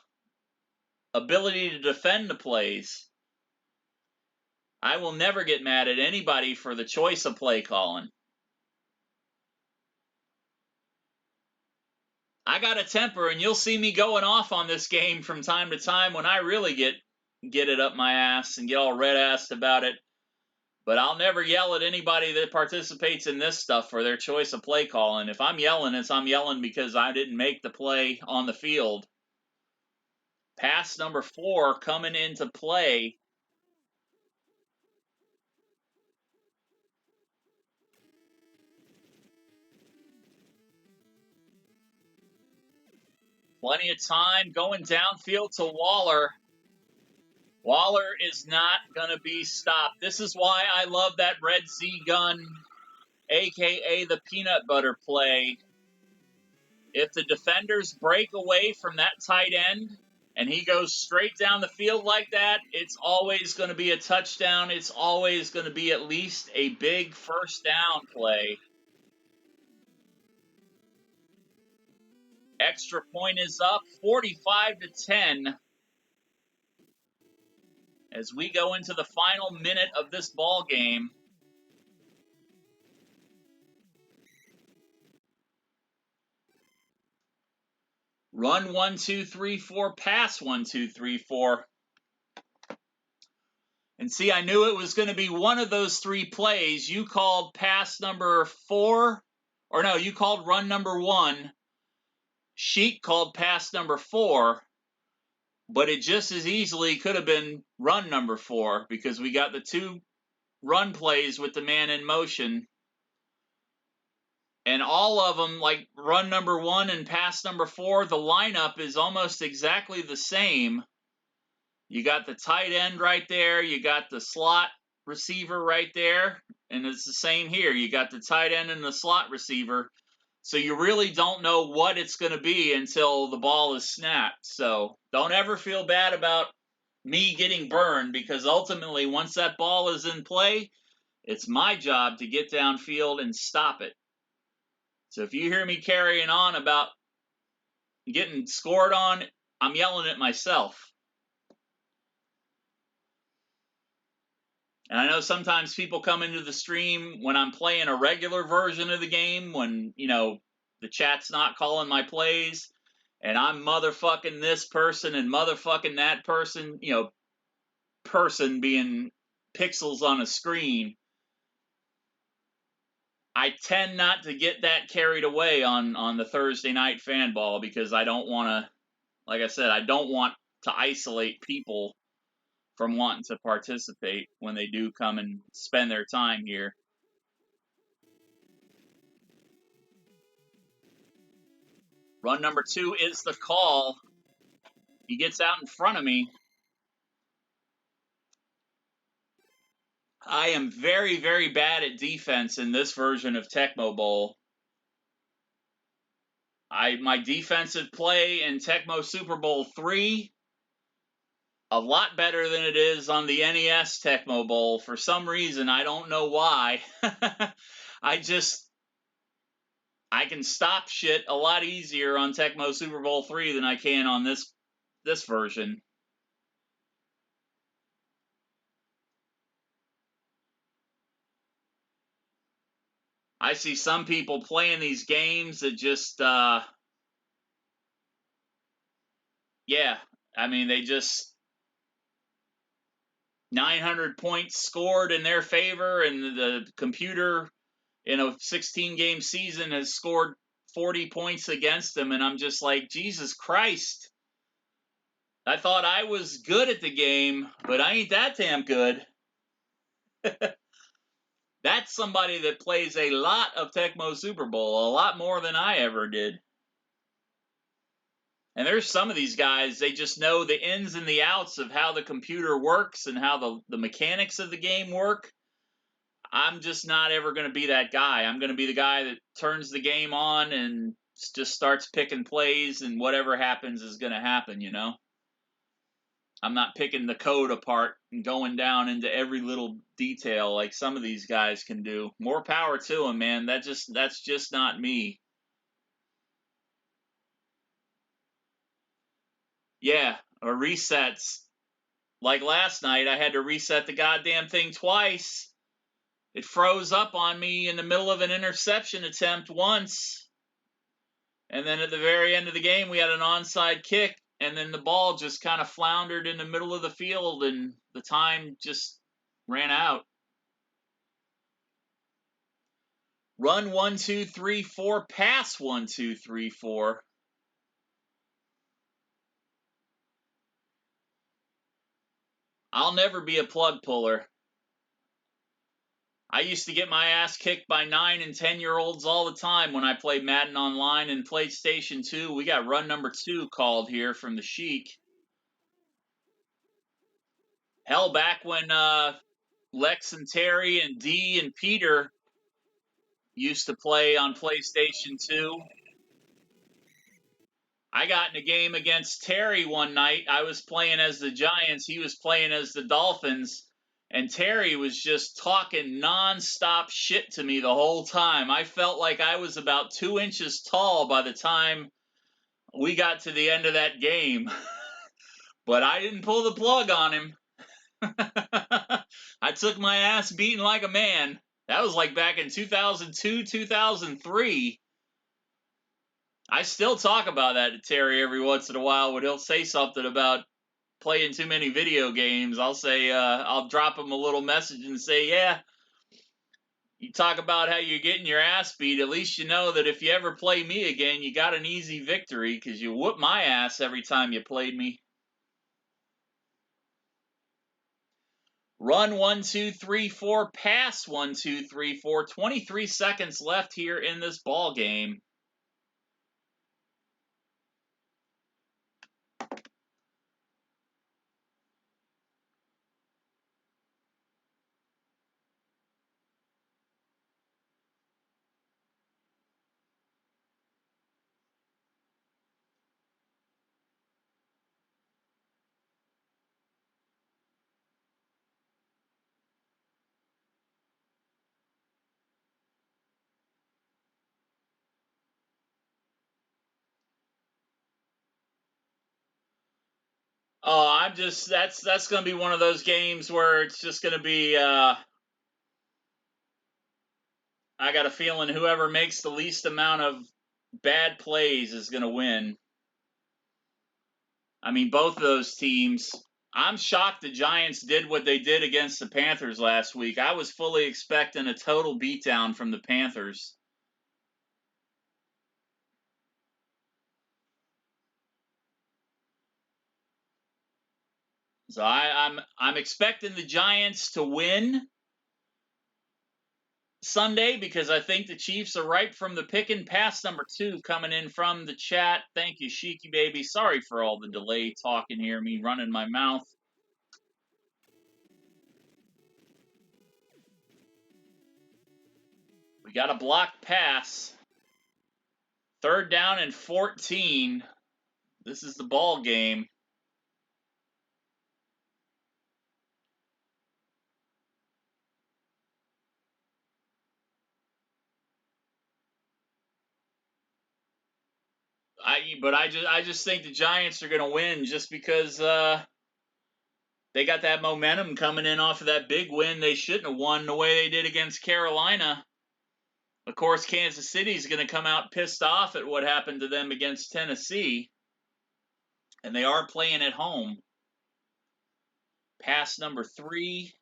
ability to defend the plays. I will never get mad at anybody for the choice of play calling. I got a temper, and you'll see me going off on this game from time to time when I really get it up my ass and get all red-assed about it. But I'll never yell at anybody that participates in this stuff for their choice of play calling. If I'm yelling, I'm yelling because I didn't make the play on the field. Pass number 4 coming into play. Plenty of time going downfield to Waller. Waller is not going to be stopped. This is why I love that red Z gun, aka the peanut butter play. If the defenders break away from that tight end and he goes straight down the field like that, it's always going to be a touchdown. It's always going to be at least a big first down play. Extra point is up, 45-10. As we go into the final minute of this ball game. Run 1, 2, 3, 4, pass 1, 2, 3, 4. And see, I knew it was going to be one of those 3 plays. You called pass number 4, or no, you called run number 1. Sheik called pass number 4, but it just as easily could have been run number 4 because we got the 2 run plays with the man in motion. And all of them, like run number 1 and pass number 4, the lineup is almost exactly the same. You got the tight end right there. You got the slot receiver right there. And it's the same here. You got the tight end and the slot receiver. So you really don't know what it's going to be until the ball is snapped. So don't ever feel bad about me getting burned because ultimately once that ball is in play, it's my job to get downfield and stop it. So if you hear me carrying on about getting scored on, I'm yelling at myself. And I know sometimes people come into the stream when I'm playing a regular version of the game, when, the chat's not calling my plays, and I'm motherfucking this person and motherfucking that person, person being pixels on a screen. I tend not to get that carried away on the Thursday night fan ball because I don't want to, like I said, I don't want to isolate people from wanting to participate when they do come and spend their time here. Run number 2 is the call. He gets out in front of me. I am very, very bad at defense in this version of Tecmo Bowl. My defensive play in Tecmo Super Bowl 3, a lot better than it is on the NES Tecmo Bowl. For some reason, I don't know why. I can stop shit a lot easier on Tecmo Super Bowl 3 than I can on this version. I see some people playing these games that just, they just 900 points scored in their favor, and the computer in a 16-game season has scored 40 points against them, and I'm just like, Jesus Christ. I thought I was good at the game, but I ain't that damn good. That's somebody that plays a lot of Tecmo Super Bowl, a lot more than I ever did. And there's some of these guys, they just know the ins and the outs of how the computer works and how the mechanics of the game work. I'm just not ever going to be that guy. I'm going to be the guy that turns the game on and just starts picking plays, and whatever happens is going to happen, I'm not picking the code apart and going down into every little detail like some of these guys can do. More power to them, man. That's just not me. Yeah, or resets. Like last night, I had to reset the goddamn thing twice. It froze up on me in the middle of an interception attempt once. And then at the very end of the game, we had an onside kick, and then the ball just kind of floundered in the middle of the field, and the time just ran out. Run 1, 2, 3, 4, pass 1, 2, 3, 4. I'll never be a plug puller. I used to get my ass kicked by 9 and 10-year-olds all the time when I played Madden Online and PlayStation 2. We got run number 2 called here from the Sheik. Hell, back when Lex and Terry and D and Peter used to play on PlayStation 2. I got in a game against Terry one night. I was playing as the Giants, he was playing as the Dolphins, and Terry was just talking nonstop shit to me the whole time. I felt like I was about 2 inches tall by the time we got to the end of that game. But I didn't pull the plug on him. I took my ass beaten like a man. That was like back in 2002, 2003. I still talk about that to Terry every once in a while when he'll say something about playing too many video games. I'll say, I'll drop him a little message and say, yeah, you talk about how you're getting your ass beat. At least you know that if you ever play me again, you got an easy victory because you whoop my ass every time you played me. Run 1, 2, 3, 4, pass 1, 2, 3, 4. 23 seconds left here in this ball game. Oh, I'm just that's going to be one of those games where it's just going to be I got a feeling whoever makes the least amount of bad plays is going to win. I mean, both of those teams. I'm shocked the Giants did what they did against the Panthers last week. I was fully expecting a total beatdown from the Panthers. So I'm expecting the Giants to win Sunday because I think the Chiefs are ripe from the picking. Pass number 2 coming in from the chat. Thank you, Sheiky baby. Sorry for all the delay talking here, me running my mouth. We got a blocked pass. 3rd down and 14. This is the ball game. I just think the Giants are going to win just because they got that momentum coming in off of that big win. They shouldn't have won the way they did against Carolina. Of course, Kansas City's going to come out pissed off at what happened to them against Tennessee, and they are playing at home. Pass number 3,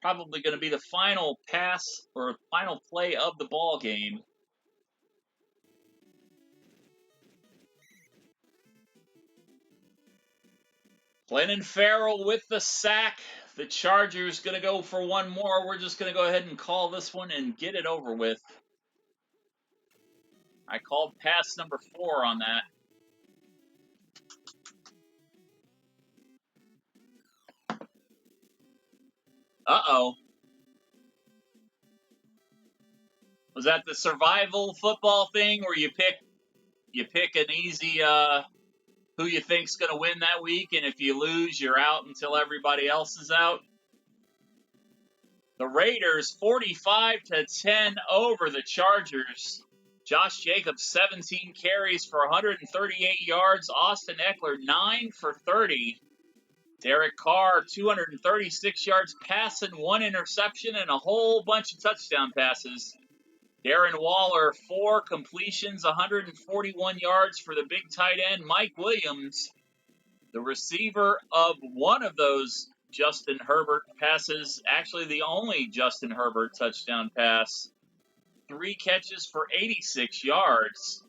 probably going to be the final pass or final play of the ball game. Glennon Farrell with the sack. The Chargers going to go for one more. We're just going to go ahead and call this one and get it over with. I called pass number 4 on that. Uh-oh. Was that the survival football thing where you pick an easy who you think's going to win that week, and if you lose, you're out until everybody else is out. The Raiders 45-10 over the Chargers. Josh Jacobs 17 carries for 138 yards. Austin Eckler 9 for 30. Derek Carr 236 yards passing, 1 interception, and a whole bunch of touchdown passes. Darren Waller 4 completions, 141 yards for the big tight end. Mike Williams, the receiver of one of those Justin Herbert passes, actually the only Justin Herbert touchdown pass, 3 catches for 86 yards.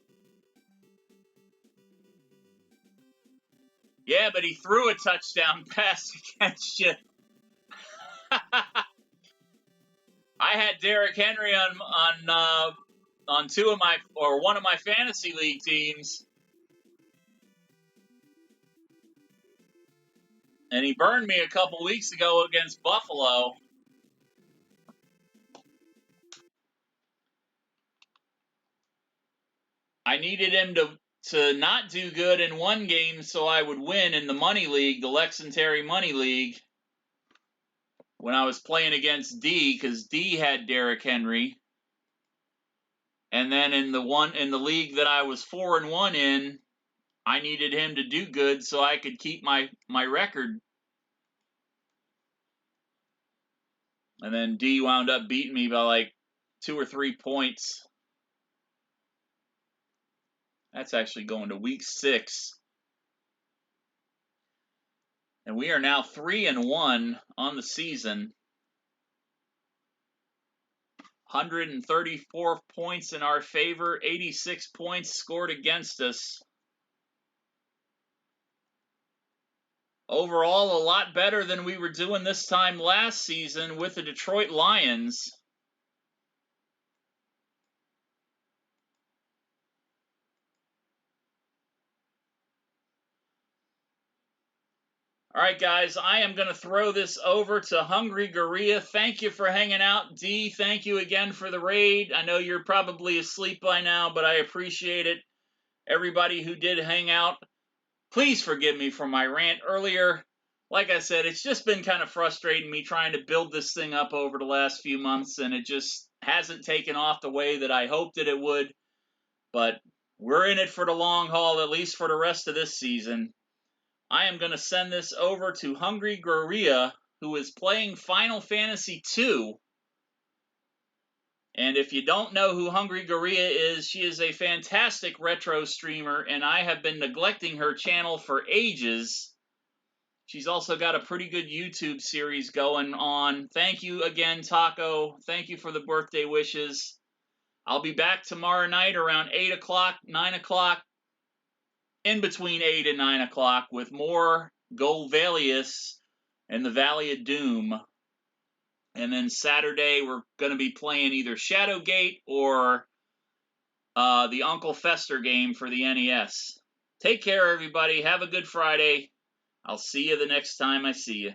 Yeah, but he threw a touchdown pass against you. I had Derrick Henry on one of my fantasy league teams, and he burned me a couple weeks ago against Buffalo. I needed him to not do good in one game so I would win in the money league, the Lexington Money League, when I was playing against D, because D had Derrick Henry. And then in the league that I was 4-1 in, I needed him to do good so I could keep my record. And then D wound up beating me by like 2 or 3 points. That's actually going to week 6. And we are now 3-1 on the season. 134 points in our favor, 86 points scored against us. Overall, a lot better than we were doing this time last season with the Detroit Lions. All right, guys, I am going to throw this over to Hungry Gorilla. Thank you for hanging out. D, thank you again for the raid. I know you're probably asleep by now, but I appreciate it. Everybody who did hang out, please forgive me for my rant earlier. Like I said, it's just been kind of frustrating me trying to build this thing up over the last few months, and it just hasn't taken off the way that I hoped that it would. But we're in it for the long haul, at least for the rest of this season. I am going to send this over to Hungry Gorilla, who is playing Final Fantasy II. And if you don't know who Hungry Gorilla is, she is a fantastic retro streamer, and I have been neglecting her channel for ages. She's also got a pretty good YouTube series going on. Thank you again, Taco. Thank you for the birthday wishes. I'll be back tomorrow night around 8 o'clock, 9 o'clock, in between 8 and 9 o'clock with more Golvalius and the Valley of Doom. And then Saturday, we're going to be playing either Shadowgate or the Uncle Fester game for the NES. Take care, everybody. Have a good Friday. I'll see you the next time I see you.